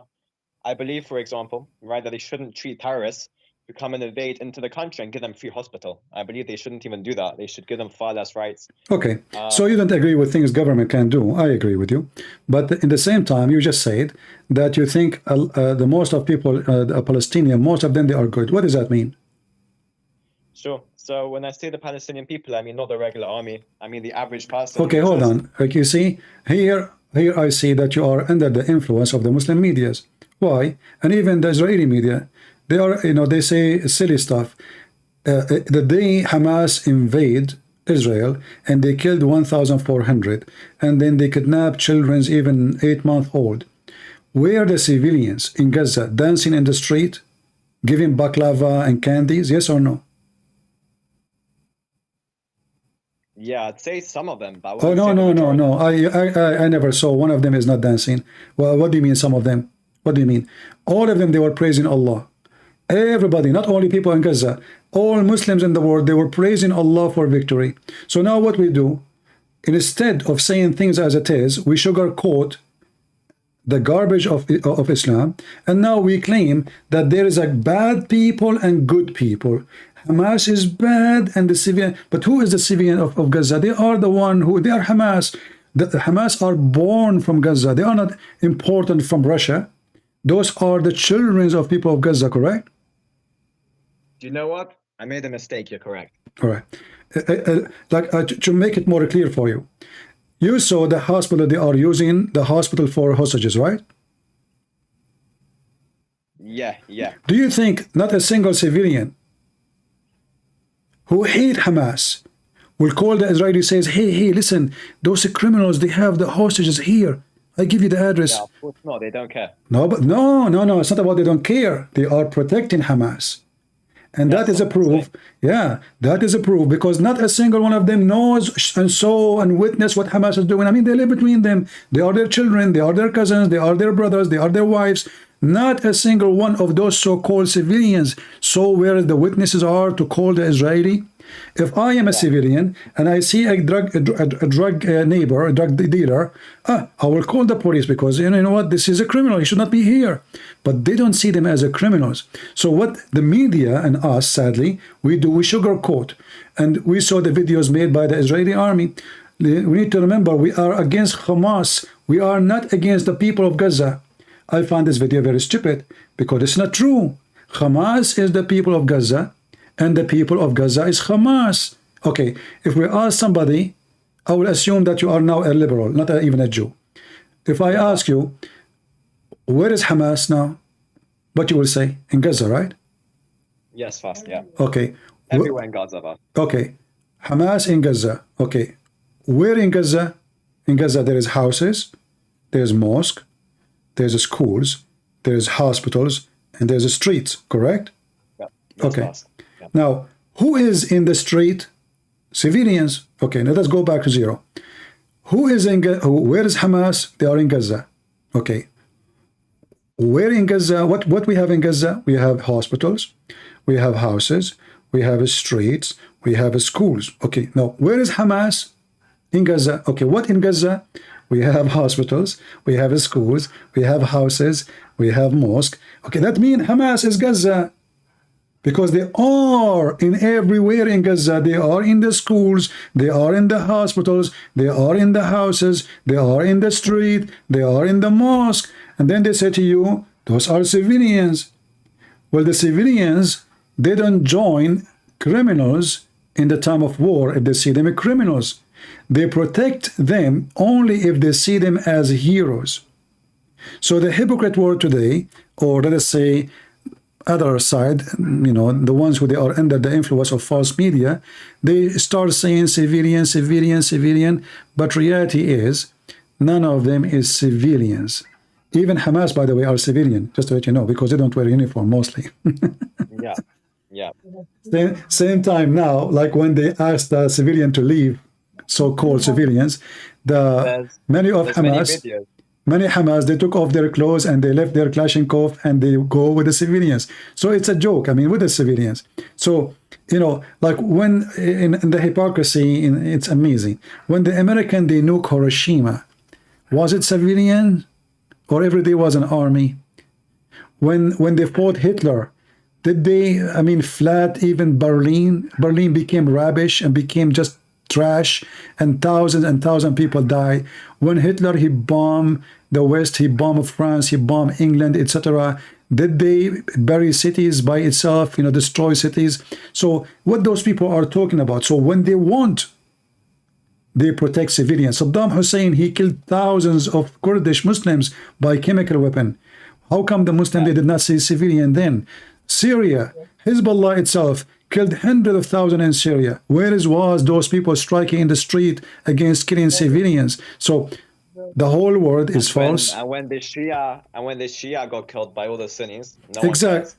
I believe, for example, right, that they shouldn't treat terrorists who come and invade into the country and give them free hospital. I believe they shouldn't even do that. They should give them far less rights. Okay. So you don't agree with things government can do. I agree with you. But in the same time, you just said that you think the most of people, the Palestinian, most of them, they are good. What does that mean? Sure. So when I say the Palestinian people, I mean not the regular army. I mean the average person. Okay, hold on. Like you see, here I see that you are under the influence of the Muslim medias. Why? And even the Israeli media, they are, they say silly stuff. The day Hamas invade Israel and they killed 1,400, and then they kidnapped children even 8-month-old. Were the civilians in Gaza dancing in the street, giving baklava and candies? Yes or no? Yeah, I'd say some of them. But oh no! I never saw one of them is not dancing. Well, what do you mean some of them? What do you mean? All of them, they were praising Allah. Everybody, not only people in Gaza, all Muslims in the world, they were praising Allah for victory. So now what we do, instead of saying things as it is, we sugarcoat the garbage of Islam, and now we claim that there is a bad people and good people. Hamas is bad and the civilian, but who is the civilian of Gaza? They are the one who, they are Hamas. The Hamas are born from Gaza. They are not imported from Russia. Those are the children of people of Gaza, correct? Do you know what? I made a mistake. You're correct. All right. To make it more clear for you, you saw the hospital, they are using the hospital for hostages, right? Yeah, yeah. Do you think not a single civilian who hate Hamas will call the Israeli, says, hey, listen, those criminals, they have the hostages here. I give you the address. Yeah, of course not. They don't care. No, but no. It's not about they don't care. They are protecting Hamas. And that is a proof. Yeah, that is a proof, because not a single one of them knows and saw and witnessed what Hamas is doing. I mean, they live between them. They are their children. They are their cousins. They are their brothers. They are their wives. Not a single one of those so-called civilians saw where the witnesses are to call the Israeli. If I am a civilian and I see a drug neighbor, a drug dealer, I will call the police, because you know what, this is a criminal, he should not be here. But they don't see them as a criminals. So what the media and us, sadly, we do, we sugarcoat. And we saw the videos made by the Israeli army. We need to remember, we are against Hamas. We are not against the people of Gaza. I find this video very stupid, because it's not true. Hamas is the people of Gaza, and the people of Gaza is Hamas. Okay, if we ask somebody, I will assume that you are now a liberal, not even a Jew. If I ask you, where is Hamas now? What you will say? In Gaza, right? Yes, fast, yeah. Okay. Everywhere in Gaza, fast. Okay. Hamas in Gaza. Okay. Where in Gaza? In Gaza there is houses, there's mosque, there's schools, there's hospitals, and there's streets, correct? Yeah. Okay. Fast. Yeah. Now, who is in the street? Civilians. Okay, let us go back to zero. Who is in Gaza? Where is Hamas? They are in Gaza. Okay. Where in Gaza? What we have in Gaza? We have hospitals, we have houses, we have streets, we have schools. Okay, now where is Hamas? In Gaza. Okay, what in Gaza? We have hospitals, we have schools, we have houses, we have mosque. Okay, that means Hamas is Gaza, because they are in everywhere in Gaza. They are in the schools, they are in the hospitals, they are in the houses, they are in the street, they are in the mosque. And then they say to you, those are civilians. Well, the civilians, they don't join criminals in the time of war if they see them as criminals. They protect them only if they see them as heroes. So the hypocrite world today, or let us say other side, you know, the ones who they are under the influence of false media, they start saying civilian, civilian, civilian, but reality is none of them is civilians. Even Hamas, by the way, are civilian, just to let you know, because they don't wear uniform mostly. Yeah, yeah. Same time now, like when they asked the civilian to leave, so-called civilians, many Hamas, they took off their clothes and they left their Kalashnikov and they go with the civilians. So it's a joke, I mean, with the civilians. So, you know, like when in the hypocrisy, it's amazing. When the American, they nuke Hiroshima, was it civilian or every day was an army? When they fought Hitler, did they, I mean, flat even Berlin? Berlin became rubbish and became just trash, and thousands people died. When Hitler, he bombed the West, he bombed France, he bombed England, etc. Did they bury cities by itself, you know, destroy cities? So what those people are talking about, so when they want, they protect civilians. Saddam Hussein, he killed thousands of Kurdish Muslims by chemical weapon. How come the Muslim, they did not see civilian then? Syria, Hezbollah itself killed hundreds of thousands in Syria. Where was those people striking in the street against killing civilians? So the whole world is false. And when the Shia got killed by all the Sunnis, Exactly.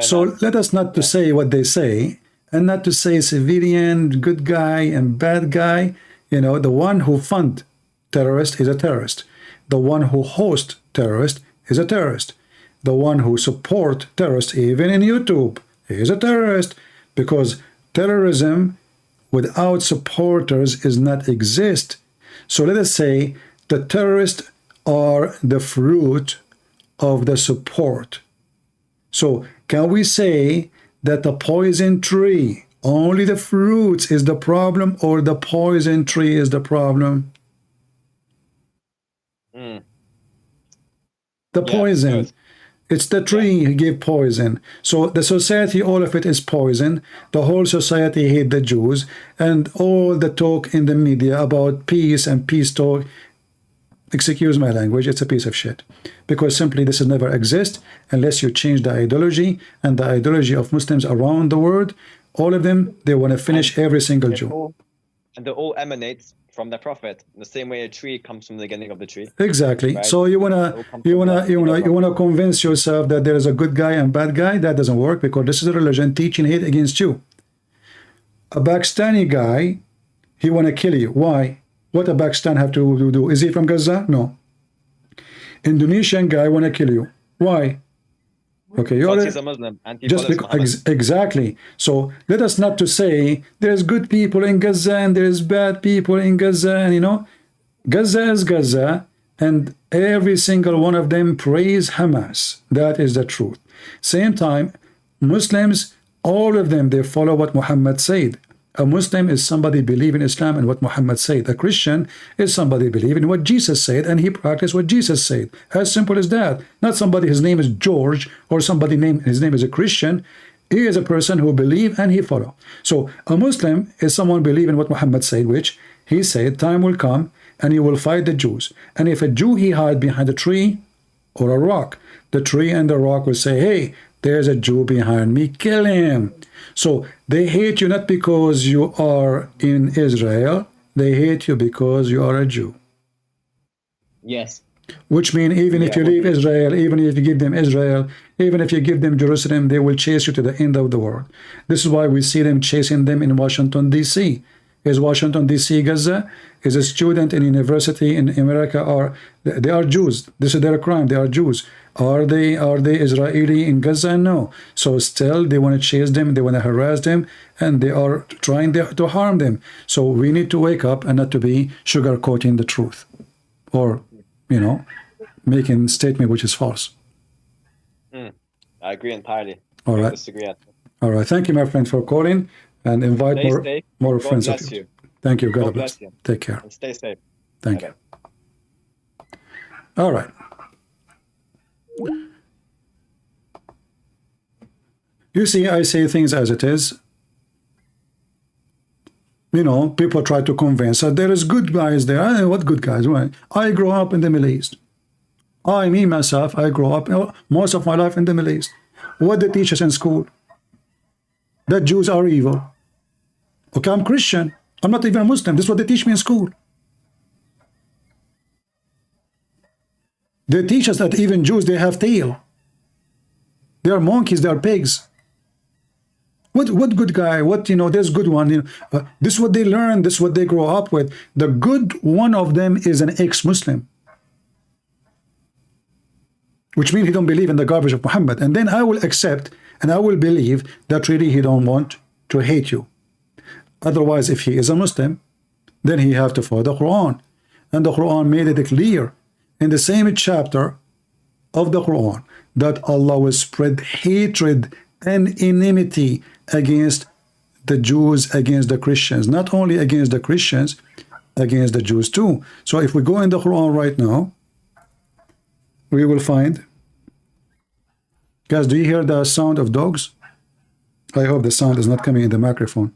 So let us not to say what they say, and not to say civilian, good guy and bad guy. You know, the one who fund terrorist is a terrorist. The one who host terrorist is a terrorist. The one who support terrorists, even in YouTube, is a terrorist, because terrorism without supporters is not exist. So let us say the terrorists are the fruit of the support. So can we say that the poison tree, only the fruits is the problem, or the poison tree is the problem? The poison. Good. It's the tree who gave poison. So the society, all of it is poison. The whole society hate the Jews, and all the talk in the media about peace and peace talk, excuse my language, it's a piece of shit. Because simply this will never exist unless you change the ideology, and the ideology of Muslims around the world, all of them, they want to finish every single Jew. And they all emanate from the Prophet, in the same way a tree comes from the beginning of the tree. Exactly. Right? So you wanna convince yourself that there is a good guy and bad guy. That doesn't work, because this is a religion teaching hate against you. A Pakistani guy, he wanna kill you. Why? What a Pakistan have to do? Is he from Gaza? No. Indonesian guy wanna kill you. Why? Okay, you He's a Muslim and he just follows because, Muhammad. exactly. So let us not to say there's good people in Gaza and there's bad people in Gaza, and you know, Gaza is Gaza, and every single one of them praise Hamas. That is the truth. Same time, Muslims, all of them, they follow what Muhammad said. A Muslim is somebody believe in Islam and what Muhammad said. A Christian is somebody believe in what Jesus said and he practiced what Jesus said. As simple as that. Not somebody his name is George or somebody his name is a Christian. He is a person who believe and he follow. So a Muslim is someone believe in what Muhammad said, which he said time will come and he will fight the Jews. And if a Jew he hide behind a tree or a rock, the tree and the rock will say, hey, there's a Jew behind me, kill him. So they hate you not because you are in Israel, they hate you because you are a Jew. Yes. Which means even if you leave Israel, even if you give them Israel, even if you give them Jerusalem, they will chase you to the end of the world. This is why we see them chasing them in Washington, D.C. Is Washington, D.C. Gaza? Is a student in university in America, or they are Jews. This is their crime. They are Jews. Are they Israeli in Gaza? No. So still they want to chase them, they want to harass them, and they are trying to harm them. So we need to wake up and not to be sugarcoating the truth, or you know, making statement which is false. I agree entirely. All right. Disagree. All right. Thank you, my friend, for calling, and invite more God friends of bless yours. you. Thank you. God God bless. bless you. Take care. And stay safe. Thank Bye-bye. you. All right. You see, I say things as it is. You know, people try to convince us there is good guys there. What good guys? Why? I grew up in the Middle East. Me, myself, I grew up most of my life in the Middle East. What they teach us in school? That Jews are evil. Okay, I'm Christian. I'm not even a Muslim. This is what they teach me in school. They teach us that even Jews, they have tail. They are monkeys, they are pigs. What good guy? What, you know, there's good one. You know, this is what they learn. This is what they grow up with. The good one of them is an ex-Muslim, which means he don't believe in the garbage of Muhammad. And then I will accept and I will believe that really he don't want to hate you. Otherwise, if he is a Muslim, then he have to follow the Quran. And the Quran made it clear in the same chapter of the Quran that Allah will spread hatred and enmity against the Jews, against the Christians. Not only against the Christians, against the Jews too. So if we go in the Quran right now, we will find... Guys, do you hear the sound of dogs? I hope the sound is not coming in the microphone.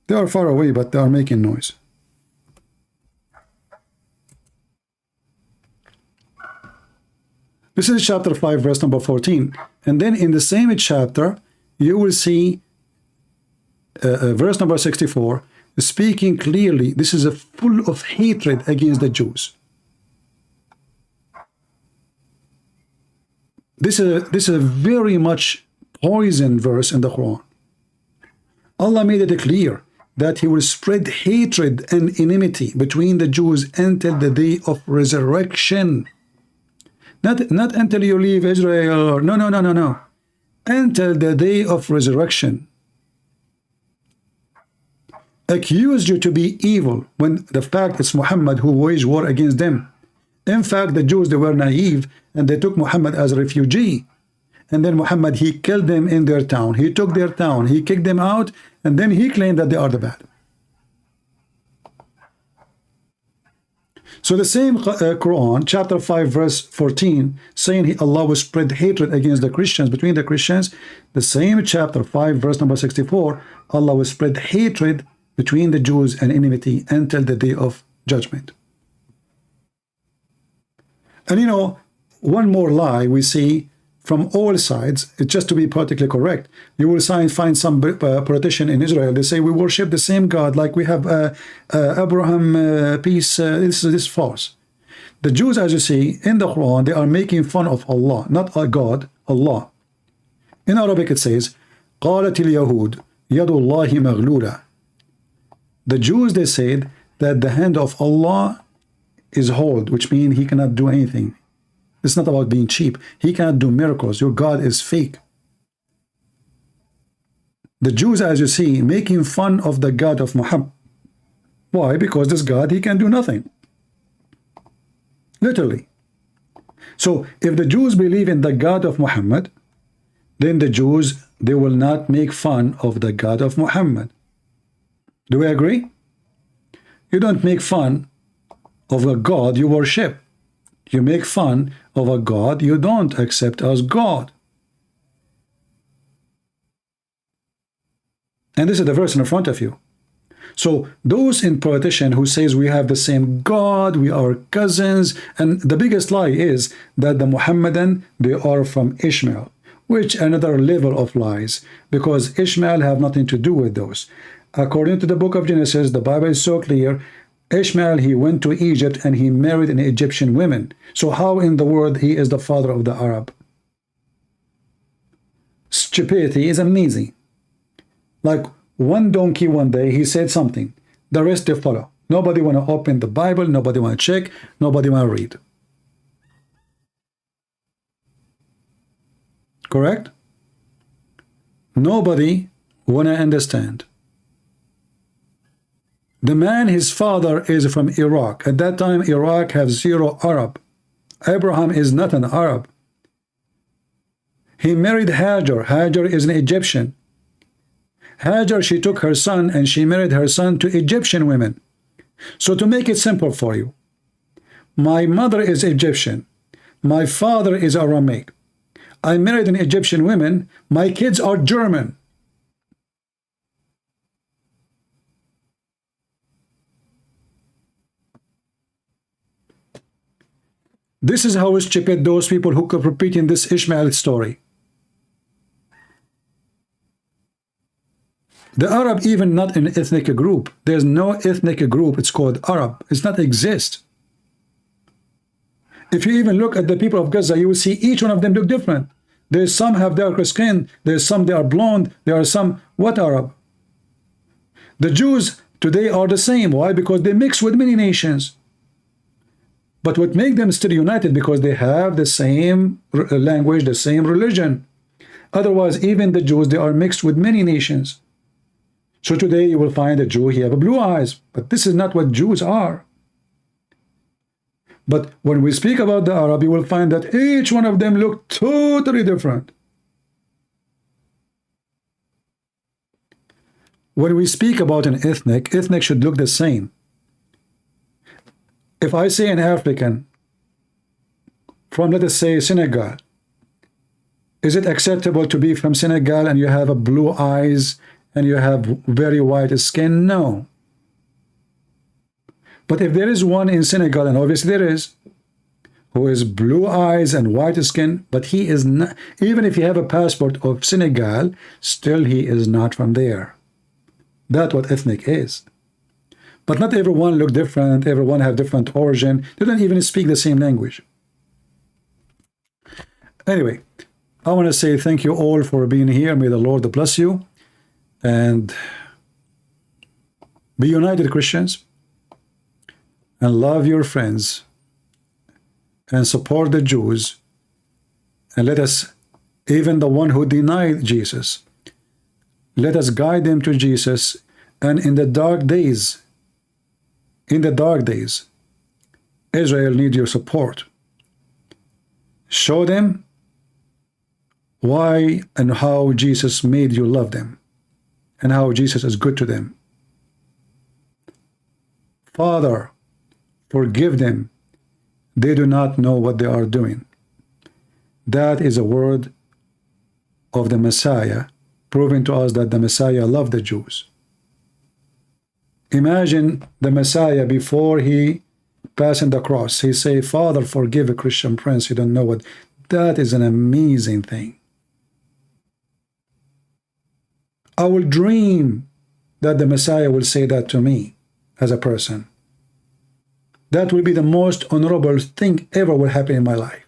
They are far away, but they are making noise. This is chapter 5, verse number 14. And then in the same chapter, you will see verse number 64, speaking clearly. This is a full of hatred against the Jews. This is a very much poison verse in the Quran. Allah made it clear that he will spread hatred and enmity between the Jews until the day of resurrection. Not until you leave Israel, or no. Until the day of resurrection. Accuse you to be evil when the fact it's Muhammad who waged war against them. In fact, the Jews, they were naive and they took Muhammad as a refugee. and then Muhammad, he killed them in their town. He took their town, he kicked them out, and then he claimed that they are the bad. So the same Quran, chapter 5, verse 14, saying Allah will spread hatred against the Christians, between the Christians. The same chapter 5, verse number 64, Allah will spread hatred between the Jews and enmity until the day of judgment. And you know, one more lie we see from all sides, just to be politically correct. You will find some politician in Israel, they say we worship the same God, like we have Abraham, peace. This is false. The Jews, as you see in the Quran, they are making fun of Allah, not a God, Allah. In Arabic it says, قالت اليهود يد الله مغلولة. The Jews, they said that the hand of Allah is hold, which means he cannot do anything. It's not about being cheap. He cannot do miracles. Your God is fake. The Jews, as you see, making fun of the God of Muhammad. Why? Because this God, he can do nothing. Literally. So if the Jews believe in the God of Muhammad, then the Jews, they will not make fun of the God of Muhammad. Do we agree? You don't make fun of a God you worship. You make fun of a God you don't accept as God. And this is the verse in front of you. So those in politician who says we have the same God, we are cousins, and the biggest lie is that the Muhammadan, they are from Ishmael, which another level of lies, because Ishmael have nothing to do with those. According to the book of Genesis, the Bible is so clear. Ishmael, he went to Egypt and he married an Egyptian woman. So how in the world he is the father of the Arab? Stupidity is amazing. Like one donkey one day, he said something. The rest they follow. Nobody want to open the Bible. Nobody want to check. Nobody want to read. Correct? Nobody want to understand. The man, his father is from Iraq. At that time, Iraq has 0 Arab. Abraham is not an Arab. He married Hajar. Hajar is an Egyptian. Hajar, she took her son and she married her son to Egyptian women. So to make it simple for you, my mother is Egyptian. My father is Aramaic. I married an Egyptian woman. My kids are German. This is how stupid those people who keep repeating this Ishmael story. The Arab, even not an ethnic group. There's no ethnic group. It's called Arab. It's not exist. If you even look at the people of Gaza, you will see each one of them look different. There's some have darker skin. There's some they are blonde. There are some what Arab. The Jews today are the same. Why? Because they mix with many nations. But what makes them still united? Because they have the same language, the same religion. Otherwise, even the Jews, they are mixed with many nations. So today you will find a Jew, he have blue eyes. But this is not what Jews are. But when we speak about the Arab, you will find that each one of them look totally different. When we speak about an ethnic should look the same. If I say an African from, let us say, Senegal, is it acceptable to be from Senegal and you have a blue eyes and you have very white skin? No. But if there is one in Senegal, and obviously there is, who is blue eyes and white skin, but he is not, even if you have a passport of Senegal, still he is not from there. That's what ethnic is. But not everyone look different, everyone have different origin. They don't even speak the same language. Anyway, I want to say thank you all for being here. May the Lord bless you. And be united, Christians. And love your friends. And support the Jews. And let us, even the one who denied Jesus, let us guide them to Jesus. And in the dark days, Israel needs your support. Show them why and how Jesus made you love them and how Jesus is good to them. Father, forgive them. They do not know what they are doing. That is a word of the Messiah, proving to us that the Messiah loved the Jews. Imagine the Messiah before he passing the cross. He say, Father, forgive a Christian prince. You don't know what. That is an amazing thing. I will dream that the Messiah will say that to me as a person. That will be the most honorable thing ever will happen in my life.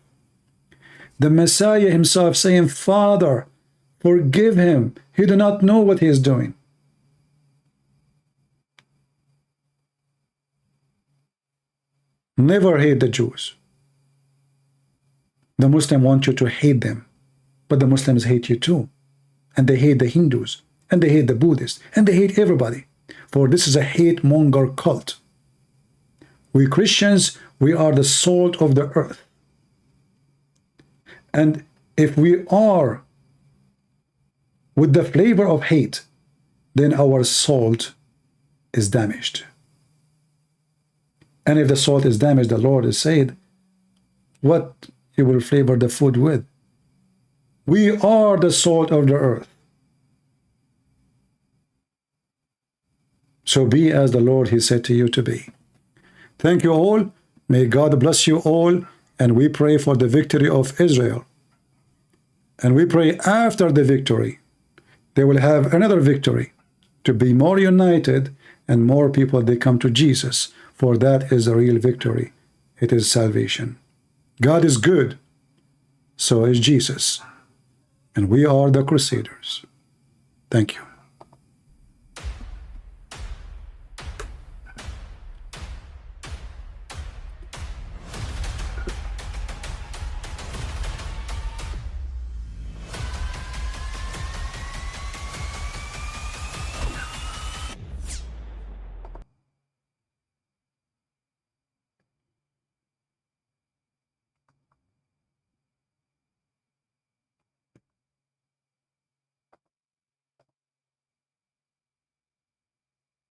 The Messiah himself saying, Father, forgive him. He do not know what he is doing. Never hate the Jews. The Muslims want you to hate them, but the Muslims hate you too. And they hate the Hindus, and they hate the Buddhists, and they hate everybody. For this is a hate-monger cult. We Christians, we are the salt of the earth. And if we are with the flavor of hate, then our salt is damaged. And if the salt is damaged, the Lord has said, what He will flavor the food with? We are the salt of the earth. So be as the Lord, He said to you to be. Thank you all. May God bless you all. And we pray for the victory of Israel. And we pray after the victory, they will have another victory to be more united and more people they come to Jesus. For that is a real victory. It is salvation. God is good. So is Jesus. And we are the crusaders. Thank you.